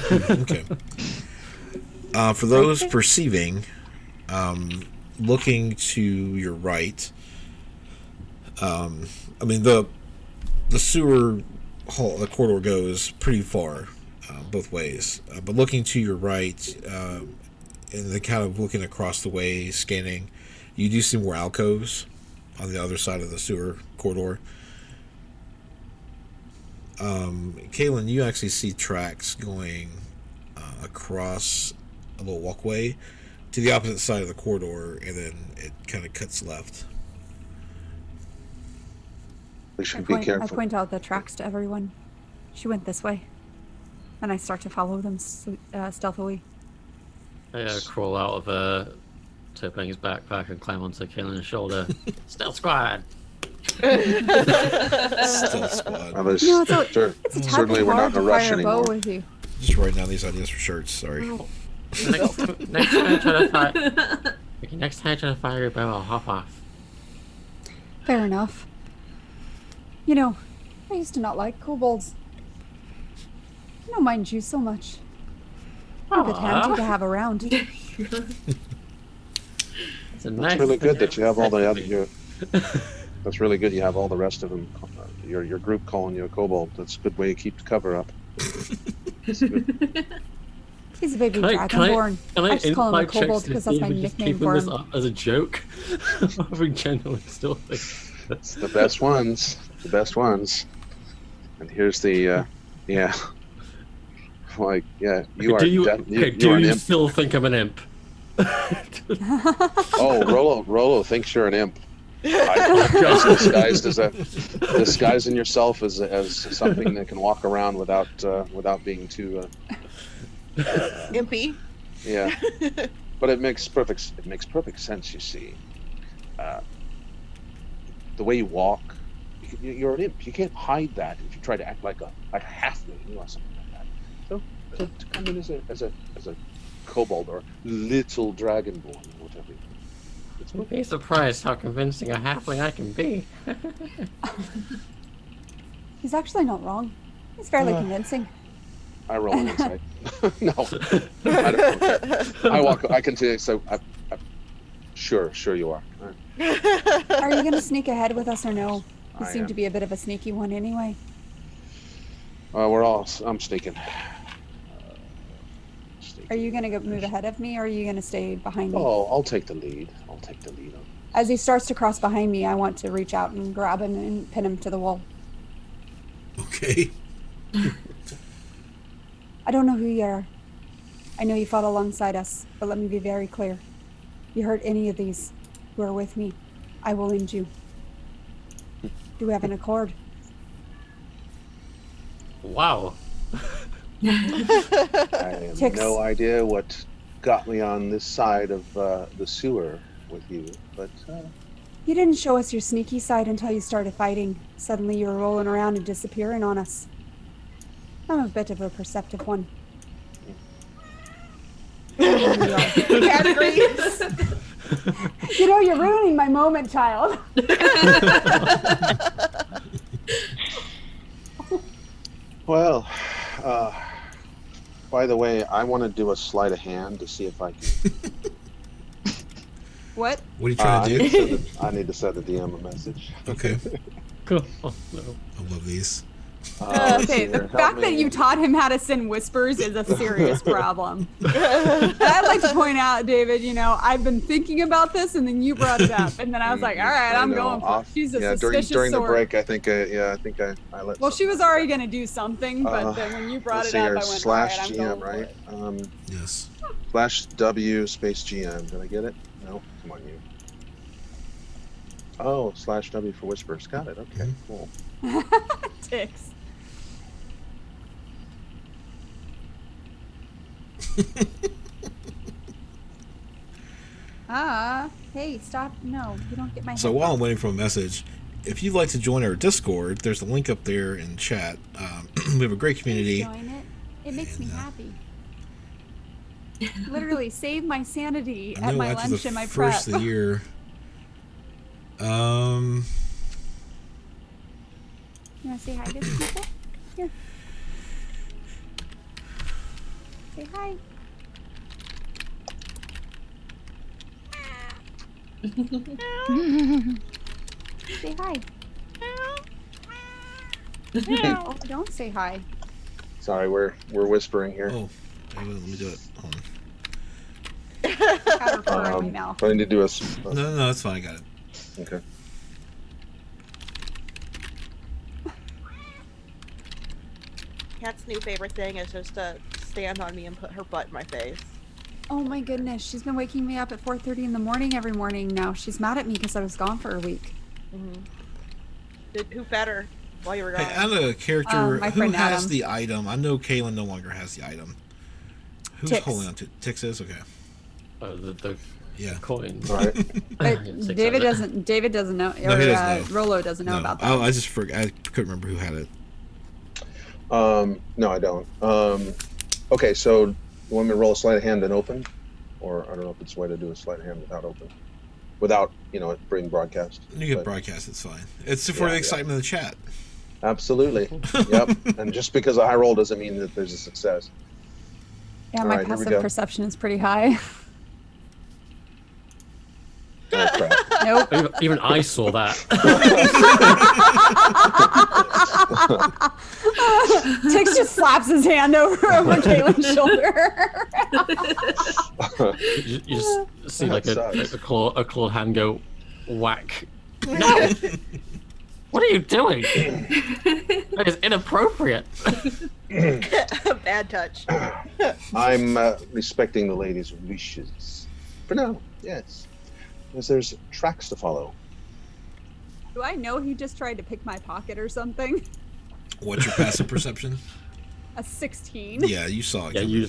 Okay. For those perceiving, looking to your right, I mean the sewer hall, the corridor goes pretty far both ways. But looking to your right, and then kind of looking across the way, scanning, you do see more alcoves on the other side of the sewer corridor. Kaylin, you actually see tracks going across a little walkway to the opposite side of the corridor, and then it kind of cuts left. We should be I careful. point out the tracks to everyone. She went this way, and I start to follow them stealthily. I crawl out of Turping's backpack and climb onto Kaylin's shoulder. Stealth squad! Stealth squad. Well, there's- You know, it's a tad certainly bit we're not hard in a to rush fire a bow anymore. with you. Just writing down these ideas for shirts. Sorry. Next time I try to fire, next time I try to fire your bow, I'll hop off. Fair enough. You know, I used to not like kobolds. I don't mind you so much. You're a bit handy to have around. It's a nice It's really good that you have all the other. thing. That's really good. You have all the rest of them. Your group calling you a kobold. That's a good way to keep the cover up. He's a baby Can I dragonborn. I just call him a inside check kobold to because see that's if my we're just nickname keeping for this him. up as a joke? Or we genuinely still think It's the best ones. The best ones. And here's the. Yeah. Like you are. do you, you okay, are do an you imp. still think I'm an imp? Oh, Rolo thinks you're an imp. Just disguising yourself as something that can walk around without being too. Impy. Yeah. But it makes perfect sense. You see, the way you walk, you're an imp. You can't hide that if you try to act like a halfling or something like that. So to come in as a kobold or little dragonborn or whatever. You'd be surprised how convincing a halfling I can be. He's actually not wrong. He's fairly convincing. I roll an insight. No, I don't care. I can say so. Sure you are. Are you going to sneak ahead with us or no? You I seem am. to be a bit of a sneaky one anyway. I'm sneaking. Are you going to move ahead of me or are you going to stay behind me? Oh, I'll take the lead. As he starts to cross behind me, I want to reach out and grab him and pin him to the wall. Okay. I don't know who you are. I know you fought alongside us, but let me be very clear. You hurt any of these who are with me, I will end you. Do we have an accord? Wow. I have Tix. no idea what got me on this side of the sewer with you, but You didn't show us your sneaky side until you started fighting. Suddenly you were rolling around and disappearing on us. I'm a bit of a perceptive one. Categories. You know, you're ruining my moment, child. well. By the way, I want to do a sleight of hand to see if I can What? What are you trying to do? I need to send the DM a message. Okay. Cool. Oh, no. I love these. Let's see Okay, the here. Help fact that me. you taught him how to send whispers is a serious problem. And I'd like to point out, David, you know, I've been thinking about this, and then you brought it up, and then I was like, all right, I'm going for it. She's a suspicious during the sort. break, I think I let. Well, she was already going to do something, but then when you brought it up, I went, all right, I'm /GM, going for right? it. Yes. /W space GM. Did I get it? No. Come on, you. Oh, /W for whispers. Got it. Okay, cool. Ticks. Hey, stop. No, you don't get my So head while back. I'm waiting for a message, if you'd like to join our Discord, there's a link up there in chat. We have a great community. Join it. It makes me And, happy. Literally save my sanity I at know my after lunch the and my prep. first of the year. You want to say hi to the people? Here. Say hi. Say hi. Oh, don't say hi. Sorry, we're whispering here. Oh, let me do it. Hold on. Got her fur in my mouth. Do I need to do a? No, that's fine. I got it. Okay. Cat's new favorite thing is just to stand on me and put her butt in my face. Oh my goodness, she's been waking me up at 4:30 in the morning every morning now. She's mad at me because I was gone for a week. Who fed her while you were gone? Hey, I know a character my who friend has Adam. the item. I know Kaylin no longer has the item. Who's Tix. holding on to Tix is? Okay. The Yeah. coin. All right. But Ticks David has it. doesn't know, No, he doesn't know. Rolo doesn't know about that. I just forgot. I couldn't remember who had it. No, I don't. Okay, so you want me to roll a sleight of hand and open, or I don't know if it's a way to do a sleight of hand without open, without it being broadcast. You can But- broadcast. It's fine. It's for the Yeah. excitement of the chat. Absolutely. Yep. And just because a high roll doesn't mean that there's a success. Yeah, All my right, here we passive go. perception is pretty high. Oh, crap. Nope. Even I saw that. Tix just slaps his hand over Kaylin's shoulder. You just see like That a sucks. claw hand go whack. What are you doing? That is inappropriate. Bad touch. I'm respecting the lady's wishes. For now, yes. Because there's tracks to follow. Do I know he just tried to pick my pocket or something? What's your passive perception? A 16. Yeah, you saw it. Yeah, coming. you.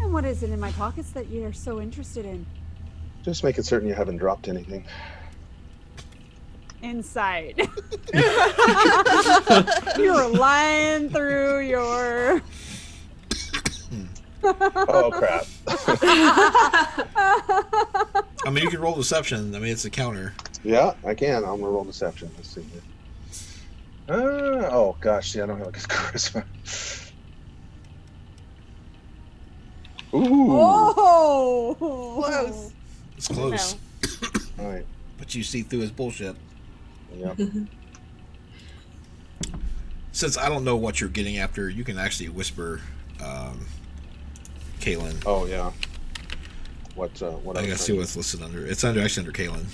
And what is it in my pockets that you're so interested in? Just making certain you haven't dropped anything. Inside. You're lying through your. Oh, crap. I mean, you can roll deception. I mean, it's a counter. Yeah, I can. I'm going to roll deception. Let's see here. Oh, gosh. See, I don't have a good charisma. Ooh. Oh! Close. It's close, No. All right. but you see through his bullshit. Yep. Since I don't know what you're getting after, you can actually whisper, Kaylin. Oh, yeah. What I gotta see what it's listed under. It's actually under Kaylin.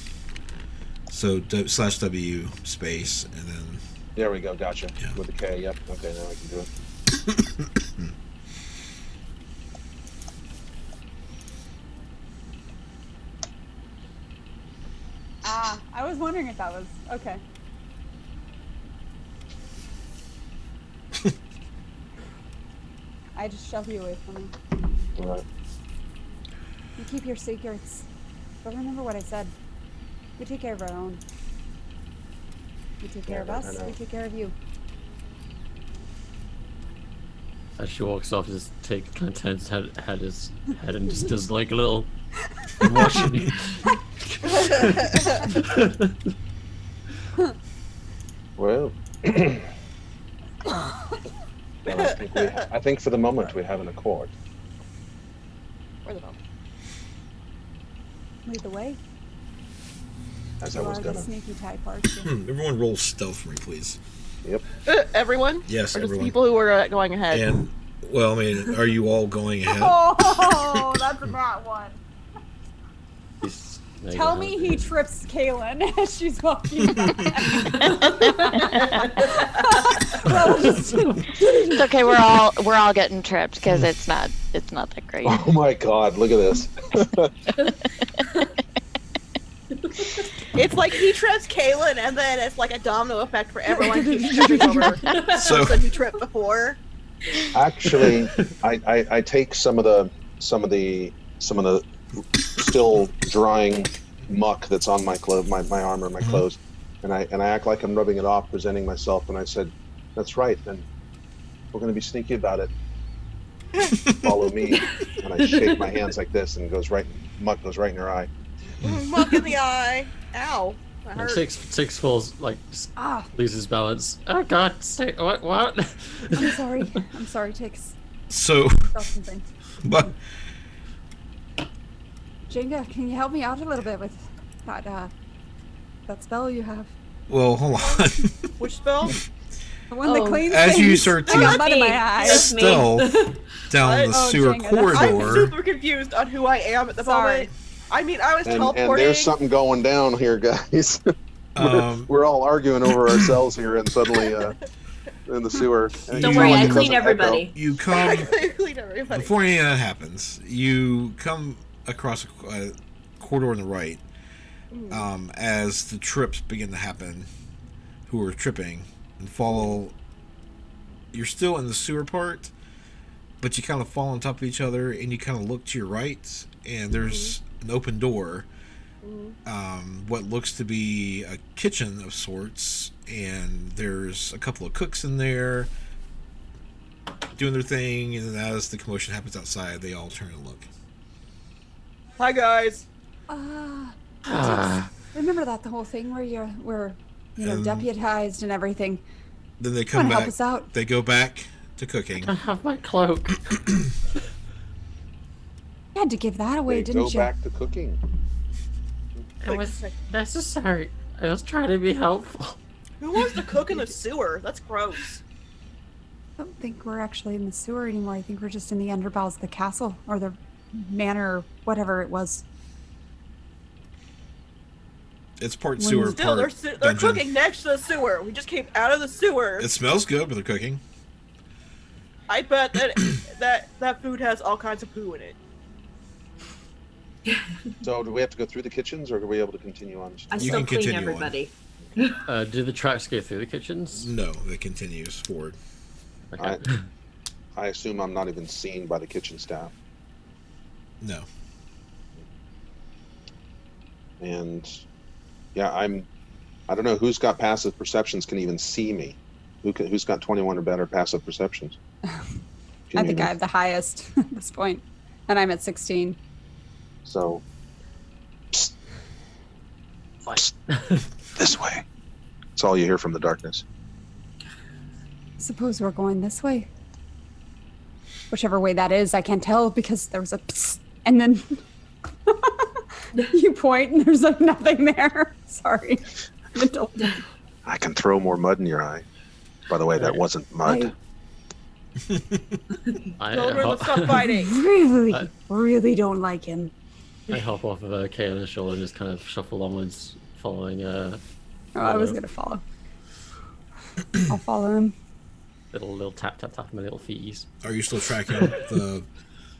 So /W space and then. There we go. Gotcha. Yeah. With the K. Yep. Okay, now I can do it. I was wondering if that was. Okay. I just shove you away from me. All right. You keep your secrets. But remember what I said. We take care of our own. You take care of Yeah, I us, know. we take care of you. As she walks off, just kind of turns his head and just does like a little motion. Well, I think for the moment we have an accord. For the moment. lead the way. As I You was are the gonna. sneaky type, aren't you? Everyone roll stealth for me, please. Yep. Everyone? Yes, Or just everyone. people who are going ahead? And, well, I mean, are you all going ahead? Oh, that's a bad one. No, you Tell don't me have he to. trips Kaylin as she's walking by. It's okay. We're all getting tripped because it's not that great. Oh my God! Look at this. It's like he trips Kaylin, and then it's like a domino effect for everyone keeps tripping over. So- So he tripped before. Actually, I take some of the still drying muck that's on my my armor, my clothes, and I act like I'm rubbing it off, presenting myself, and I said, "That's right. Then we're going to be sneaky about it. Follow me." And I shake my hands like this, and muck goes right in her eye. Muck in the eye. Ow. That And hurt. six falls like just Ah, loses balance. Oh God! What? I'm sorry. I'm sorry, Tix. So, Felt something. but Jenga, can you help me out a little bit with that spell you have? well, hold on. Which spell? The one that Oh. cleans As you things. start I got to mud in my eyes. That's me. stealth down the Oh, sewer Jenga, that's- I'm corridor, super confused on who I am at the Sorry. moment. I mean, I was And teleporting. there's something going down here, guys. um, We're all arguing over ourselves here, and suddenly in the sewer. And Don't you worry, feel like I it clean doesn't echo. everybody. you I come clean everybody. before any of that happens. You come across a corridor on the right. As the trips begin to happen, who are tripping and follow. You're still in the sewer part, but you kind of fall on top of each other, and you kind of look to your right, and there's an open door. What looks to be a kitchen of sorts, and there's a couple of cooks in there doing their thing, and then as the commotion happens outside, they all turn and look. Hi, guys. Ah, Remember that the whole thing where we're deputized and everything. Then they Come come on, help back. us out. They go back to cooking. I have my cloak. You had to give that away, They didn't go you? back to cooking. It was necessary. I was trying to be helpful. Who wants to cook in the sewer? That's gross. I don't think we're actually in the sewer anymore. I think we're just in the underbells of the castle or the manor or whatever it was. It's part When- sewer, Still, part they're dungeon. cooking next to the sewer. We just came out of the sewer. It smells good, but they're cooking. I bet that food has all kinds of poo in it. So do we have to go through the kitchens, or are we able to continue on? I You still can clean continue on. everybody. Do the tracks go through the kitchens? No, it continues forward. Okay. I assume I'm not even seen by the kitchen staff. No. And yeah, I don't know who's got passive perceptions can even see me. Who's got 21 or better passive perceptions? I Can think you- I have the highest at this point, and I'm at 16. So Fine. this way. That's all you hear from the darkness. Suppose we're going this way. Whichever way that is, I can't tell because there was a psst, and then you point and there's like nothing there. Sorry. I can throw more mud in your eye. By the way, that wasn't mud. I, Children, let's stop fighting. Really, really don't like him. I hop off of Kayla's shoulder and just kind of shuffle onwards, following Oh, I was gonna follow. I'll follow him. little tap tap tap my little feeties. Are you still tracking the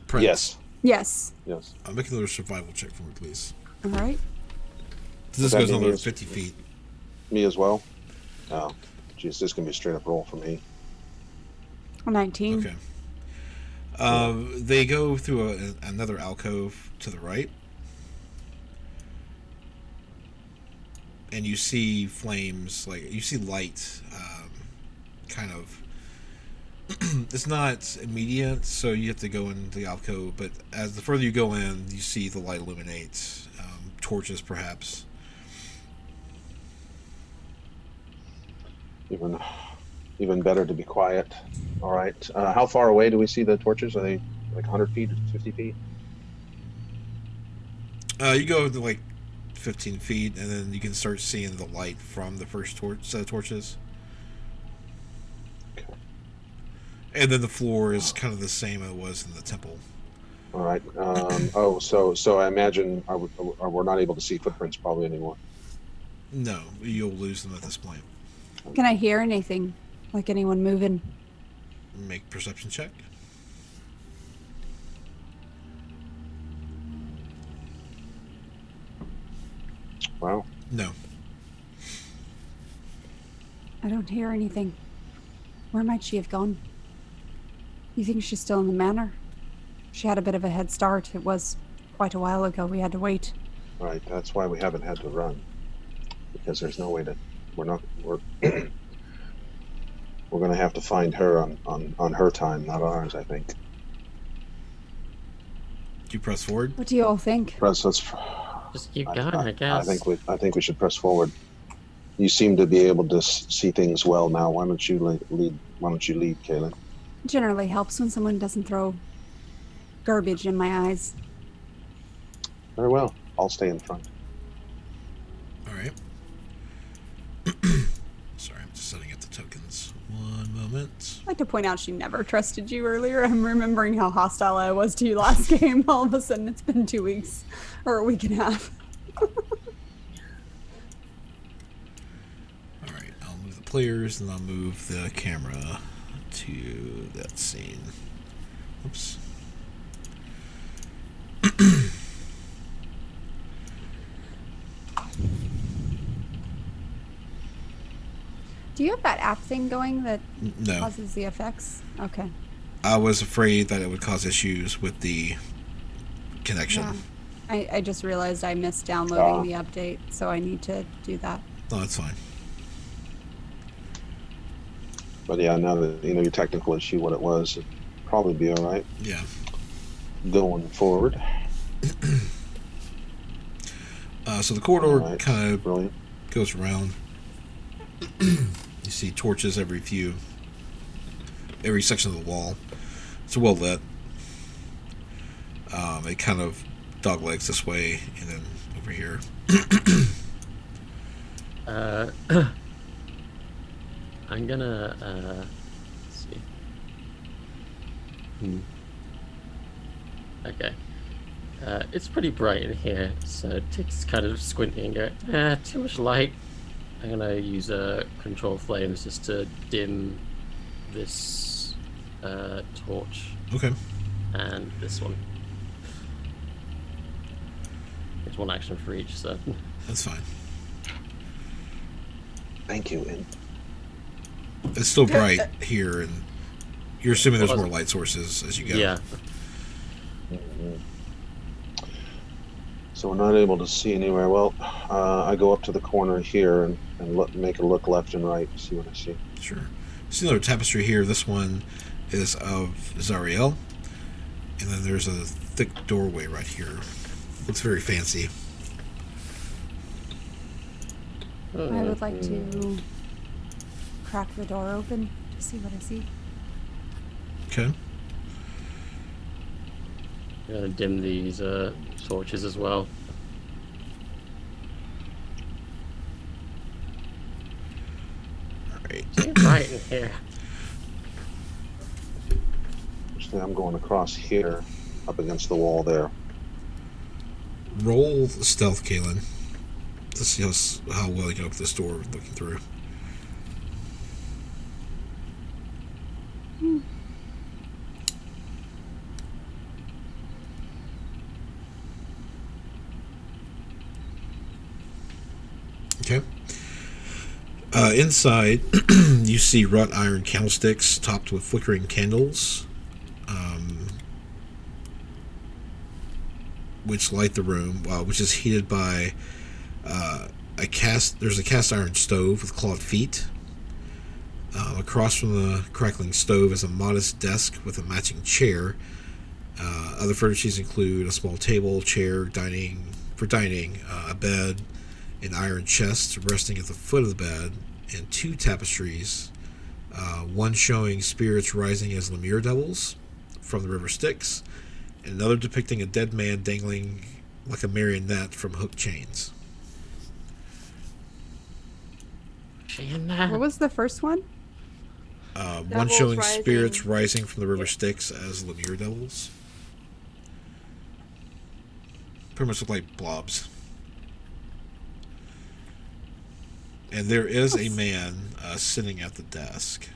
prints? Yes. Yes. Yes. Make another survival check for me, please. All right. This That goes another means- 50 feet. Me as well. Oh, geez, this can be a straight up roll for me. 19. Okay. They go through another alcove to the right. And you see flames, like, you see light, kind of. It's not immediate, so you have to go into the alcove, but as the further you go in, you see the light illuminate. Torches, perhaps. Even better to be quiet. All right. How far away do we see the torches? Are they like 100 feet, 50 feet? You go to like 15 feet, and then you can start seeing the light from the first set of torches. And then the floor is kind of the same as it was in the temple. All right. So I imagine we're not able to see footprints probably anymore. No, you'll lose them at this point. Can I hear anything? Like anyone moving? Make perception check. Wow. No. I don't hear anything. Where might she have gone? You think she's still in the manor? She had a bit of a head start. It was quite a while ago. We had to wait. Right. That's why we haven't had to run, because there's no way to. We're we're going to have to find her on her time, not ours. I think. Do you press forward? What do you all think? Let's Just keep going, I guess. I think we should press forward. You seem to be able to see things well now. Why don't you lead? Why don't you lead, Kaylin? It generally helps when someone doesn't throw garbage in my eyes. Very well. I'll stay in front. All right. Sorry, I'm just setting up the tokens. One moment. I'd like to point out she never trusted you earlier. I'm remembering how hostile I was to you last game. All of a sudden, it's been 2 weeks or a week and a half. All right, I'll move the players, and I'll move the camera to that scene. Oops. Do you have that app thing going that No. causes the effects? Okay. I was afraid that it would cause issues with the connection. Yeah. I just realized I missed downloading the update, so I need to do that. No, that's fine. But yeah, now that you know your technical issue, what it was, it'd probably be all right Yeah. going forward. So the corridor All right, kind of brilliant. goes around. You see torches every section of the wall. It's well lit. It kind of doglegs this way and then over here. I'm gonna let's see. Okay. It's pretty bright in here, so Tick's kind of squinting and go, too much light. I'm gonna use control flames just to dim this torch Okay. and this one. It's one action for each, so That's fine. Thank you. And It's still bright here, and you're assuming there's more light sources as you go. yeah. so we're not able to see anywhere. Well, I go up to the corner here and make a look left and right to see what I see. Sure. See another tapestry here. This one is of Zariel. And then there's a thick doorway right here. Looks very fancy. I would like to crack the door open to see what I see. Okay. I'm gonna dim these torches as well. Alright. It's bright in here. Actually, I'm going across here, up against the wall there. Roll stealth, Kaylin, to see how well you can open this door looking through. Okay. Inside, you see wrought iron candlesticks topped with flickering candles, which light the room, which is heated by there's a cast iron stove with clawed feet. Across from the crackling stove is a modest desk with a matching chair. Other furnishings include a small table, chair, dining, a bed, an iron chest resting at the foot of the bed, and two tapestries, one showing spirits rising as Lemure devils from the river Styx, and another depicting a dead man dangling like a marionette from hook chains. She in there? What was the first one? One Devils showing rising. spirits rising from the river Styx as Lemure devils. Pretty much look like blobs. And there is a man sitting at the desk.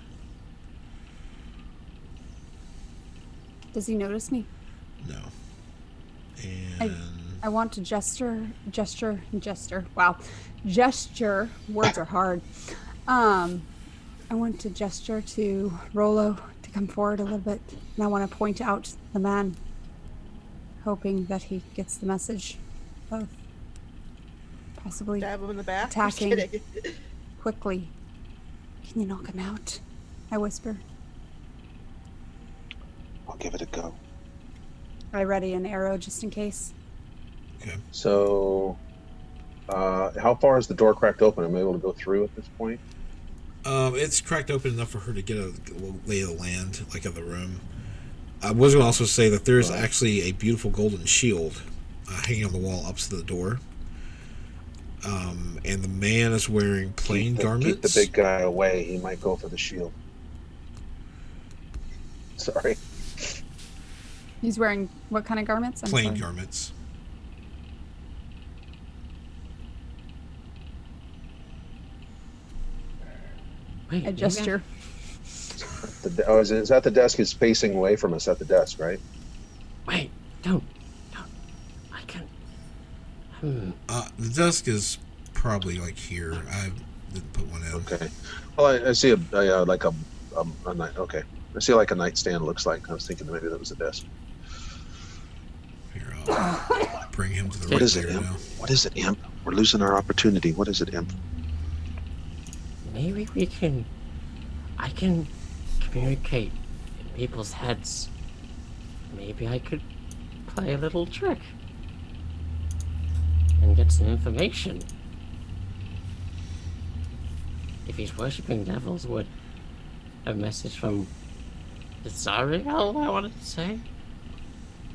Does he notice me? No. And I want to gesture. Wow. Gesture. Words are hard. I want to gesture to Rolo to come forward a little bit. And I want to point out the man, hoping that he gets the message of possibly Stab him in the back. attacking Just kidding. quickly. Can you knock him out? I whisper. I'll give it a go. I ready an arrow just in case. okay. So, how far is the door cracked open? Am I able to go through at this point? It's cracked open enough for her to get a lay of the land, like of the room. I was going to also say that there's actually a beautiful golden shield hanging on the wall opposite the door. And the man is wearing plain garments. Keep the big guy away. He might go for the shield. Sorry. He's wearing what kind of garments? I'm plain sorry. garments. Wait, I gesture. Is that the desk? Is facing away from us at the desk, right? Wait, don't. I can. The desk is probably like here. I didn't put one in. Okay. Well, I see a like a night. Okay. I see like a nightstand. Looks like. I was thinking maybe that was a desk. Here, I'll bring him to the What right is it, there Imp? now. What is it, Imp? We're losing our opportunity. What is it, Imp? Maybe we can. I can communicate in people's heads. Maybe I could play a little trick and get some information. If he's worshipping devils, would a message from Zariel, I wanted to say?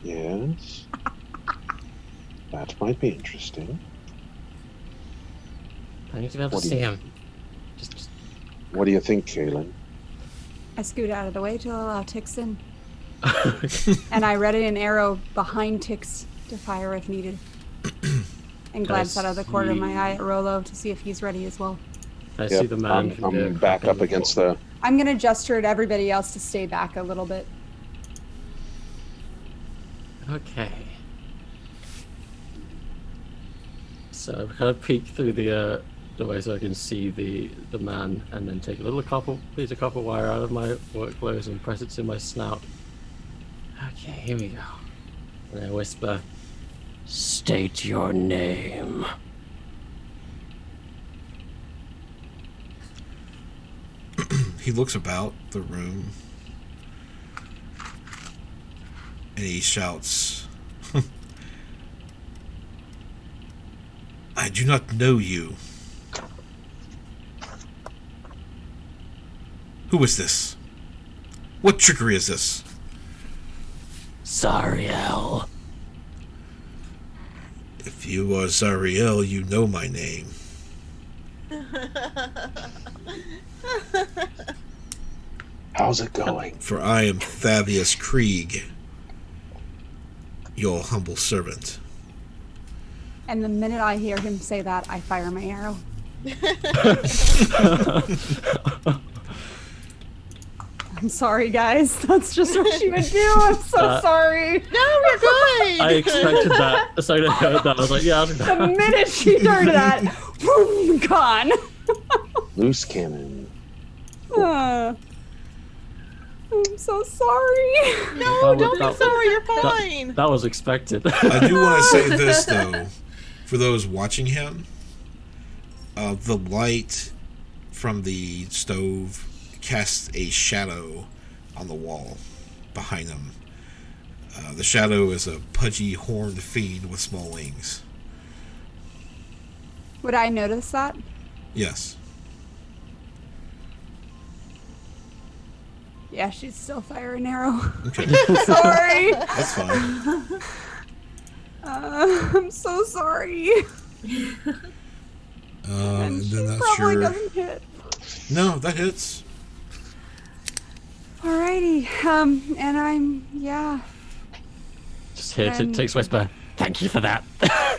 Yes. That might be interesting. I need to be able What to do see you- him. Just What do you think, Kaylin? I scoot out of the way to allow Tix in. And I ready an arrow behind Tix to fire if needed. And glance out of the corner of my eye at Rolo to see if he's ready as well. I see the man. from the I'm back crack in up the against wall. the. I'm gonna gesture at everybody else to stay back a little bit. Okay. So I kind of peek through the way so I can see the man, and then take a little piece of copper wire out of my work clothes and press it to my snout. Okay, here we go. And I whisper, "State your name." He looks about the room and he shouts, I do not know you. Who is this? What trickery is this? Zariel. If you are Zariel, you know my name. How's it going? For I am Fabius Krieg, your humble servant. And the minute I hear him say that, I fire my arrow. I'm sorry, guys. That's just what she would do. I'm so sorry. No, we're good. I expected that. The second I heard that, I was like, yeah. The minute she heard that, boom, gone. Loose cannon. I'm so sorry. No, That was- don't be that- sorry. You're fine. That was expected. I do want to say this, though, for those watching him. The light from the stove casts a shadow on the wall behind him. The shadow is a pudgy, horned fiend with small wings. Would I notice that? Yes. Yeah, she's still firing arrow. Okay, Sorry. that's fine. I'm so sorry. And she then that's probably your. doesn't hit. No, that hits. Alrighty. And I'm Just here to And- takes Whisper. Thank you for that.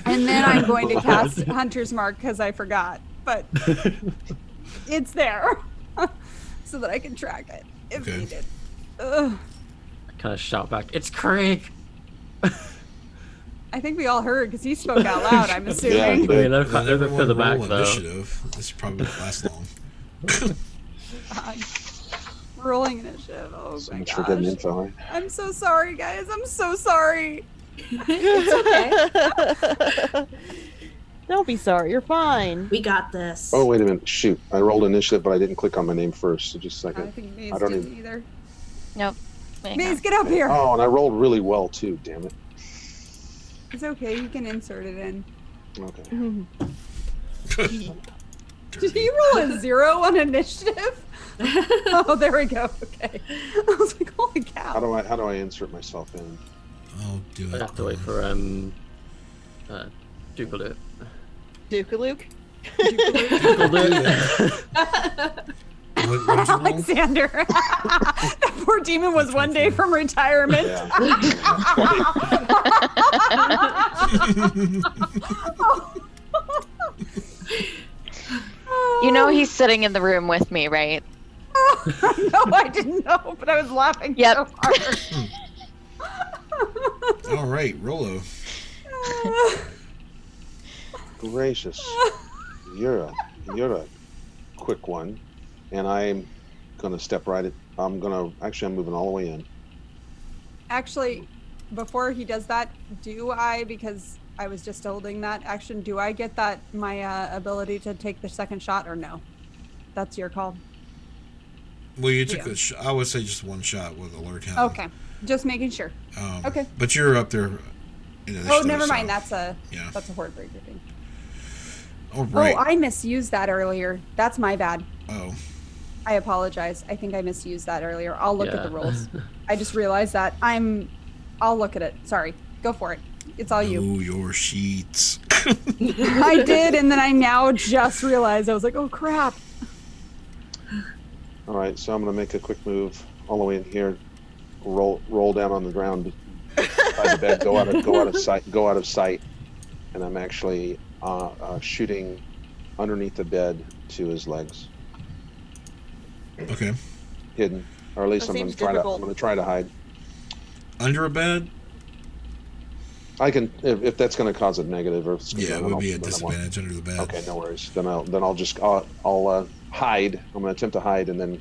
And then I'm going to cast Hunter's Mark because I forgot. But it's there. So that I can track it if Okay. needed. Ugh. Kind of shout back. It's Craig. I think we all heard because he spoke out loud, I'm assuming. Then They're everyone further back roll though. initiative. This probably won't last long. God. Rolling initiative. Oh So my much for getting gosh. info, right? I'm so sorry, guys. I'm so sorry. Don't be sorry. You're fine. We got this. Oh, wait a minute. Shoot. I rolled initiative, but I didn't click on my name first. So just a I second. think Maze I don't didn't even- either. Nope. Wait, Maze, get up here. Oh, and I rolled really well, too. Damn it. It's okay. You can insert it in. Okay. Did he roll a 0 on initiative? Oh, there we go. Okay. I was like, holy cow. How do I insert myself in? I'll do I it. have to wait for Duke will do it. Duke Luke. Duke will do it. What did you roll? Alexander. That poor demon was one day from retirement. Yeah. You know he's sitting in the room with me, right? No, I didn't know, but I was laughing Yep. so hard. All right, Rolo. Gracious. You're a quick one. And I'm gonna step right I'm moving all the way in. Actually, before he does that, do I, because I was just holding that action, do I get that, my ability to take the second shot, or no? That's your call. Well, you took Yeah. I would say just one shot with alert him. Okay, just making sure. Okay. But you're up there. In Oh, initiative, never mind. so- That's a horde breaker thing. All right. Oh, I misused that earlier. That's my bad. Oh. I apologize. I think I misused that earlier. I'll look at the Yeah. rolls. I just realized that. I'll look at it. Sorry. Go for it. It's all you. Oh, your sheets. I did, and then I now just realized. I was like, oh crap. All right, so I'm gonna make a quick move all the way in here, roll down on the ground by the bed, go out of sight, and I'm actually shooting underneath the bed to his legs, Okay. hidden, or at least That I'm seems gonna difficult. try to hide. Under a bed? I can if that's gonna cause a negative, or if it's Yeah, it would be a then I won't. disadvantage under the bed. Okay, no worries. Then I'll hide. I'm gonna attempt to hide and then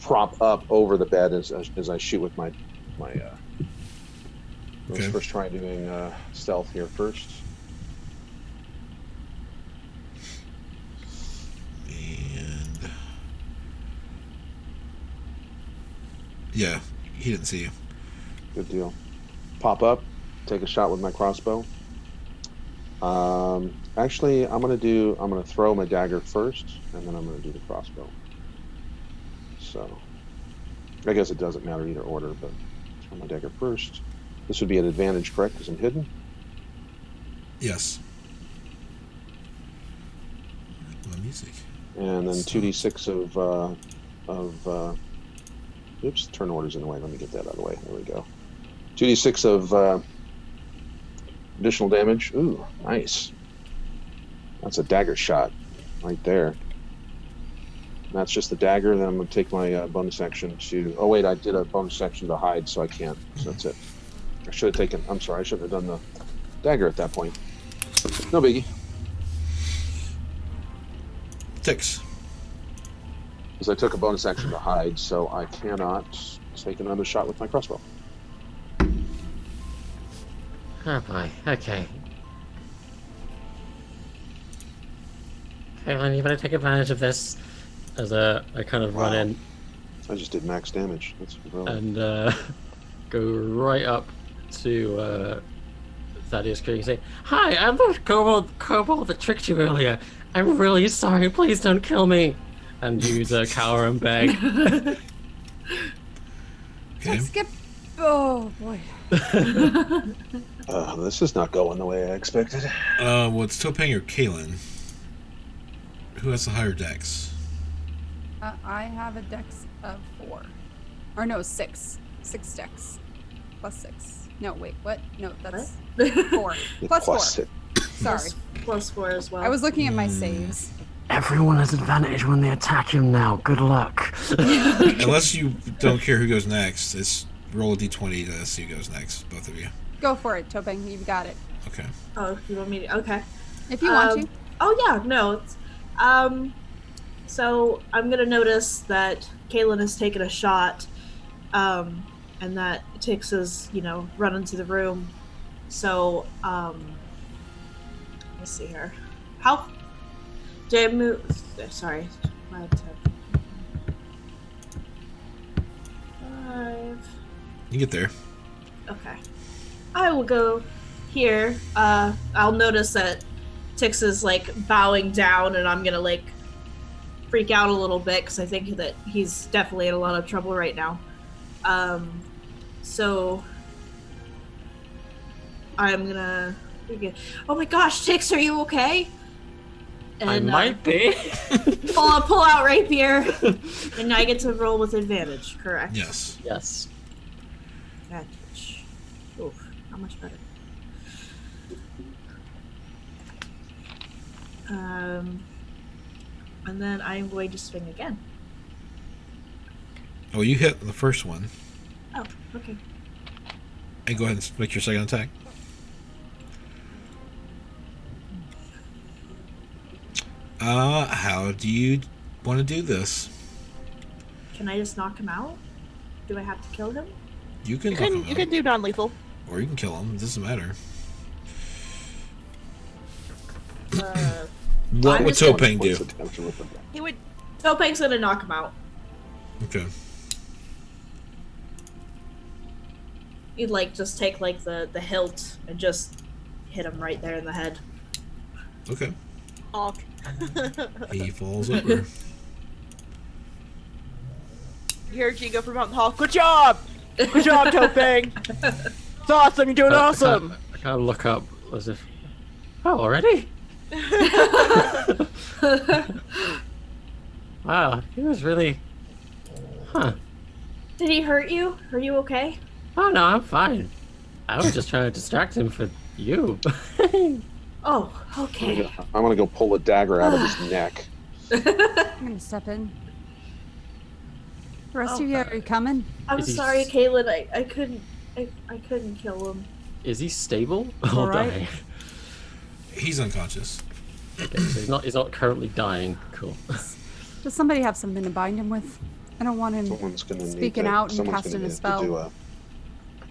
prop up over the bed as I shoot with my. Let's Okay. first try doing stealth here first. And yeah, he didn't see you. Good deal. Pop up, take a shot with my crossbow. Actually, I'm gonna throw my dagger first, and then I'm gonna do the crossbow. So, I guess it doesn't matter either order, but throw my dagger first. This would be an advantage, correct? Because I'm hidden. Yes. My music. And then So- 2d6 of oops, turn order's in the way. Let me get that out of the way. There we go. 2d6 of additional damage. Ooh, nice. That's a dagger shot right there. And that's just the dagger. Then I'm going to take my bonus action to... Oh, wait, I did a bonus action to hide, so I can't. So that's it. I should have taken... I'm sorry, I shouldn't have done the dagger at that point. No biggie. Ticks. Because I took a bonus action to hide, so I cannot take another shot with my crossbow. Oh boy. Okay. Caitlin, you better take advantage of this as I kind of run Wow. in I just did max damage. That's brilliant. and go right up to Thaddeus Creek and say, "Hi, I'm the kobold that tricked you earlier. I'm really sorry. Please don't kill me." And use a cower and beg. Okay. Skip. Oh boy. This is not going the way I expected. Well, it's Topeng or Kalen. Who has the higher dex? I have a dex of 4. Or no, 6. 6 dex. Plus 6. No, wait, what? No, that's 4. Plus 4. Plus 6. Sorry. Plus 4 as well. I was looking at my saves. Everyone has advantage when they attack him now. Good luck. Unless you don't care who goes next, it's roll a d20 to see who goes next, both of you. Go for it, Topeng. You've got it. Okay. Oh, you want me to? Okay. If you want to. Oh yeah, no. It's, so I'm gonna notice that Kaylin has taken a shot, and that Tix is, run into the room. So, let's see here. How? Did I move? Sorry, 5, 10, 5. You get there. Okay. I will go here. I'll notice that Tix is bowing down, and I'm gonna freak out a little bit because I think that he's definitely in a lot of trouble right now. So I'm gonna. Oh my gosh, Tix, are you okay? And I might be. pull out rapier, and I get to roll with advantage. Correct? Yes. Yes. Advantage. Oof, how much better? And then I'm going to swing again. Oh, you hit the first one. Oh, okay. And go ahead and make your second attack. How do you want to do this? Can I just knock him out? Do I have to kill him? You can You knock can him you out, can do non-lethal. or you can kill him. It doesn't matter. What I'm would just gonna Topeng do? He would. Topeng's gonna knock him out. Okay. He'd just take the hilt and just hit him right there in the head. Okay. Honk. He falls over. You hear Jigo from Mountain Hall. Good job! Good job, Topeng! It's awesome, you're doing awesome! I kind of look up as if, oh, already? Wow, he was really, Did he hurt you? Are you okay? Oh no, I'm fine. I was just trying to distract him for you. Oh, okay. I'm gonna go pull a dagger out of his neck. I'm gonna step in. The rest of you, are you coming? I'm Is he sorry, s- Kaylin. I couldn't kill him. Is he stable All or right. dying? He's unconscious. Okay, so he's not currently dying. Cool. Does somebody have something to bind him with? I don't want him Someone's gonna speaking need to, out and someone's casting gonna a need spell. to do a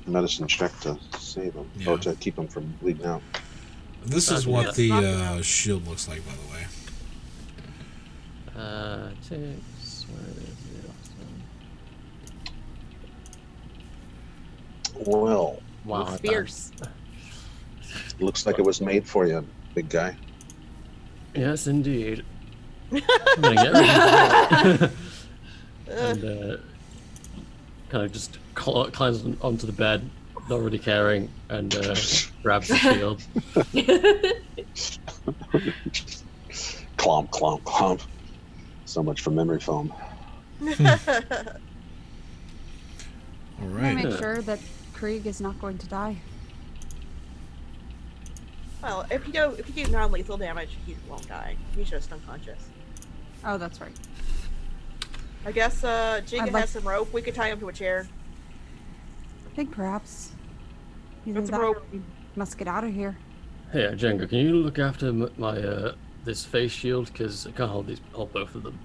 medicine check to save him, Yeah. or to keep him from bleeding out. This is Yeah. what the shield looks like, by the way. Tix, where is it? Well, Wow. It's fierce. looks like it was made for you, big guy. Yes, indeed. I'm gonna get rid of it. And kind of just climbs onto the bed, not really caring, and grabs the shield. Clomp, clomp, clomp. So much for memory foam. All I right. make sure that Krieg is not going to die. Well, if you do non-lethal damage, he won't die. He's just unconscious. Oh, that's right. I guess Jiga I'd like- has some rope. We could tie him to a chair. I think perhaps. Either Got some that or rope. we must get out of here. Hey, Jenga, can you look after my this face shield? Because I can't hold both of them.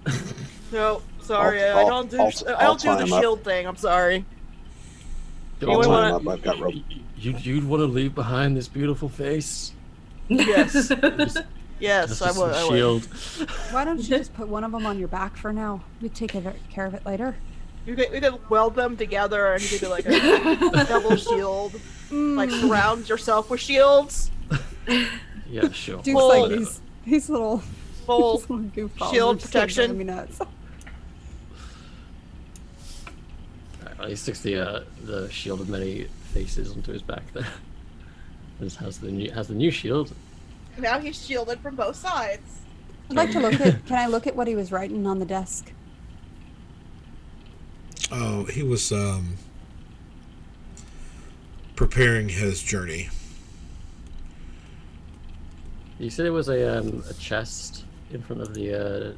No, sorry, I'll- I don't do I'll I tie don't do the him up. shield thing. I'm sorry. I'll would tie wanna- him up. I've got rope. You'd want to leave behind this beautiful face? Yes, Just, yes, I just would. a I would. shield. Why don't you just put one of them on your back for now? We take care of it later. We could weld them together and you could do like a double shield. Like surround yourself with shields. Yeah, sure. Duke's Full- like Whatever. these little, Full these little goofballs shield are just gonna protection. drive me nuts. Alright, well, he sticks the shield of many faces onto his back there. All right. And, Well, kind of just I This has the new shield. Now he's shielded from both sides. I'd like to look at. Can I look at what he was writing on the desk? Oh, he was preparing his journey. You said it was a chest in front of the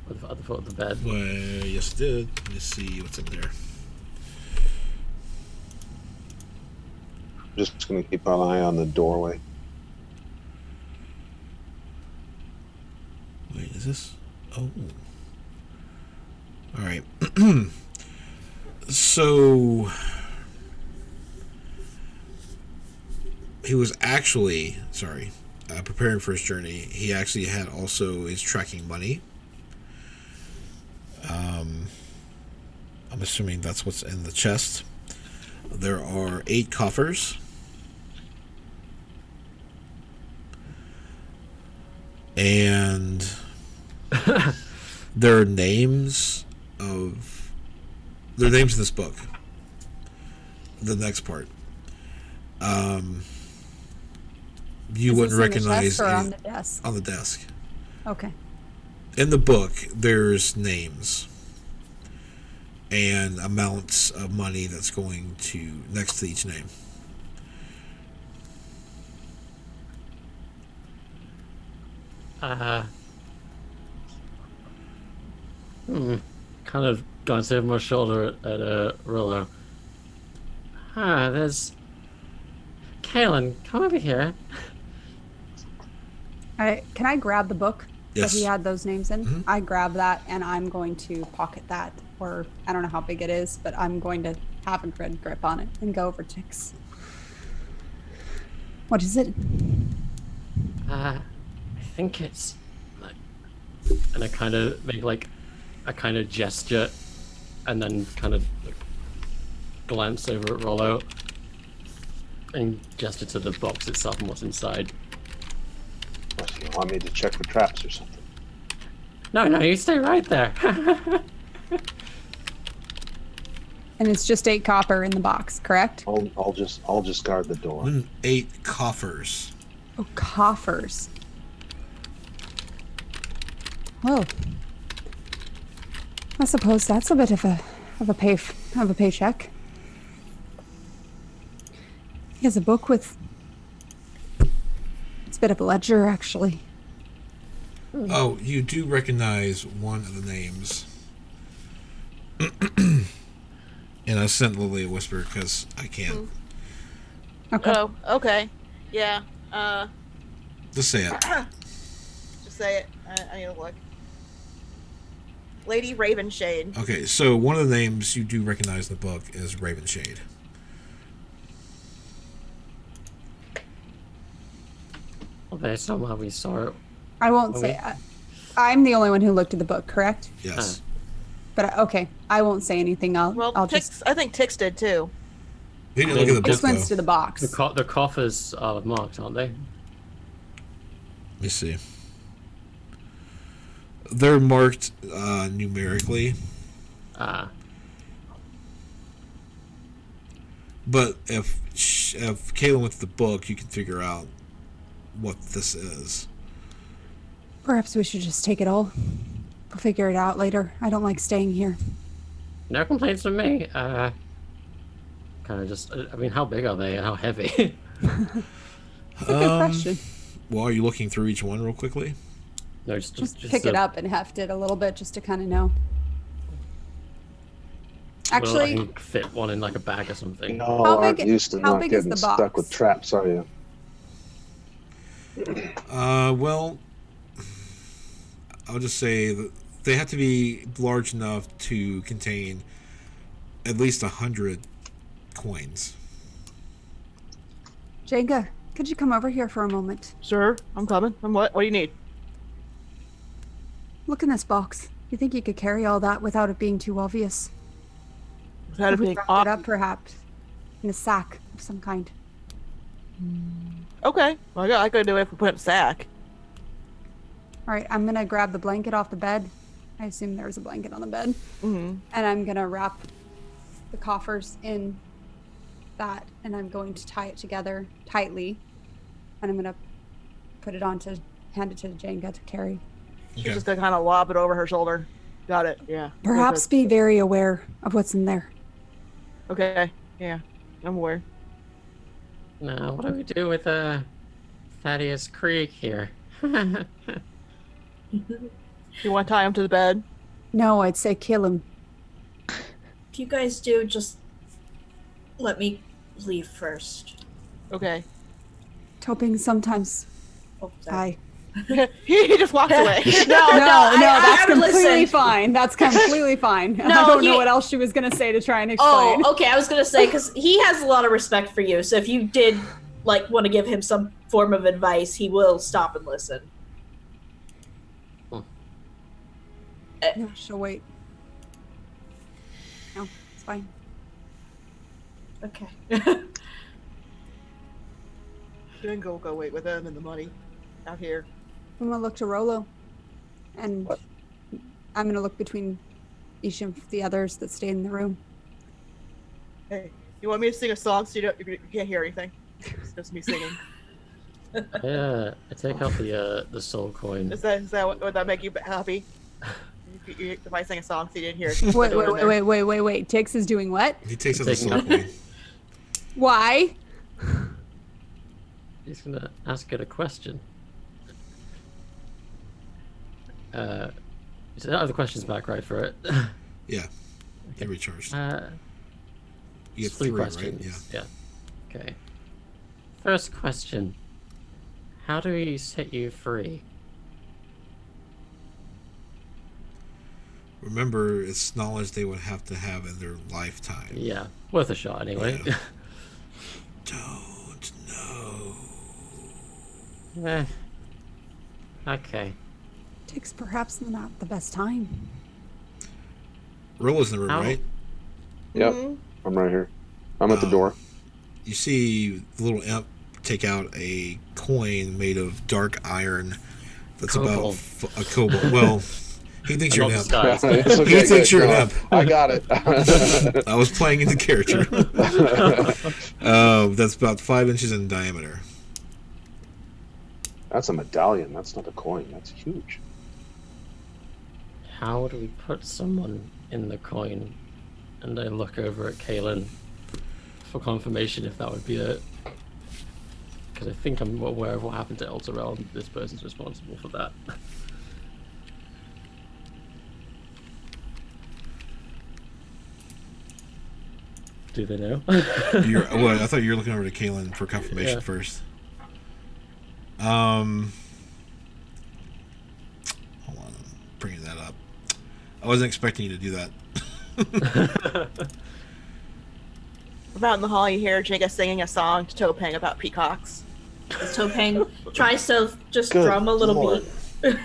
at the foot of the bed. Well, yes, it did. Let me see what's in there. Just going to keep an eye on the doorway. Wait, is this? Oh. All right. So he was actually preparing for his journey. He actually had also is tracking money. I'm assuming that's what's in the chest. There are 8 coffers. And there are names in this book. The next part. You Is wouldn't this in the recognize chest or any- on the desk? on the desk. Okay. In the book, there's names and amounts of money that's going to next to each name. Kind of glanced over my shoulder at Rollo. There's Kaelin, come over here. Can I grab the book Yes. that he had those names in? Mhm. I grab that and I'm going to pocket that, or I don't know how big it is, but I'm going to have a good grip on it and go over to Tix. What is it? I think it's like, and I kind of make like a kind of gesture, and then kind of like, glance over at Rollo and gesture to the box itself and what's inside. What, you want me to check for traps or something? No, you stay right there. And it's just 8 copper in the box, correct? I'll just guard the door. 8 coffers. Oh, coffers. Well, I suppose that's a bit of a paycheck. He has a book with. It's a bit of a ledger, actually. Oh, you do recognize one of the names. And I sent Lily a whisper because I can't. Okay. Oh, okay. Yeah. Just say it. Just say it. I need to look. Lady Ravenshade. Okay, so one of the names you do recognize in the book is Ravenshade. Well, based on what we saw it. I won't Okay. say. I'm the only one who looked at the book, correct? Yes. But okay, I won't say anything. I'll Well, just. I think Tix did too. He didn't look at the book, Just went to though. the box. The coffers are marked, aren't they? Let me see. They're marked numerically, but if Kaylin went to the book, you can figure out what this is. Perhaps we should just take it all. We'll figure it out later. I don't like staying here. No complaints from me. Kind of just. I mean, how big are they? How heavy? It's a good question. Well, are you looking through each one real quickly? No, Just pick it up and heft it a little bit just to kind of know. I Actually, can fit one in like a bag or something. No, How aren't big- used to how not big is getting the stuck box? with traps, are you? Well, I'll just say that they have to be large enough to contain at least 100 coins. Jenga, could you come over here for a moment? Sure, I'm coming. What do you need? Look in this box. You think you could carry all that without it being too obvious? Without If it we being wrapped off. it up, perhaps, in a sack of some kind. Okay. Well, I could do it if we put it in a sack. All right, I'm gonna grab the blanket off the bed. I assume there's a blanket on the bed. Mm-hmm. And I'm gonna wrap the coffers in that, and I'm going to tie it together tightly, and I'm going to hand it to Jenga to carry. She's Okay. just gonna kind of lob it over her shoulder. Got it. Yeah. Perhaps be very aware of what's in there. Okay. Yeah. I'm aware. Now, what do we do with Thaddeus Krieg here? You want to tie him to the bed? No, I'd say kill him. If you guys do, just let me leave first. Okay. Hoping sometimes Oh, sorry. He just walks away. No, that's I would completely listen. fine. That's completely fine. I don't know what else she was going to say to try and explain. Oh, okay. I was gonna say because he has a lot of respect for you. So if you did want to give him some form of advice, he will stop and listen. No, she'll wait. No, it's fine. Okay. Then go wait with him in the money out here. I'm going to look to Rolo. And What? I'm going to look between each of the others that stayed in the room. Hey, you want me to sing a song so you can't hear anything? It's just me singing. I take out the soul coin. Is that would that make you happy? If I sing a song so you didn't hear it. Wait. Tix is doing what? He takes out the Taking soul out- coin. Why? He's gonna ask it a question. The question's back, right, for it? Yeah. He recharged. You get It's three three, right? questions. Yeah. Yeah. Okay. First question. How do we set you free? Remember, it's knowledge they would have to have in their lifetime. Yeah, worth a shot anyway. Yeah. Don't know. Okay. Tix, perhaps not the best time. Rilla's in the room, How- right? Yep, Mhm. I'm right here. I'm at the door. You see the little imp take out a coin made of dark iron that's Cobalt. about a cobalt. Well, he thinks you're I'm an not imp. disguised. It's okay, He thinks good. you're an No, imp. I got it. I was playing into character. That's about 5 inches in diameter. That's a medallion. That's not a coin. That's huge. How do we put someone in the coin? And I look over at Kaylin for confirmation if that would be it. Because I think I'm aware of what happened to Elturel, and this person's responsible for that. Do they know? Well, I thought you were looking over to Kaylin for confirmation Yeah. first. Hold on, I'm bringing that up. I wasn't expecting you to do that. From out in the hall, you hear Jenga singing a song to Topang about peacocks. As Topang tries to just Good drum a little Lord. beat.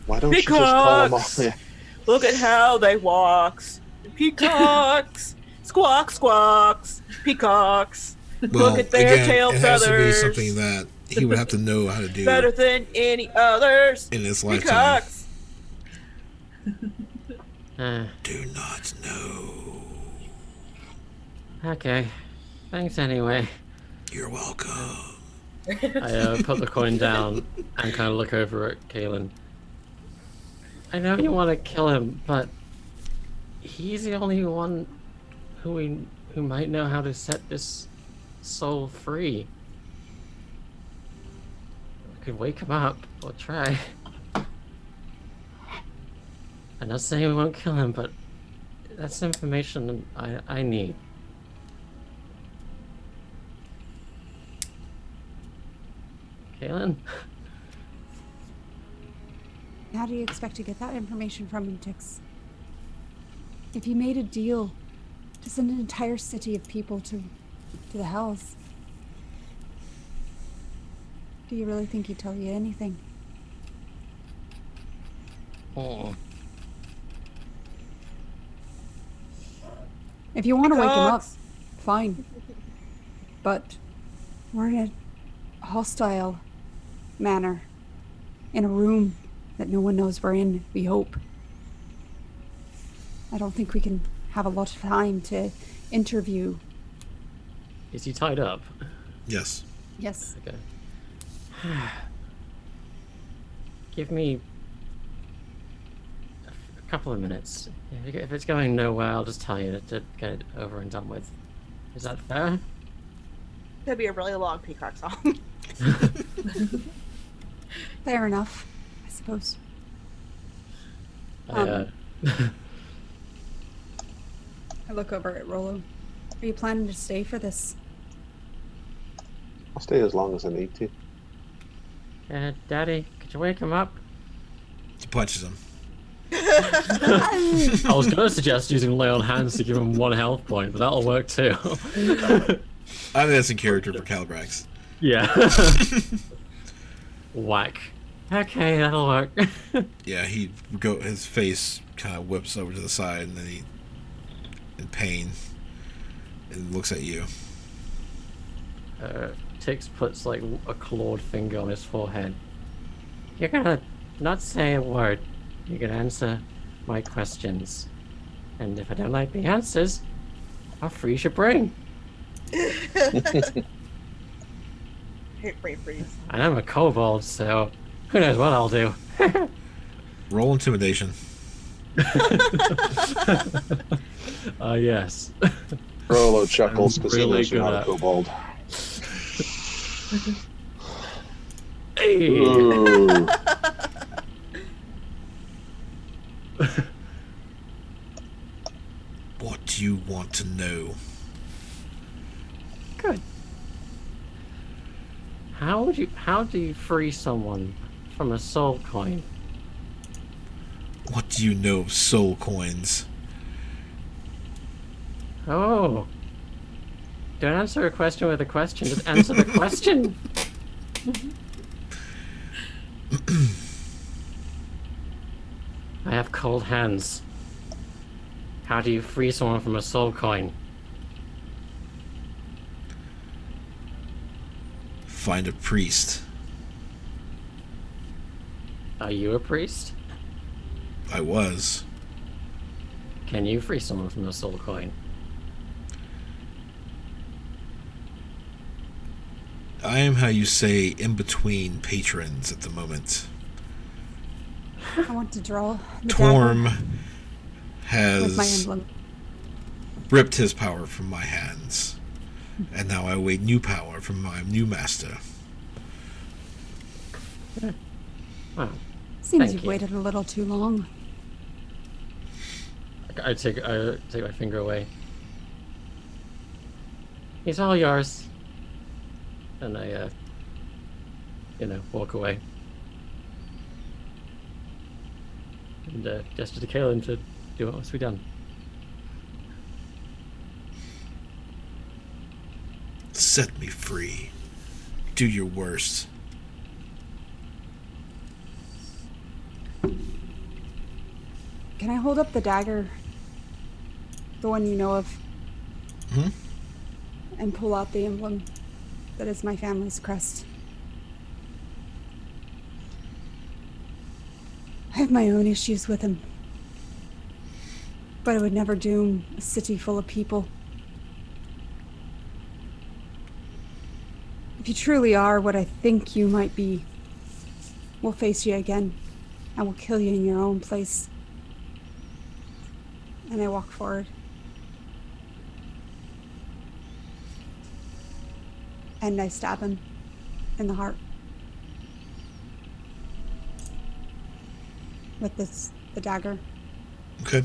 Why don't you just call them all? Peacocks! Look at how they walks. Peacocks! Squawk, squawks! Peacocks! Well, Look at their again, tail it has to be feathers. something that he would have to know how to do Better than any others. in his lifetime. Peacocks! Do not know. Okay. Thanks anyway. You're welcome. I put the coin down and kind of look over at Kaylin. I know you want to kill him, but he's the only one who might know how to set this soul free. We could wake him up or try. I'm not saying we won't kill him, but that's information I need. Kaylin? How do you expect to get that information from him, Tix? If you made a deal to send an entire city of people to the hells, do you really think he'd tell you anything? Oh. If you want to wake him up, Peacocks! fine. But we're in a hostile manner, in a room that no one knows we're in, we hope. I don't think we can have a lot of time to interview Is he tied up? Yes. Yes. Okay. Give me a couple of minutes. If it's going nowhere, I'll just tell you to get it over and done with. Is that fair? Could be a really long Peacock song. Fair enough, I suppose. I look over at Rolo. Are you planning to stay for this? I'll stay as long as I need to. Daddy, could you wake him up? He punches him. I was going to suggest using lay on hands to give him 1 health point, but that'll work too. I think that's in character for Calibrax. Yeah. Whack. Okay, that'll work. Yeah, his face kind of whips over to the side, and then he, in pain, and looks at you. Tix puts like a clawed finger on his forehead. You're gonna not say a word. You're gonna answer my questions. And if I don't like the answers, I'll freeze your brain. Hit brain freeze. And I'm a kobold, so who knows what I'll do. Roll intimidation. Yes. Rolo chuckles because really he knows you're good not a at- kobold. Hey! Ooh. What do you want to know? Good. How do you free someone from a soul coin? What do you know of soul coins? Oh. Don't answer a question with a question, just answer the question. I have cold hands. How do you free someone from a soul coin? Find a priest. Are you a priest? I was. Can you free someone from a soul coin? I am, how you say, in between patrons at the moment. I want to draw the Torm dagger with my has emblem. ripped his power from my hands, and now I await new power from my new master. Wow. Seems Thank you've you. waited a little too long. I take my finger away. He's all yours. And I, walk away. And gesture to Kaelin to do what must be done. Set me free. Do your worst. Can I hold up the dagger? The one you know of? Hmm? And pull out the emblem that is my family's crest. I have my own issues with him. But I would never doom a city full of people. If you truly are what I think you might be, we'll face you again. I will kill you in your own place. And I walk forward. And I stab him in the heart. With the dagger. Okay.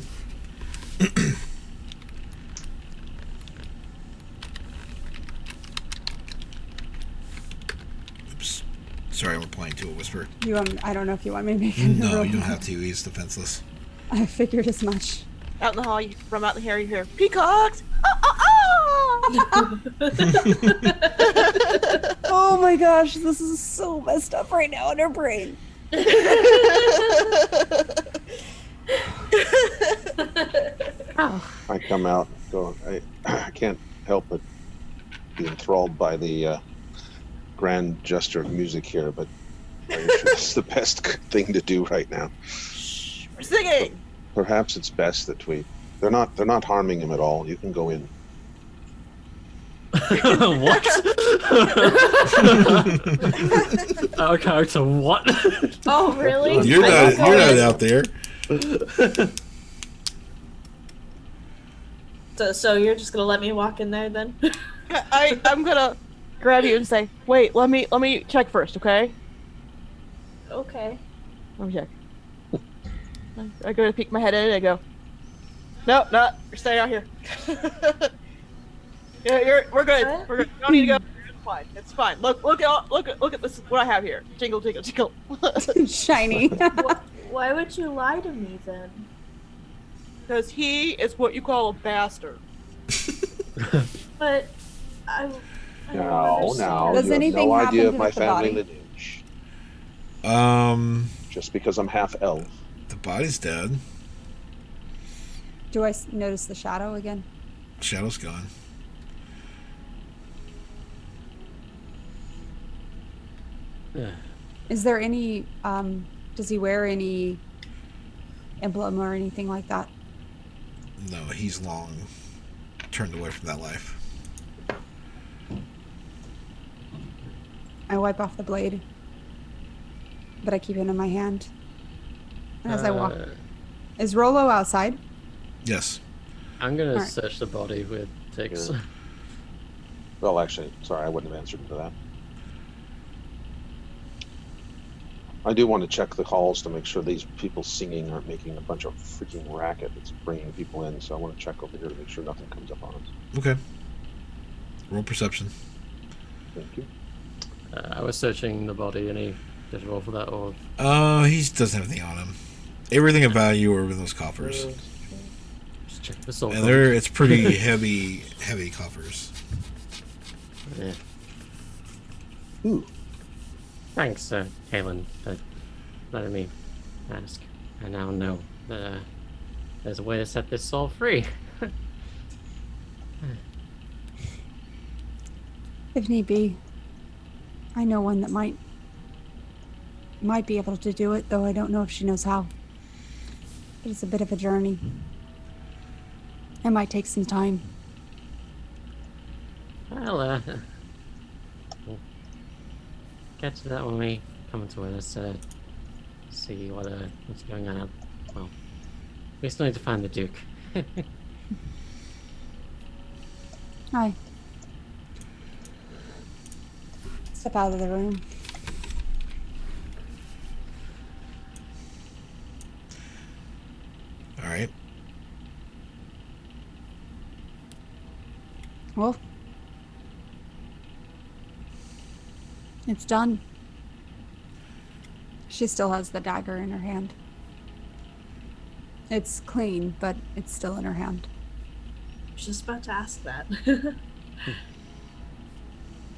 Oops. Sorry, I'm replying to a whisper. I don't know if you want me to make a No, roll. you don't have to. He's defenseless. I figured as much. Out in the hall, you from out in here, you hear peacocks. Oh my gosh, this is so messed up right now in her brain. I come out, go. I can't help but be enthralled by the grand gesture of music here, but I'm sure it's the best thing to do right now. Shh, we're singing. Perhaps it's best that they're not harming him at all. You can go in. What? Our character, what? Oh, really? You're I not. don't You're know. not out there. So you're just gonna let me walk in there then? I'm gonna grab you and say, wait, let me check first, okay? Okay. Let me check. I go to peek my head in and I go, no, you're staying out here. Yeah, we're good. What? We're good. You don't need to go. It's fine. It's fine. Look at this. What I have here. Jingle, jingle, jingle. Shiny. Why would you lie to me then? Because he is what you call a bastard. But I don't No, understand. Does you have anything no happen idea to of my the family body? lineage. Just because I'm half elf. The body's dead. Do I notice the shadow again? Shadow's gone. Is there any, does he wear any emblem or anything like that? No, he's long turned away from that life. I wipe off the blade, but I keep it in my hand. And as I walk, is Rolo outside? Yes. I'm gonna Alright. search the body with ticks. Yeah. Well, actually, sorry, I wouldn't have answered to that. I do want to check the halls to make sure these people singing aren't making a bunch of freaking racket that's bringing people in. So I want to check over here to make sure nothing comes up on us. Okay. Roll perception. Thank you. I was searching the body. Any did you roll for that or? He doesn't have anything on him. Everything of value are in those coffers, Just check the soul. and it's pretty heavy coffers. Yeah. Ooh. Thanks, Kaylin, for letting me ask. I now know that there's a way to set this soul free. If need be. I know one that might be able to do it, though I don't know if she knows how. But it's a bit of a journey. It might take some time. Well, we'll get to that when we come to it. Let's see what's going on. Well, we still need to find the Duke. Hi. Step out of the room. All right. Well, it's done. She still has the dagger in her hand. It's clean, but it's still in her hand. I was just about to ask that.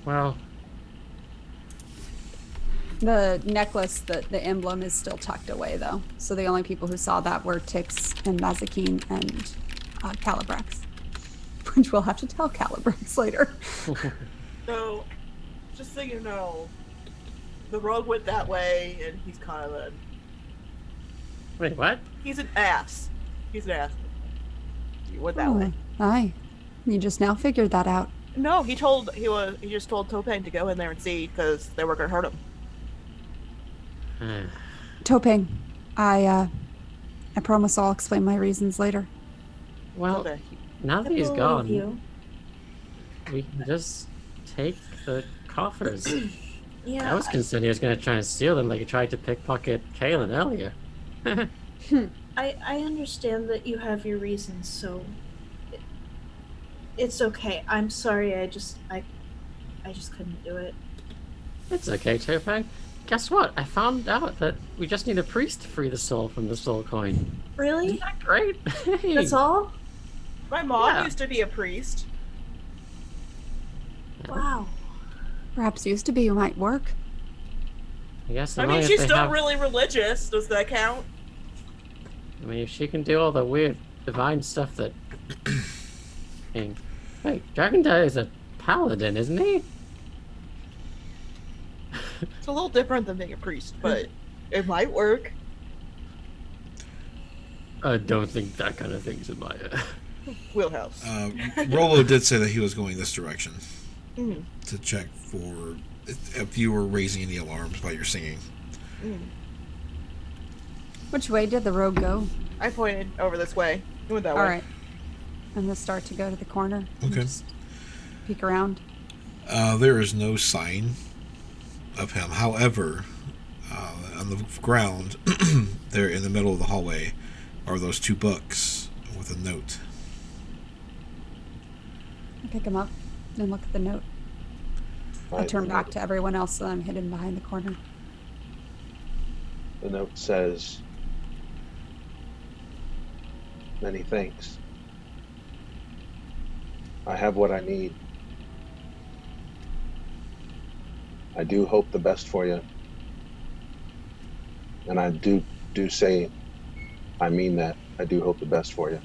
Well, The necklace, the emblem is still tucked away, though. So the only people who saw that were Tix and Mazikeen and Calibrax. Which we'll have to tell Calibrax later. So, just so you know, the road went that way, and he's kind of wait, what? he's an ass. He's an ass. He went that way. Aye. You just now figured that out. No, he just told Topeng to go in there and see because they were gonna hurt him. Topeng, I promise I'll explain my reasons later. Well, Okay. now that I he's believe gone, you. we can just take the coffers. Yeah. I was concerned he was going to try and steal them like he tried to pickpocket Kaylin earlier. I understand that you have your reasons, so it's okay. I'm sorry. I just couldn't do it. It's okay, Topang. Guess what? I found out that we just need a priest to free the soul from the soul coin. Really? Isn't that great? Hey. That's all? My mom Yeah. used to be a priest. Wow. Perhaps used to be might work. I guess. I as mean, long as she's they still have- really religious. Does that count? I mean, if she can do all the weird divine stuff that. Hey, Dragondire is a paladin, isn't he? It's a little different than being a priest, but it might work. I don't think that kind of thing's in my. wheelhouse. Rolo did say that he was going this direction Mm, to check for if you were raising any alarms by your singing. mm. Which way did the road go? I pointed over this way. He went that way. All right. I'm gonna start to go to the corner. And Okay. just peek around. There is no sign of him. However, on the ground, there in the middle of the hallway, are those 2 books with a note. I pick him up and look at the note. I turn back to everyone else so I'm hidden behind the corner. The note says, "Many thanks. I have what I need. I do hope the best for you. And I do say, I mean that. I do hope the best for you.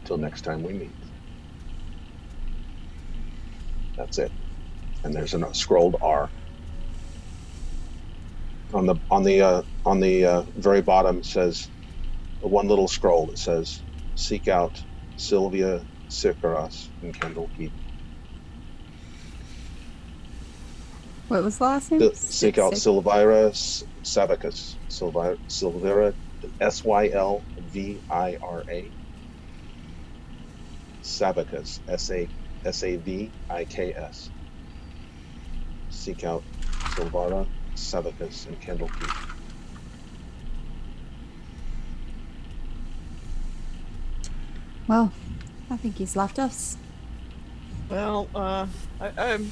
Till next time we meet." That's it. And there's a scrolled R. On the very bottom says, one little scroll that says, "Seek out Sylvia Sikaros in Candlekeep." What was the last name? Seek out Sylvira Savicus. Sylvira, Sylvira. Savicus, Saviks. Seek out Sylvira Savicus in Candlekeep. Well, I think he's left us. Well, I'm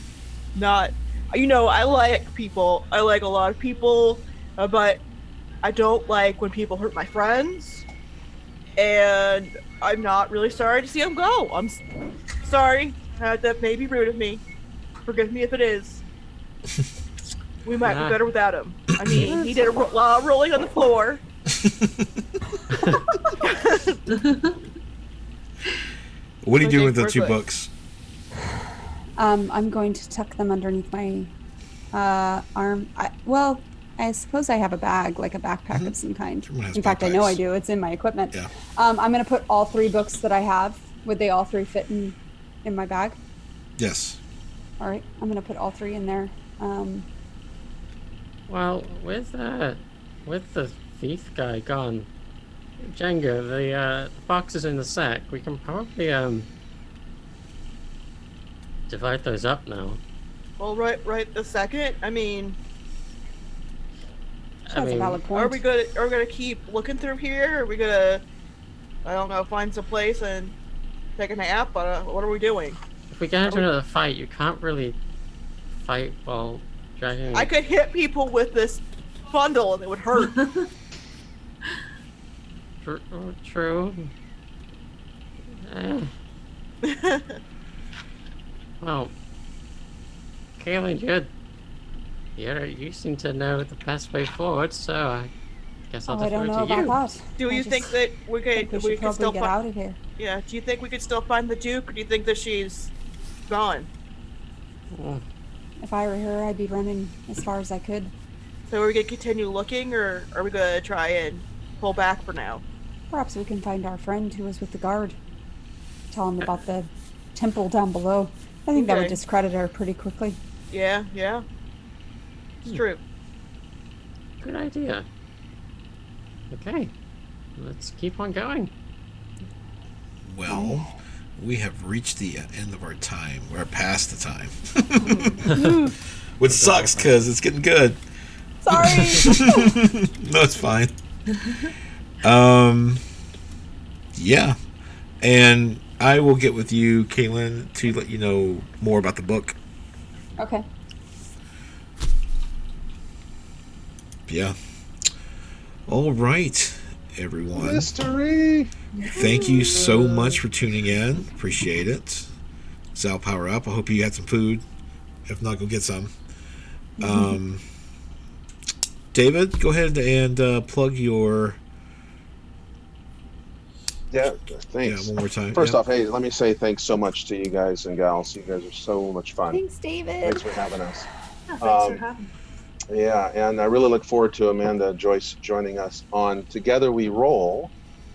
not. I like people. I like a lot of people, but I don't like when people hurt my friends. And I'm not really sorry to see him go. I'm sorry. That may be rude of me. Forgive me if it is. We might be better without him. I mean, he did a lot of rolling on the floor. What are you I doing with think the 2 we're good. books? I'm going to tuck them underneath my arm. I suppose I have a bag, like a backpack of some kind. Everyone has In fact, I know I backpacks. do. It's in my equipment. Yeah. I'm going to put all 3 books that I have. Would they all 3 fit in my bag? Yes. All right. I'm going to put all 3 in there. Well, with the thief guy gone, Jenga, the boxes in the sack, we can probably divide those up now. Well, right this second. I mean, That's a valid point. are we gonna keep looking through here? Are we gonna, I don't know, find some place and take a nap? What are we doing? If we get into another fight, you can't really fight while dragging. I could hit people with this bundle and it would hurt. True. Eh. Well, Kaylin, you seem to know the best way forward, so I guess I'll I don't defer know to you. about that. Do you think that we think could we we should could still probably get find? out of here? Yeah. Do you think we could still find the Duke, or do you think that she's gone? Mm. If I were her, I'd be running as far as I could. So are we gonna continue looking, or are we gonna try and pull back for now? Perhaps we can find our friend who was with the guard. Tell him about the temple down below. I think that would Okay. discredit her pretty quickly. Yeah. It's true. Good idea. Okay, let's keep on going. Well, we have reached the end of our time. We're past the time. Which sucks because it's getting good. Sorry. No, it's fine. Yeah. And I will get with you, Kaylin, to let you know more about the book. Okay. Yeah. All right, everyone. Mystery. Thank you so much for tuning in. Appreciate it. Zal, power up. I hope you had some food. If not, go get some. David, go ahead and plug your... Yeah, thanks. Yeah, one more time. First Yeah. off, hey, let me say thanks so much to you guys and gals. You guys are so much fun. Thanks, David. Thanks for having us. Yeah, thanks for having me. Yeah, and I really look forward to Amanda Joyce joining us on Together We Roll,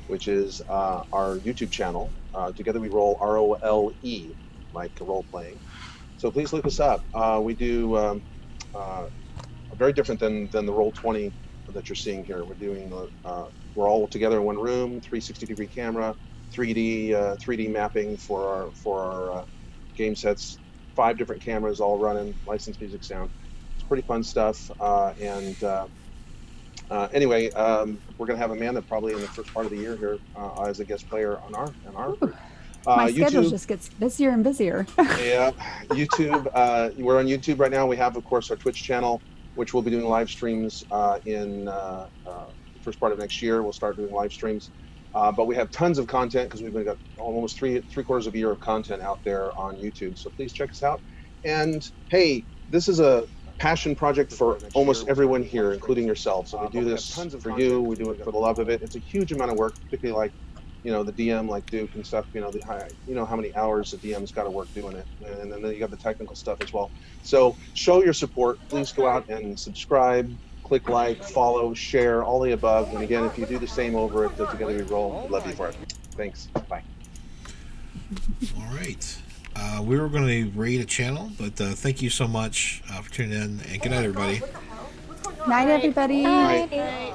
which is our YouTube channel. Together We Roll, ROLE, like role playing. So please look us up. We do very different than the Roll20 that you're seeing here. We're doing we're all together in one room, 360-degree camera, 3D mapping for our game sets, 5 different cameras all running, licensed music, sound. It's pretty fun stuff. Anyway, we're gonna have Amanda probably in the first part of the year here as a guest player on our group. My schedule YouTube, just gets busier and busier. yeah, YouTube. We're on YouTube right now. We have, of course, our Twitch channel, which we'll be doing live streams in the first part of next year. We'll start doing live streams. But we have tons of content because we've got almost three quarters of a year of content out there on YouTube. So please check us out. And hey, this is a passion project for almost everyone here, including yourself. So we do this for you. We do it for the love of it. It's a huge amount of work, particularly like, you know, the DM like Duke and stuff, you know how many hours the DM's got to work doing it. And then you got the technical stuff as well. So show your support. Please go out and subscribe, click like, follow, share, all the above. And again, if you do the same over at Together We Roll, we'd love you for it. Thanks. Bye. All right. We were going to raid a channel, but thank you so much for tuning in, and good night, everybody. Night, everybody. Bye. Bye.